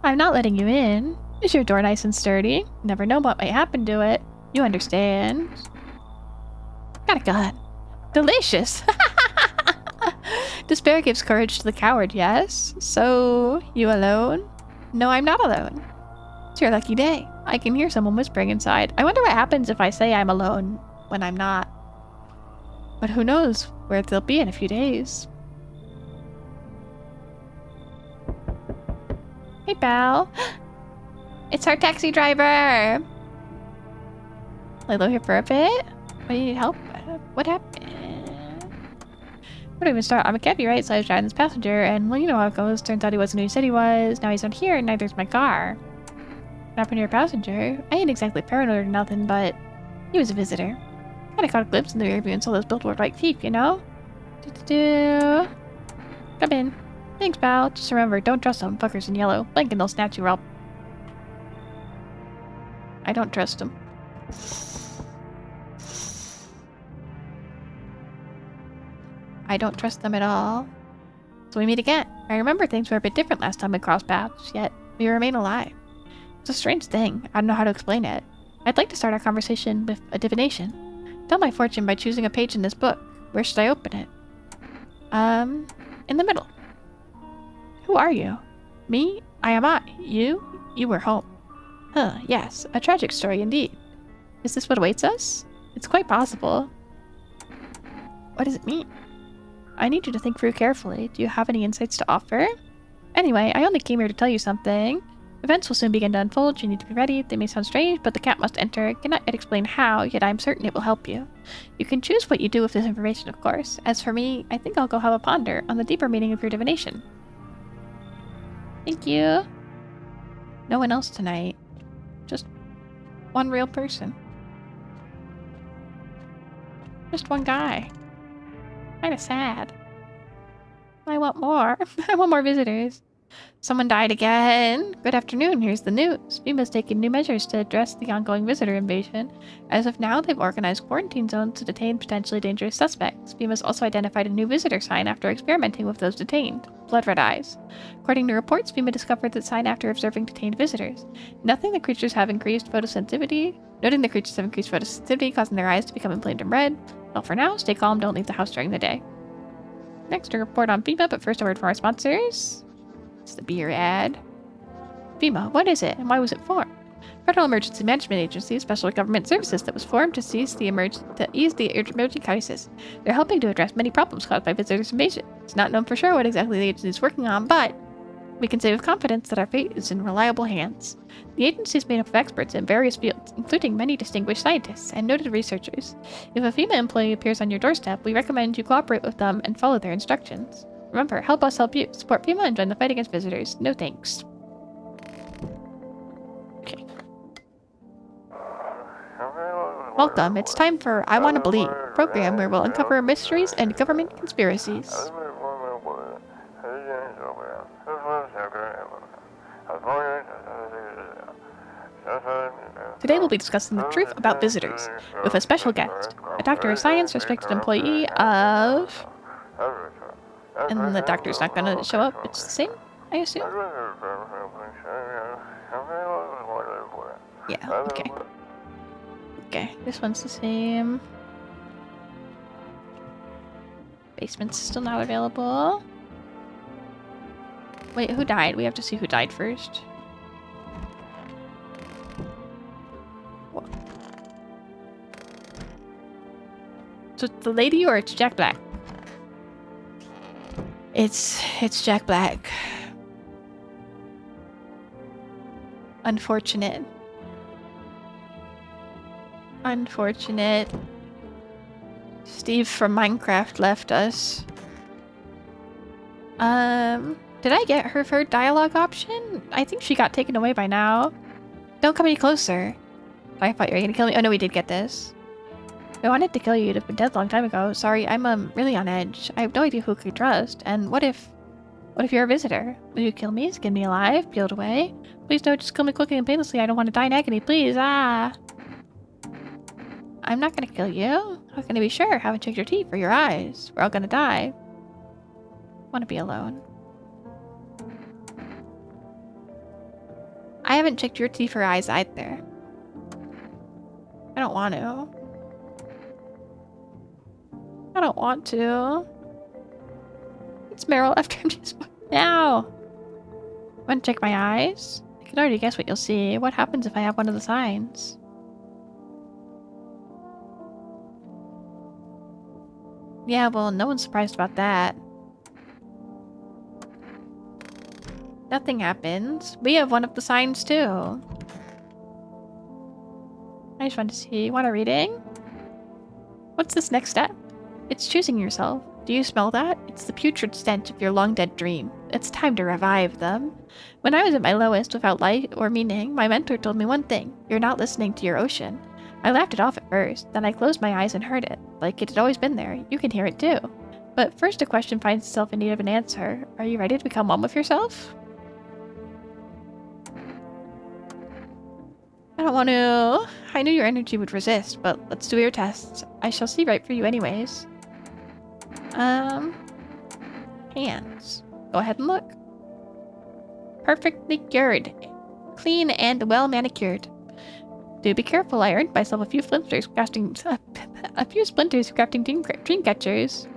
I'm not letting you in. Is your door nice and sturdy? Never know what might happen to it. You understand. Got a gun. Delicious! Despair gives courage to the coward, yes? So, you alone? No, I'm not alone. It's your lucky day. I can hear someone whispering inside. I wonder what happens if I say I'm alone when I'm not. But who knows where they'll be in a few days. Hey, pal. It's our taxi driver! Lay low here for a bit? What, do you need help? What happened? Where do we even start? I'm a cabbie, right? So I was driving this passenger, and well, you know how it goes. Turns out he wasn't who he said he was. Now he's not here, and neither's my car. What happened to your passenger? I ain't exactly paranoid or nothing, but he was a visitor. Kinda caught a glimpse in the rearview and saw those billboard white teeth, you know? Come in. Thanks, pal. Just remember, don't trust them fuckers in yellow. Blink and they'll snatch you up. I don't trust them. I don't trust them at all. So we meet again. I remember things were a bit different last time we crossed paths, yet we remain alive. It's a strange thing. I don't know how to explain it. I'd like to start our conversation with a divination. Tell my fortune by choosing a page in this book. Where should I open it? In the middle. Who are you? Me? I am I. You? You were home. Huh, yes. A tragic story indeed. Is this what awaits us? It's quite possible. What does it mean? I need you to think through carefully. Do you have any insights to offer? Anyway, I only came here to tell you something. Events will soon begin to unfold. You need to be ready. They may sound strange, but the cat must enter. I cannot yet explain how, yet I am certain it will help you. You can choose what you do with this information, of course. As for me, I think I'll go have a ponder on the deeper meaning of your divination. Thank you. No one else tonight. Just one real person. Just one guy. Kinda sad. I want more. I want more visitors. Someone died again. Good afternoon. Here's the news. FEMA's taken new measures to address the ongoing visitor invasion. As of now, they've organized quarantine zones to detain potentially dangerous suspects. FEMA's also identified a new visitor sign after experimenting with those detained. Blood red eyes. According to reports, FEMA discovered the sign after observing detained visitors. Noting the creatures have increased photosensitivity, causing their eyes to become inflamed and red. Well, for now, stay calm, don't leave the house during the day. Next, a report on FEMA, but first a word from our sponsors. It's the beer ad. FEMA, what is it and why was it formed? Federal Emergency Management Agency, special government services that was formed to ease the emerging crisis. They're helping to address many problems caused by visitors' invasion. It's not known for sure what exactly the agency is working on, but we can say with confidence that our fate is in reliable hands. The agency is made up of experts in various fields, including many distinguished scientists and noted researchers. If a FEMA employee appears on your doorstep, we recommend you cooperate with them and follow their instructions. Remember, help us help you. Support FEMA and join the fight against visitors. No thanks. Okay. Welcome. It's time for I Want to Believe, a program where we'll uncover mysteries and government conspiracies. Today we'll be discussing the truth about visitors, with a special guest, a doctor of science, respected employee of... And the doctor's not gonna show up, it's the same, I assume? Yeah, okay. Okay, this one's the same. Basement's still not available. Wait, who died? We have to see who died first. So it's the lady or it's Jack Black? It's Jack Black. Unfortunate. Unfortunate. Steve from Minecraft left us. Did I get her dialogue option? I think she got taken away by now. Don't come any closer. I thought you were gonna kill me. Oh no, we did get this. I wanted to kill you. You'd have been dead a long time ago. Sorry, I'm really on edge. I have no idea who I could trust. And what if you're a visitor? Will you kill me? Skin me alive? Peeled away? Please no, just kill me quickly and painlessly. I don't want to die in agony. Please, ah. I'm not gonna kill you. How can I be sure? Haven't checked your teeth or your eyes. We're all gonna die. Want to be alone. I haven't checked your teeth or eyes either. I don't want to. I don't want to. It's Meryl after him just now. Want to check my eyes? I can already guess what you'll see. What happens if I have one of the signs? Yeah, well, no one's surprised about that. Nothing happens. We have one of the signs too. I just wanted to see. Want a reading? What's this next step? It's choosing yourself. Do you smell that? It's the putrid stench of your long-dead dream. It's time to revive them. When I was at my lowest, without light or meaning, my mentor told me one thing. You're not listening to your ocean. I laughed it off at first, then I closed my eyes and heard it. Like it had always been there. You can hear it too. But first a question finds itself in need of an answer. Are you ready to become one with yourself? I don't want to. I knew your energy would resist, but let's do your tests. I shall see right through you anyways. Hands. Go ahead and look. Perfectly cured. Clean and well manicured. Do be careful, I earned myself a few splinters crafting dream catchers.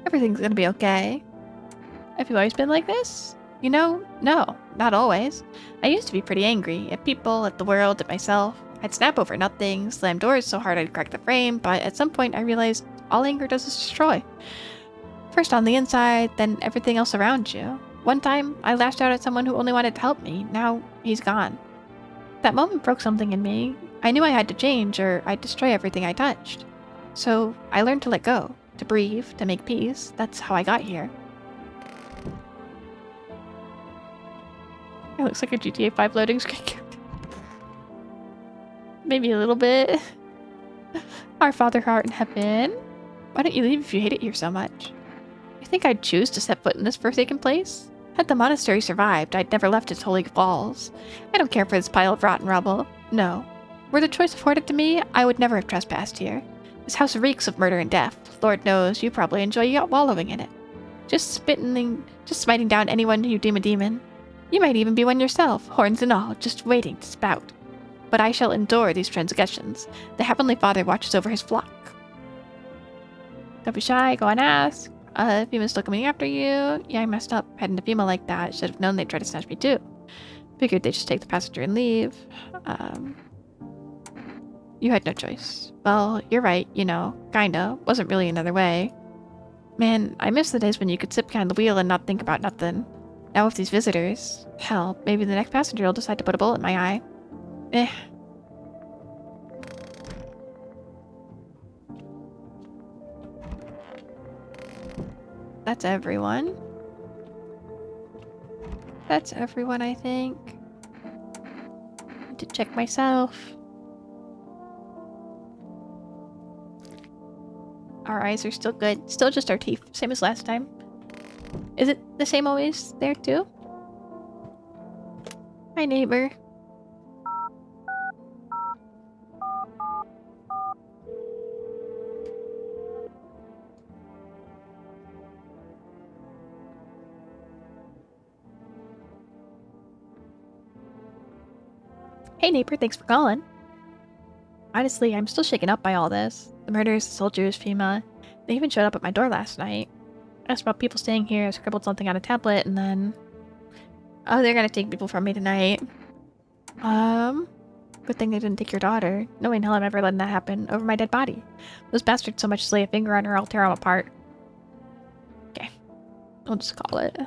Everything's gonna be okay. Have you always been like this? You know, no, not always. I used to be pretty angry at people, at the world, at myself. I'd snap over nothing, slam doors so hard I'd crack the frame, but at some point I realized all anger does is destroy. First on the inside, then everything else around you. One time, I lashed out at someone who only wanted to help me. Now, he's gone. That moment broke something in me. I knew I had to change or I'd destroy everything I touched. So, I learned to let go, to breathe, to make peace. That's how I got here. It looks like a GTA 5 loading screen character. Maybe a little bit. Our Father who art in heaven. Why don't you leave if you hate it here so much? You think I'd choose to set foot in this forsaken place? Had the monastery survived, I'd never left its holy walls. I don't care for this pile of rotten rubble. No. Were the choice afforded to me, I would never have trespassed here. This house reeks of murder and death. Lord knows, you probably enjoy wallowing in it. Just smiting down anyone you deem a demon. You might even be one yourself, horns and all, just waiting to spout. But I shall endure these transgressions. The Heavenly Father watches over his flock. Don't be shy, go and ask. Fima's still coming after you. Yeah, I messed up heading to Fima like that. Should have known they'd try to snatch me too. Figured they'd just take the passenger and leave. You had no choice. Well, you're right, you know, kinda. Wasn't really another way. Man, I miss the days when you could sit behind the wheel and not think about nothing. Now with these visitors, hell, maybe the next passenger will decide to put a bullet in my eye. Eh. That's everyone. That's everyone, I think. Need to check myself. Our eyes are still good. Still just our teeth. Same as last time. Is it the same always there too? Hi, neighbor. Hey, neighbor, thanks for calling. Honestly, I'm still shaken up by all this. The murders, the soldiers, Fima. They even showed up at my door last night. Asked about people staying here, scribbled something on a tablet, and then... Oh, they're gonna take people from me tonight. Good thing they didn't take your daughter. No way in hell I'm ever letting that happen over my dead body. Those bastards so much as lay a finger on her, I'll tear them apart. Okay. I'll just call it.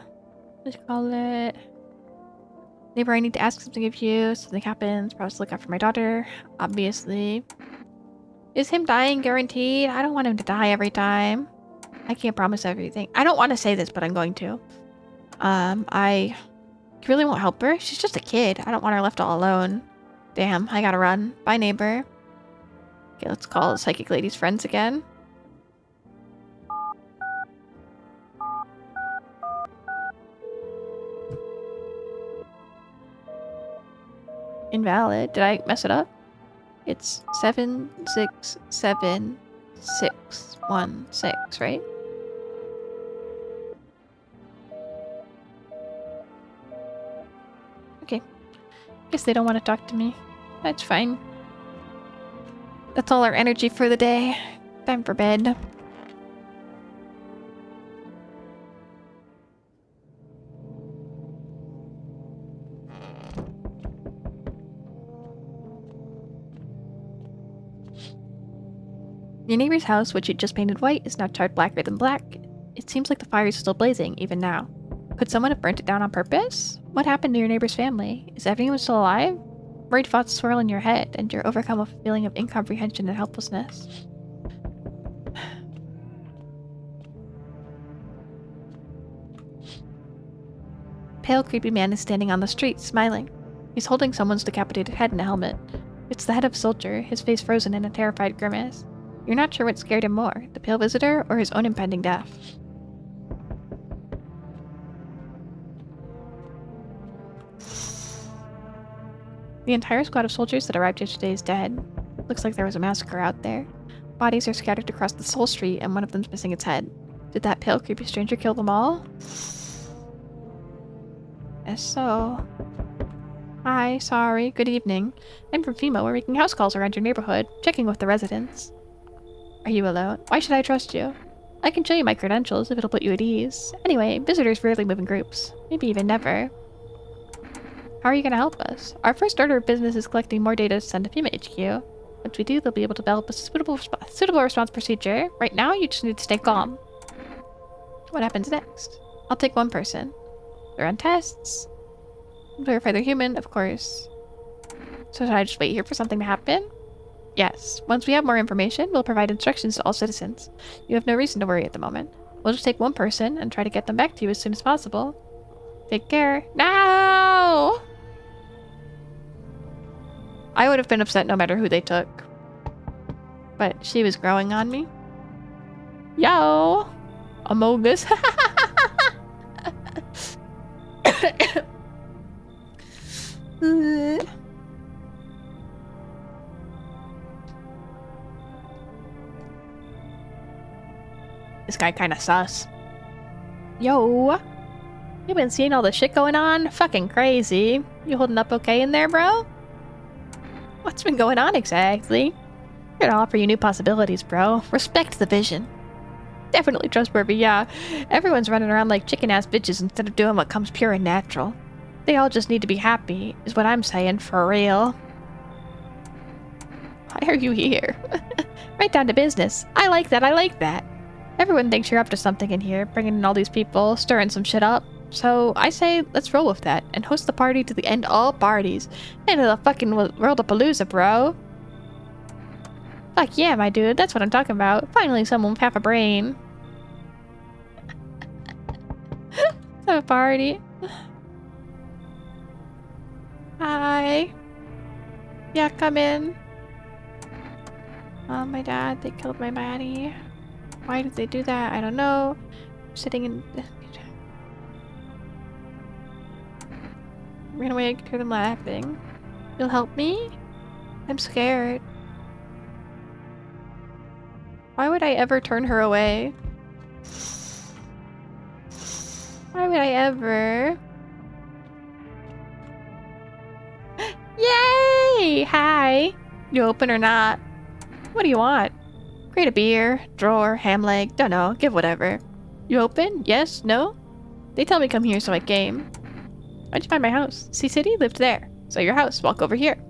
Just call it. Neighbor, I need to ask something of you. Something happens. Promise to look after my daughter. Obviously. Is him dying guaranteed? I don't want him to die every time. I can't promise everything. I don't want to say this, but I'm going to. I really won't help her. She's just a kid. I don't want her left all alone. Damn, I gotta run. Bye, neighbor. Okay, let's call Psychic Lady's friends again. Invalid. Did I mess it up? It's 767616, right? Okay. Guess they don't want to talk to me. That's fine. That's all our energy for the day. Time for bed. Your neighbor's house, which you just painted white, is now charred blacker than black. It seems like the fire is still blazing, even now. Could someone have burnt it down on purpose? What happened to your neighbor's family? Is everyone still alive? Worried thoughts swirl in your head, and you're overcome with a feeling of incomprehension and helplessness. Pale, creepy man is standing on the street, smiling. He's holding someone's decapitated head in a helmet. It's the head of a soldier, his face frozen in a terrified grimace. You're not sure what scared him more, the pale visitor or his own impending death. The entire squad of soldiers that arrived yesterday is dead. Looks like there was a massacre out there. Bodies are scattered across this whole street, and one of them's missing its head. Did that pale, creepy stranger kill them all? Yes, so. Hi, sorry, good evening. I'm from FEMA. We're making house calls around your neighborhood, checking with the residents. Are you alone? Why should I trust you? I can show you my credentials if it'll put you at ease. Anyway, visitors rarely move in groups. Maybe even never. How are you going to help us? Our first order of business is collecting more data to send to FEMA HQ. Once we do, they'll be able to develop a suitable response procedure. Right now, you just need to stay calm. What happens next? I'll take one person. They're on tests. Verify they're human, of course. So should I just wait here for something to happen? Yes. Once we have more information, we'll provide instructions to all citizens. You have no reason to worry at the moment. We'll just take one person and try to get them back to you as soon as possible. Take care. No! I would have been upset no matter who they took. But she was growing on me. Yo! Amogus. This guy kinda sus. Yo! You been seeing all the shit going on? Fucking crazy. You holding up okay in there, bro? What's been going on exactly? Here to offer you new possibilities, bro. Respect the vision. Definitely trustworthy, yeah. Everyone's running around like chicken-ass bitches instead of doing what comes pure and natural. They all just need to be happy, is what I'm saying, for real. Why are you here? Right down to business. I like that. Everyone thinks you're up to something in here, bringing in all these people, stirring some shit up. So I say, let's roll with that, and host the party to the end all parties. End of the fucking world of Palooza, bro. Fuck yeah, my dude, that's what I'm talking about. Finally someone with half a brain. Let's have a party. Hi. Yeah, come in. Oh, my dad, they killed my daddy. Why did they do that? I don't know. I'm sitting in... Ran away, I could hear them laughing. You'll help me? I'm scared. Why would I ever turn her away? Why would I ever? Yay! Hi! You open or not? What do you want? Crate of beer, drawer, ham leg, don't know, give whatever. You open? Yes? No? They tell me come here, so I came. Why'd you find my house? Sea City lived there. So your house, walk over here.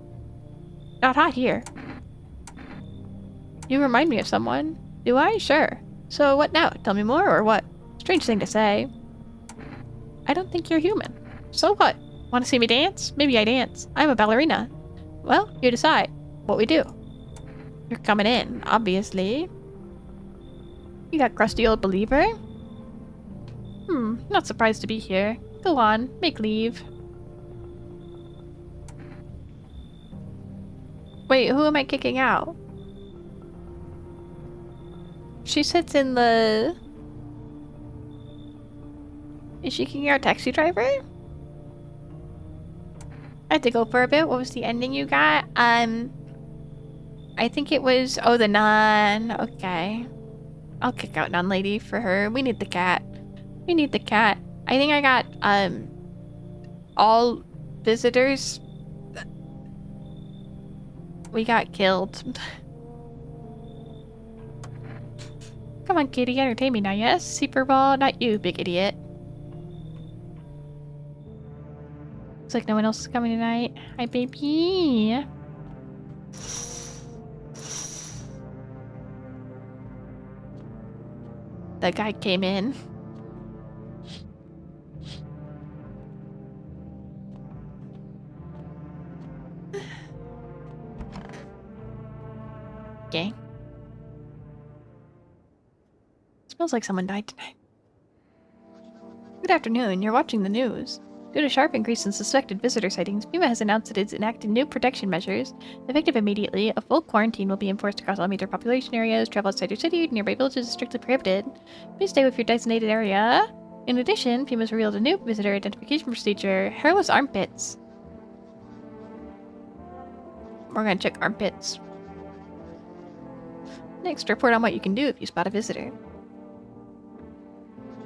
Not hot here. You remind me of someone. Do I? Sure. So what now? Tell me more, or what? Strange thing to say. I don't think you're human. So what? Want to see me dance? Maybe I dance. I'm a ballerina. Well, you decide what we do. You're coming in, obviously. You that crusty old believer? Not surprised to be here. Go on, make leave. Wait, who am I kicking out? She sits in the... Is she kicking out taxi driver? I had to go for a bit. What was the ending you got? I think it was... Oh, the nun. Okay. I'll kick out nun lady for her. We need the cat. We need the cat. I think I got, all visitors. We got killed. Come on, kitty, entertain me now, yes? Super Ball, not you, big idiot. Looks like no one else is coming tonight. Hi, baby. That guy came in. Okay. Smells like someone died tonight. Good afternoon. You're watching the news. Due to sharp increase in suspected visitor sightings, FEMA has announced that it's enacted new protection measures. Effective immediately, a full quarantine will be enforced across all major population areas. Travel outside your city to nearby villages is strictly prohibited. Please stay with your designated area. In addition, FEMA's revealed a new visitor identification procedure: hairless armpits. We're gonna check armpits. Next, report on what you can do if you spot a visitor.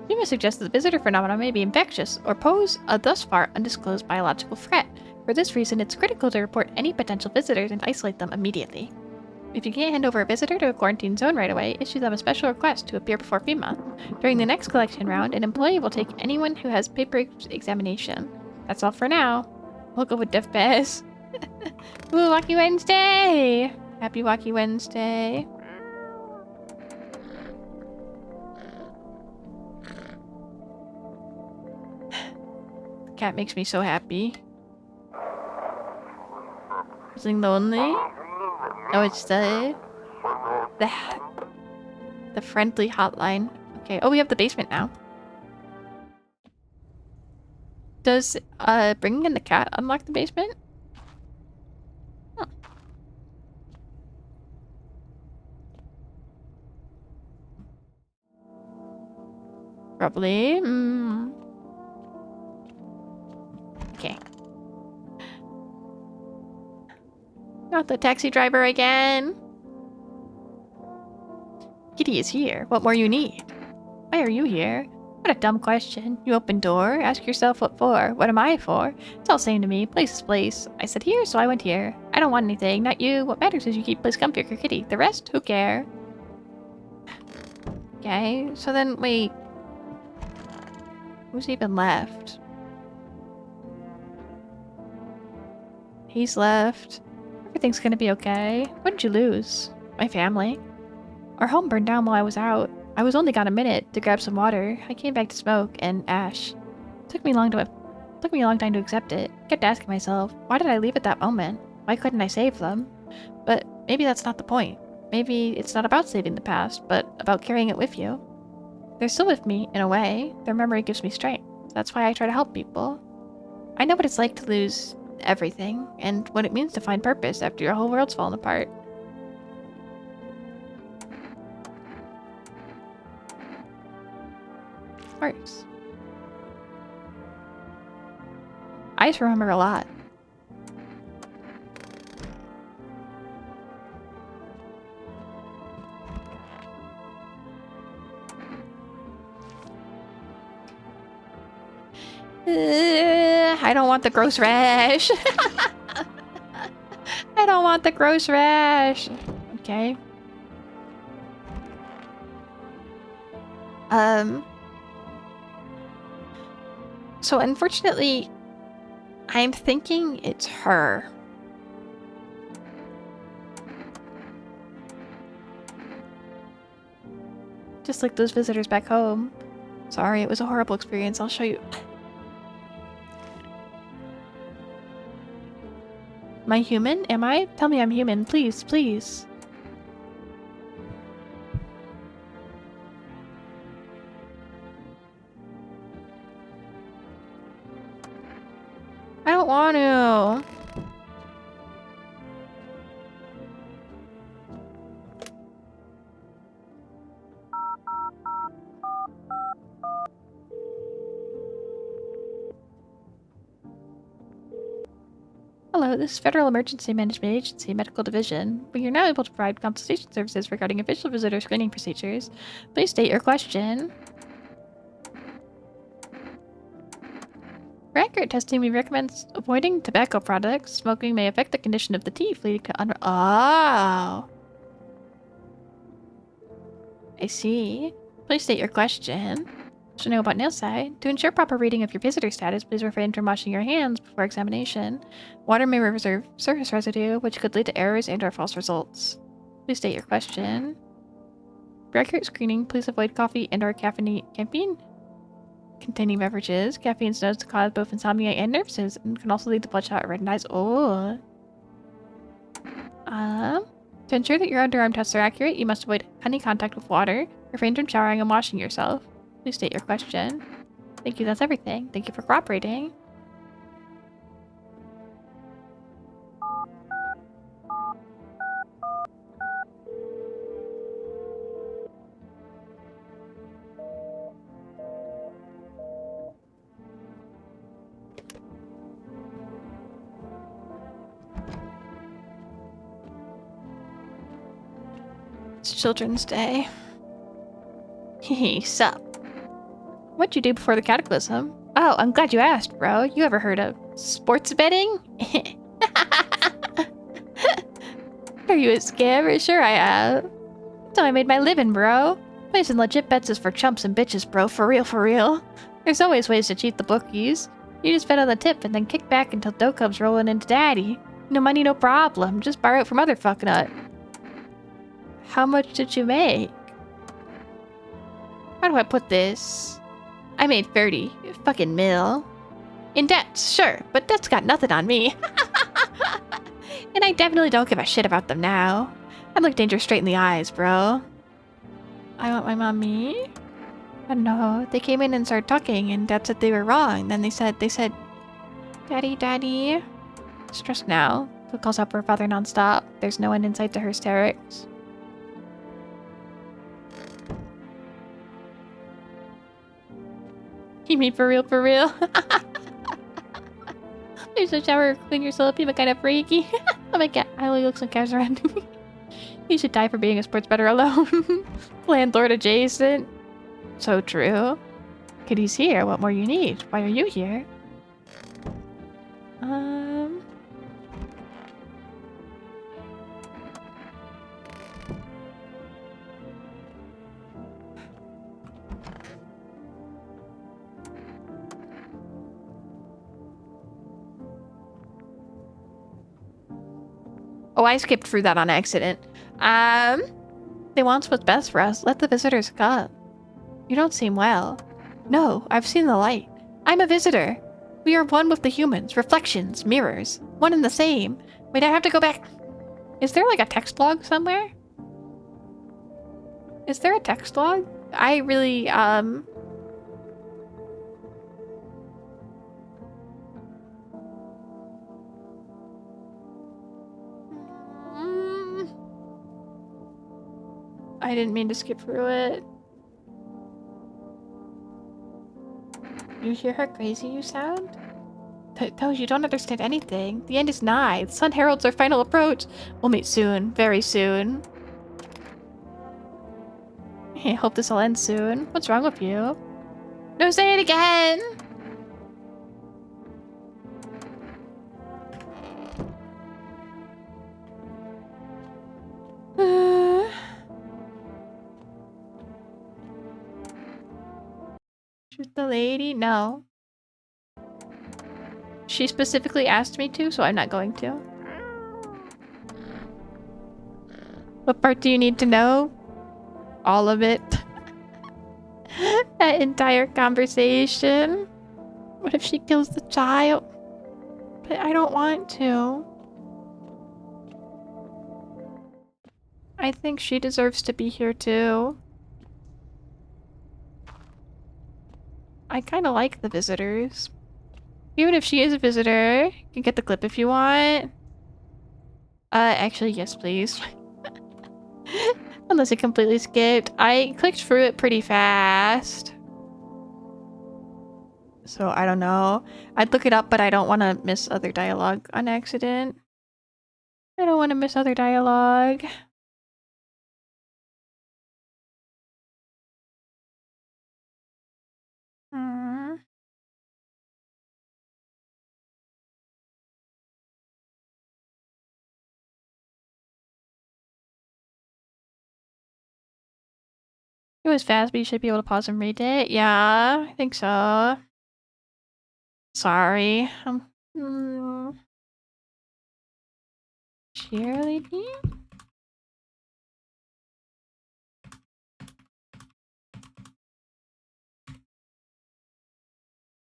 FEMA suggests that the visitor phenomenon may be infectious or pose a thus far undisclosed biological threat. For this reason, it's critical to report any potential visitors and isolate them immediately. If you can't hand over a visitor to a quarantine zone right away, issue them a special request to appear before FEMA. During the next collection round, an employee will take anyone who has paper examination. That's all for now. We'll go with Deaf Bears. Ooh, Wacky Wednesday! Happy Wacky Wednesday. Cat makes me so happy. Feeling lonely? Oh, it's the friendly hotline. Okay. Oh, we have the basement now. Does bringing in the cat unlock the basement? Huh. Probably. Okay. Not the taxi driver again. Kitty is here. What more you need? Why are you here? What a dumb question. You open door, ask yourself what for. What am I for? It's all same to me. Place is place. I said here, so I went here. I don't want anything, not you. What matters is you keep place comfy for Kitty. The rest, who care? Okay, so then wait. Who's even left? He's left. Everything's gonna be okay. What did you lose? My family. Our home burned down while I was out. I was only gone a minute to grab some water. I came back to smoke and ash. Took me a long time to accept it. Kept asking myself, why did I leave at that moment? Why couldn't I save them? But maybe that's not the point. Maybe it's not about saving the past, but about carrying it with you. They're still with me, in a way. Their memory gives me strength. That's why I try to help people. I know what it's like to lose everything, and what it means to find purpose after your whole world's fallen apart. Works. I just remember a lot. I don't want the gross rash. I don't want the gross rash. Okay. So unfortunately, I'm thinking it's her. Just like those visitors back home. Sorry, it was a horrible experience. I'll show you. Am I human? Am I? Tell me I'm human, please, please. I don't want to. Hello, this is Federal Emergency Management Agency Medical Division. We are now able to provide consultation services regarding official visitor screening procedures. Please state your question. For accurate testing, we recommend avoiding tobacco products. Smoking may affect the condition of the teeth, leading to Oh! I see. Please state your question. To know about nail site. To ensure proper reading of your visitor status, please refrain from washing your hands before examination. Water may reserve surface residue, which could lead to errors and/or false results. Please state your question. For accurate screening, please avoid coffee and/or caffeine containing beverages. Caffeine is known to cause both insomnia and nervousness, and can also lead to bloodshot or reddened eyes. Oh. To ensure that your underarm tests are accurate, you must avoid any contact with water. Refrain from showering and washing yourself. Please state your question. Thank you, that's everything. Thank you for cooperating. It's Children's Day. Hehe, sup? What'd you do before the cataclysm? Oh, I'm glad you asked, bro. You ever heard of sports betting? Are you a scammer? Sure I have. That's how I made my living, bro. Placing legit bets is for chumps and bitches, bro. For real, for real. There's always ways to cheat the bookies. You just bet on the tip and then kick back until dough comes rolling into daddy. No money, no problem. Just borrow it from other fucknut. How much did you make? How do I put this? I made 30 fucking mil. In debt, sure, but that's got nothing on me. And I definitely don't give a shit about them now. I look danger straight in the eyes, bro. I want my mommy. I don't know. They came in and started talking, and Dad said they were wrong. Then they said, Daddy, Daddy. Stressed now. Who calls up her father nonstop. There's no end in sight to her hysterics. You mean for real, for real? There's no shower, clean yourself, you look kind of freaky. Oh my god, I only look some cats around me. You should die for being a sports bettor alone. Landlord adjacent. So true. Kitty's here, what more you need? Why are you here? Oh, I skipped through that on accident. They want what's best for us. Let the visitors come. You don't seem well. No, I've seen the light. I'm a visitor. We are one with the humans. Reflections, mirrors. One and the same. Wait, I have to go back. Is there like a text log somewhere? Is there a text log? I really, I didn't mean to skip through it. You hear how crazy you sound? Toes, you don't understand anything. The end is nigh. The sun heralds our final approach. We'll meet soon. Very soon. I hope this will end soon. What's wrong with you? No, say it again! Shoot the lady? No. She specifically asked me to, so I'm not going to. What part do you need to know? All of it. That entire conversation. What if she kills the child? But I don't want to. I think she deserves to be here too. I kind of like the visitors. Even if she is a visitor, you can get the clip if you want. Actually, yes, please. Unless it completely skipped. I clicked through it pretty fast. So I don't know. I'd look it up, but I don't want to miss other dialogue on accident. I don't want to miss other dialogue. It was fast, but you should be able to pause and read it. Yeah, I think so. Sorry. Cheerleading?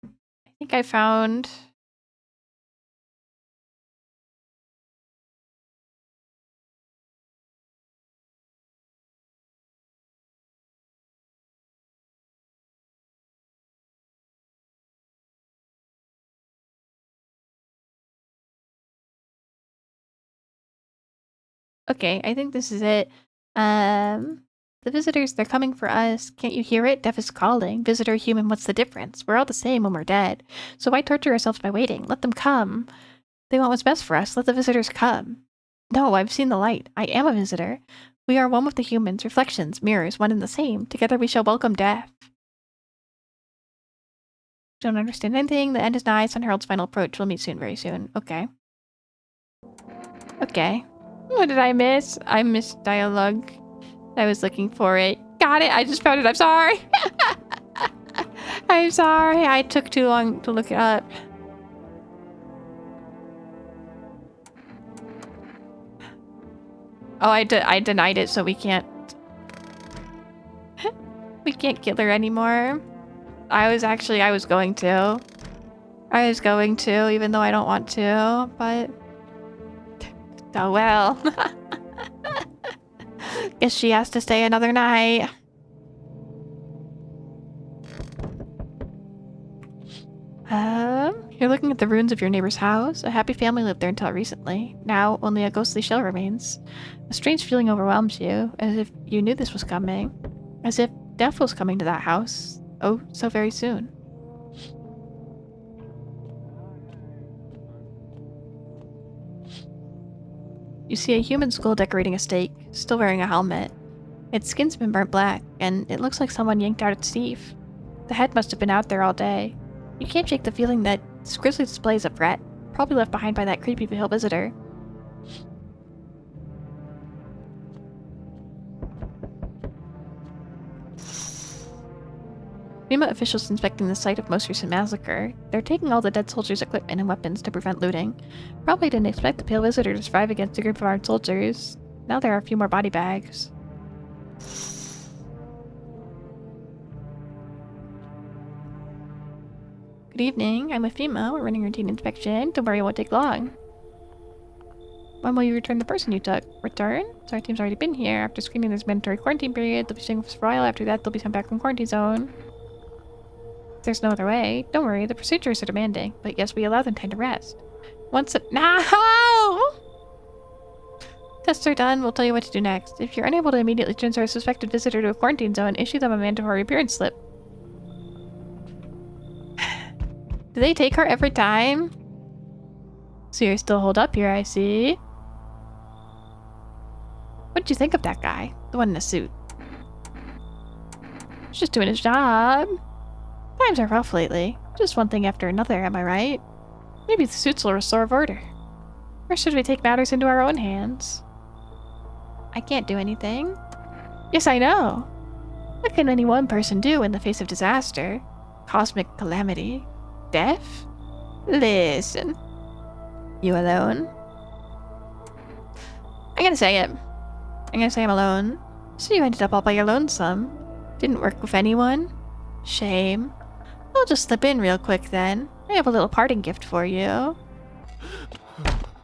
I think I found... Okay, I think this is it. The visitors, they're coming for us. Can't you hear it? Death is calling. Visitor, human, what's the difference? We're all the same when we're dead. So why torture ourselves by waiting? Let them come. They want what's best for us. Let the visitors come. No, I've seen the light. I am a visitor. We are one with the humans, reflections, mirrors, one and the same. Together we shall welcome death. Don't understand anything. The end is nigh. Sun Herald's final approach. We'll meet soon, very soon. Okay. Okay. What did I miss? I missed dialogue. I was looking for it. Got it! I just found it. I'm sorry! I'm sorry. I took too long to look it up. Oh, I denied it, so we can't... we can't kill her anymore. I was going to. I was going to, even though I don't want to, but... oh well. Guess she has to stay another night. You're looking at the ruins of your neighbor's house. A happy family lived there until recently. Now, only a ghostly shell remains. A strange feeling overwhelms you, as if you knew this was coming. As if death was coming to that house. Oh, so very soon. You see a human skull decorating a stake, still wearing a helmet. Its skin's been burnt black, and it looks like someone yanked out its teeth. The head must have been out there all day. You can't shake the feeling that this grisly display is a threat, probably left behind by that creepy hill visitor. FEMA officials inspecting the site of most recent massacre. They're taking all the dead soldiers' equipment and weapons to prevent looting. Probably didn't expect the pale visitor to survive against a group of armed soldiers. Now there are a few more body bags. Good evening, I'm with FEMA. We're running a routine inspection. Don't worry, it won't take long. When will you return the person you took? Return? So our team's already been here. After screening this mandatory quarantine period, they'll be staying with us for a while. After that, they'll be sent back from quarantine zone. There's no other way. Don't worry, the procedures are demanding, but yes, we allow them time to rest. Once it— No! Tests are done, we'll tell you what to do next. If you're unable to immediately transfer a suspected visitor to a quarantine zone, issue them a mandatory appearance slip. Do they take her every time? So you're still holed up here, I see. What did you think of that guy? The one in the suit. He's just doing his job. Times are rough lately. Just one thing after another, am I right? Maybe the suits will restore order. Or should we take matters into our own hands? I can't do anything. Yes, I know. What can any one person do in the face of disaster? Cosmic calamity? Death? Listen. You alone? I'm gonna say it. I'm gonna say I'm alone. So you ended up all by your lonesome. Didn't work with anyone? Shame. I'll just slip in real quick then. I have a little parting gift for you.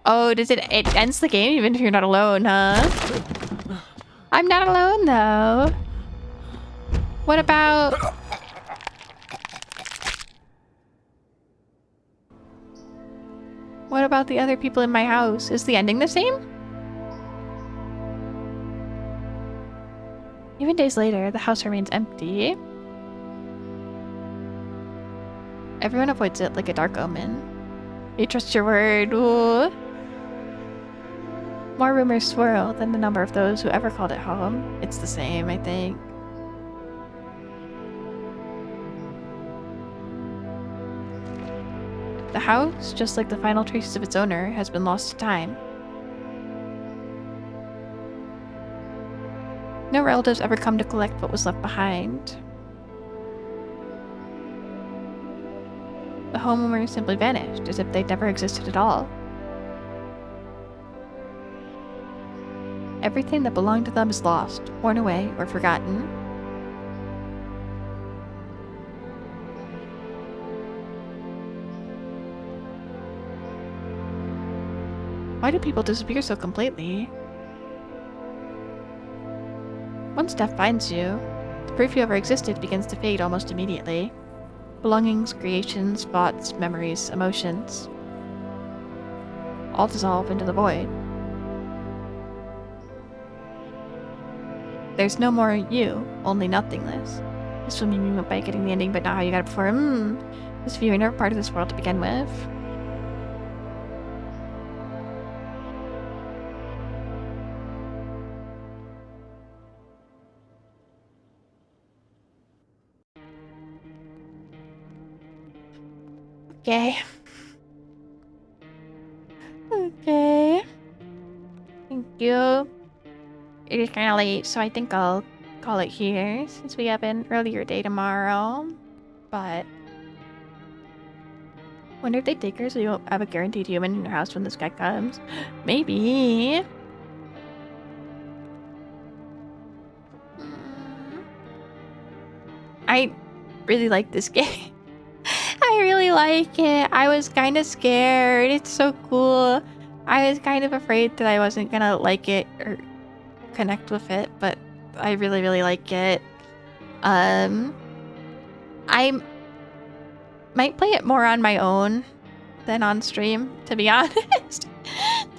Oh, it ends the game even if you're not alone, huh? I'm not alone though. What about... What about the other people in my house? Is the ending the same? Even days later, the house remains empty. Everyone avoids it like a dark omen. You trust your word. Ooh. More rumors swirl than the number of those who ever called it home. It's the same, I think. The house, just like the final traces of its owner, has been lost to time. No relatives ever come to collect what was left behind. The homeowners simply vanished, as if they'd never existed at all. Everything that belonged to them is lost, worn away, or forgotten. Why do people disappear so completely? Once death finds you, the proof you ever existed begins to fade almost immediately. Belongings, creations, thoughts, memories, emotions. All dissolve into the void. There's no more you, only nothingness. This will mean you went by getting the ending, but not how you got it before. This view, you're never part of this world to begin with. Okay. Okay. Thank you. It is kind of late, so I think I'll call it here since we have an earlier day tomorrow. But wonder if they take her so you won't have a guaranteed human in your house when this guy comes. Maybe. I really like this game. I really like it. I was kind of scared. It's so cool. I was kind of afraid that I wasn't gonna like it or connect with it, but I really, really like it. I might play it more on my own than on stream, to be honest.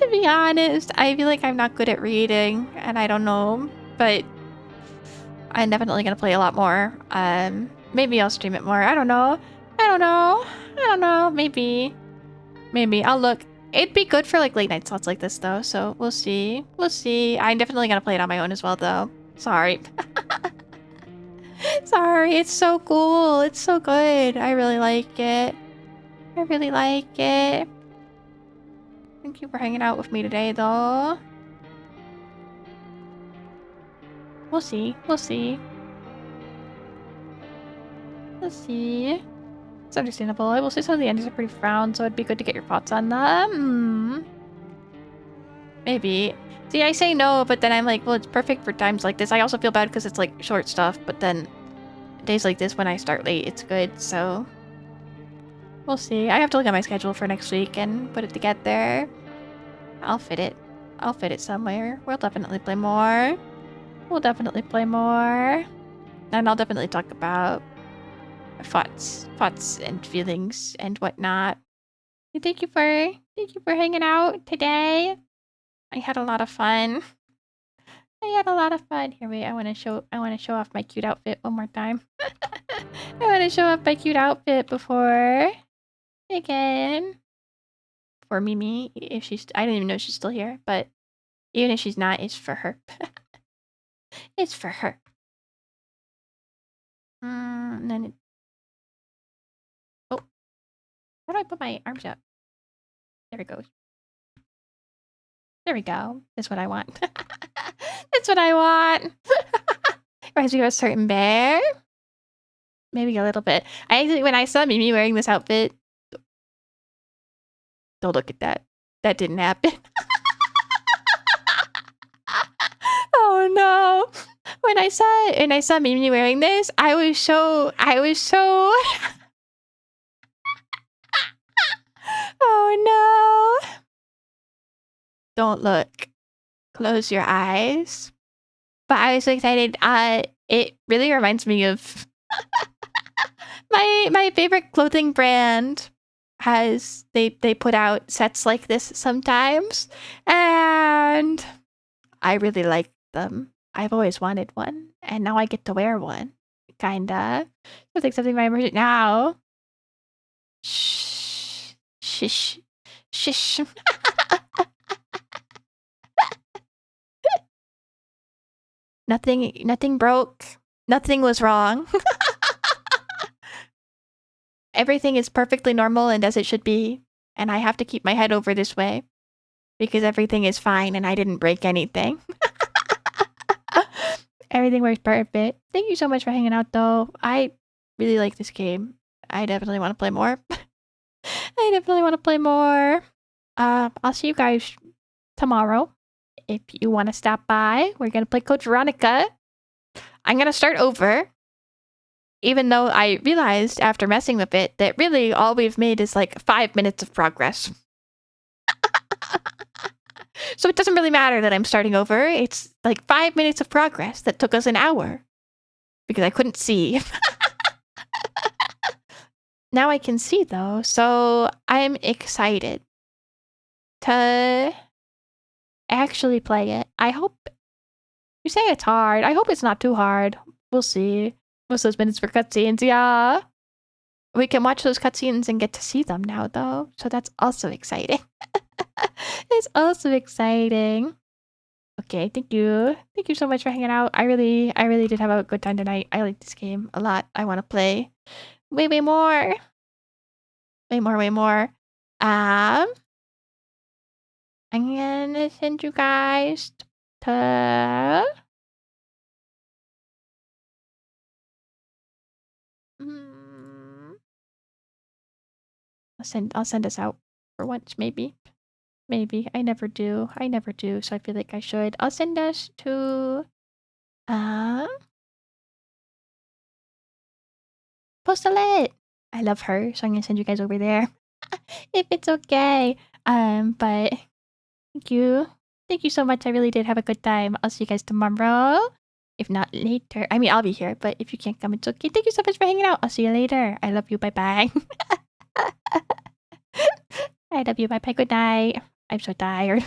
To be honest, I feel like I'm not good at reading, and I don't know, but I'm definitely gonna play a lot more. Maybe I'll stream it more. I don't know. Maybe I'll look. It'd be good for like late night slots like this though, so we'll see. I'm definitely gonna play it on my own as well though. Sorry. Sorry, it's so cool. It's so good. I really like it. Thank you for hanging out with me today though. We'll see. It's understandable. I will say some of the endings are pretty frowned, so it'd be good to get your thoughts on them. Maybe. See, I say no, but then I'm like, well, it's perfect for times like this. I also feel bad because it's like short stuff, but then days like this when I start late, it's good, so we'll see. I have to look at my schedule for next week and put it together. I'll fit it somewhere. We'll definitely play more. And I'll definitely talk about thoughts and feelings and whatnot. Thank you for hanging out today. I had a lot of fun. Here, wait. I want to show off my cute outfit one more time. I want to show off my cute outfit before Mimi. If she's, I don't even know if she's still here, but even if she's not, it's for her. It's for her. And then oh, how do I put my arms up? There it goes. There we go. That's what I want. That's what I want. Reminds me of a certain bear. Maybe a little bit. I actually, when I saw Mimi wearing this outfit, don't look at that. That didn't happen. Oh no. when I saw Mimi wearing this, I was so Oh no. Don't look. Close your eyes. But I was so excited. It really reminds me of my favorite clothing brand has they put out sets like this sometimes, and I really like them. I've always wanted one, and now I get to wear one. Kinda. Just accepting my immersion now. Shh. Shish. Shish. Nothing broke. Nothing was wrong. Everything is perfectly normal and as it should be, and I have to keep my head over this way because everything is fine and I didn't break anything. Everything works perfect. Thank you so much for hanging out, though. I really like this game. I definitely want to play more. I definitely want to play more. I'll see you guys tomorrow. If you want to stop by, we're going to play Code Veronica. I'm going to start over. Even though I realized after messing with it that really all we've made is like 5 minutes of progress. So it doesn't really matter that I'm starting over. It's like 5 minutes of progress that took us an hour. Because I couldn't see. Now I can see though, so I'm excited to actually play it. I hope you say it's hard. I hope it's not too hard. We'll see. Most of those minutes for cutscenes, yeah. We can watch those cutscenes and get to see them now though, so that's also exciting. It's also exciting. Okay, thank you. Thank you so much for hanging out. I really did have a good time tonight. I like this game a lot. I want to play way more. Way more. I'm gonna send you guys to I'll send us out for once, maybe. Maybe. I never do, so I feel like I should. I'll send us to Postalet. I love her, so I'm gonna send you guys over there. If it's okay. But thank you. Thank you so much. I really did have a good time. I'll see you guys tomorrow. If not later. I mean, I'll be here, but if you can't come, it's okay. Thank you so much for hanging out. I'll see you later. I love you. Bye-bye. I love you. Bye-bye. Good night. I'm so tired.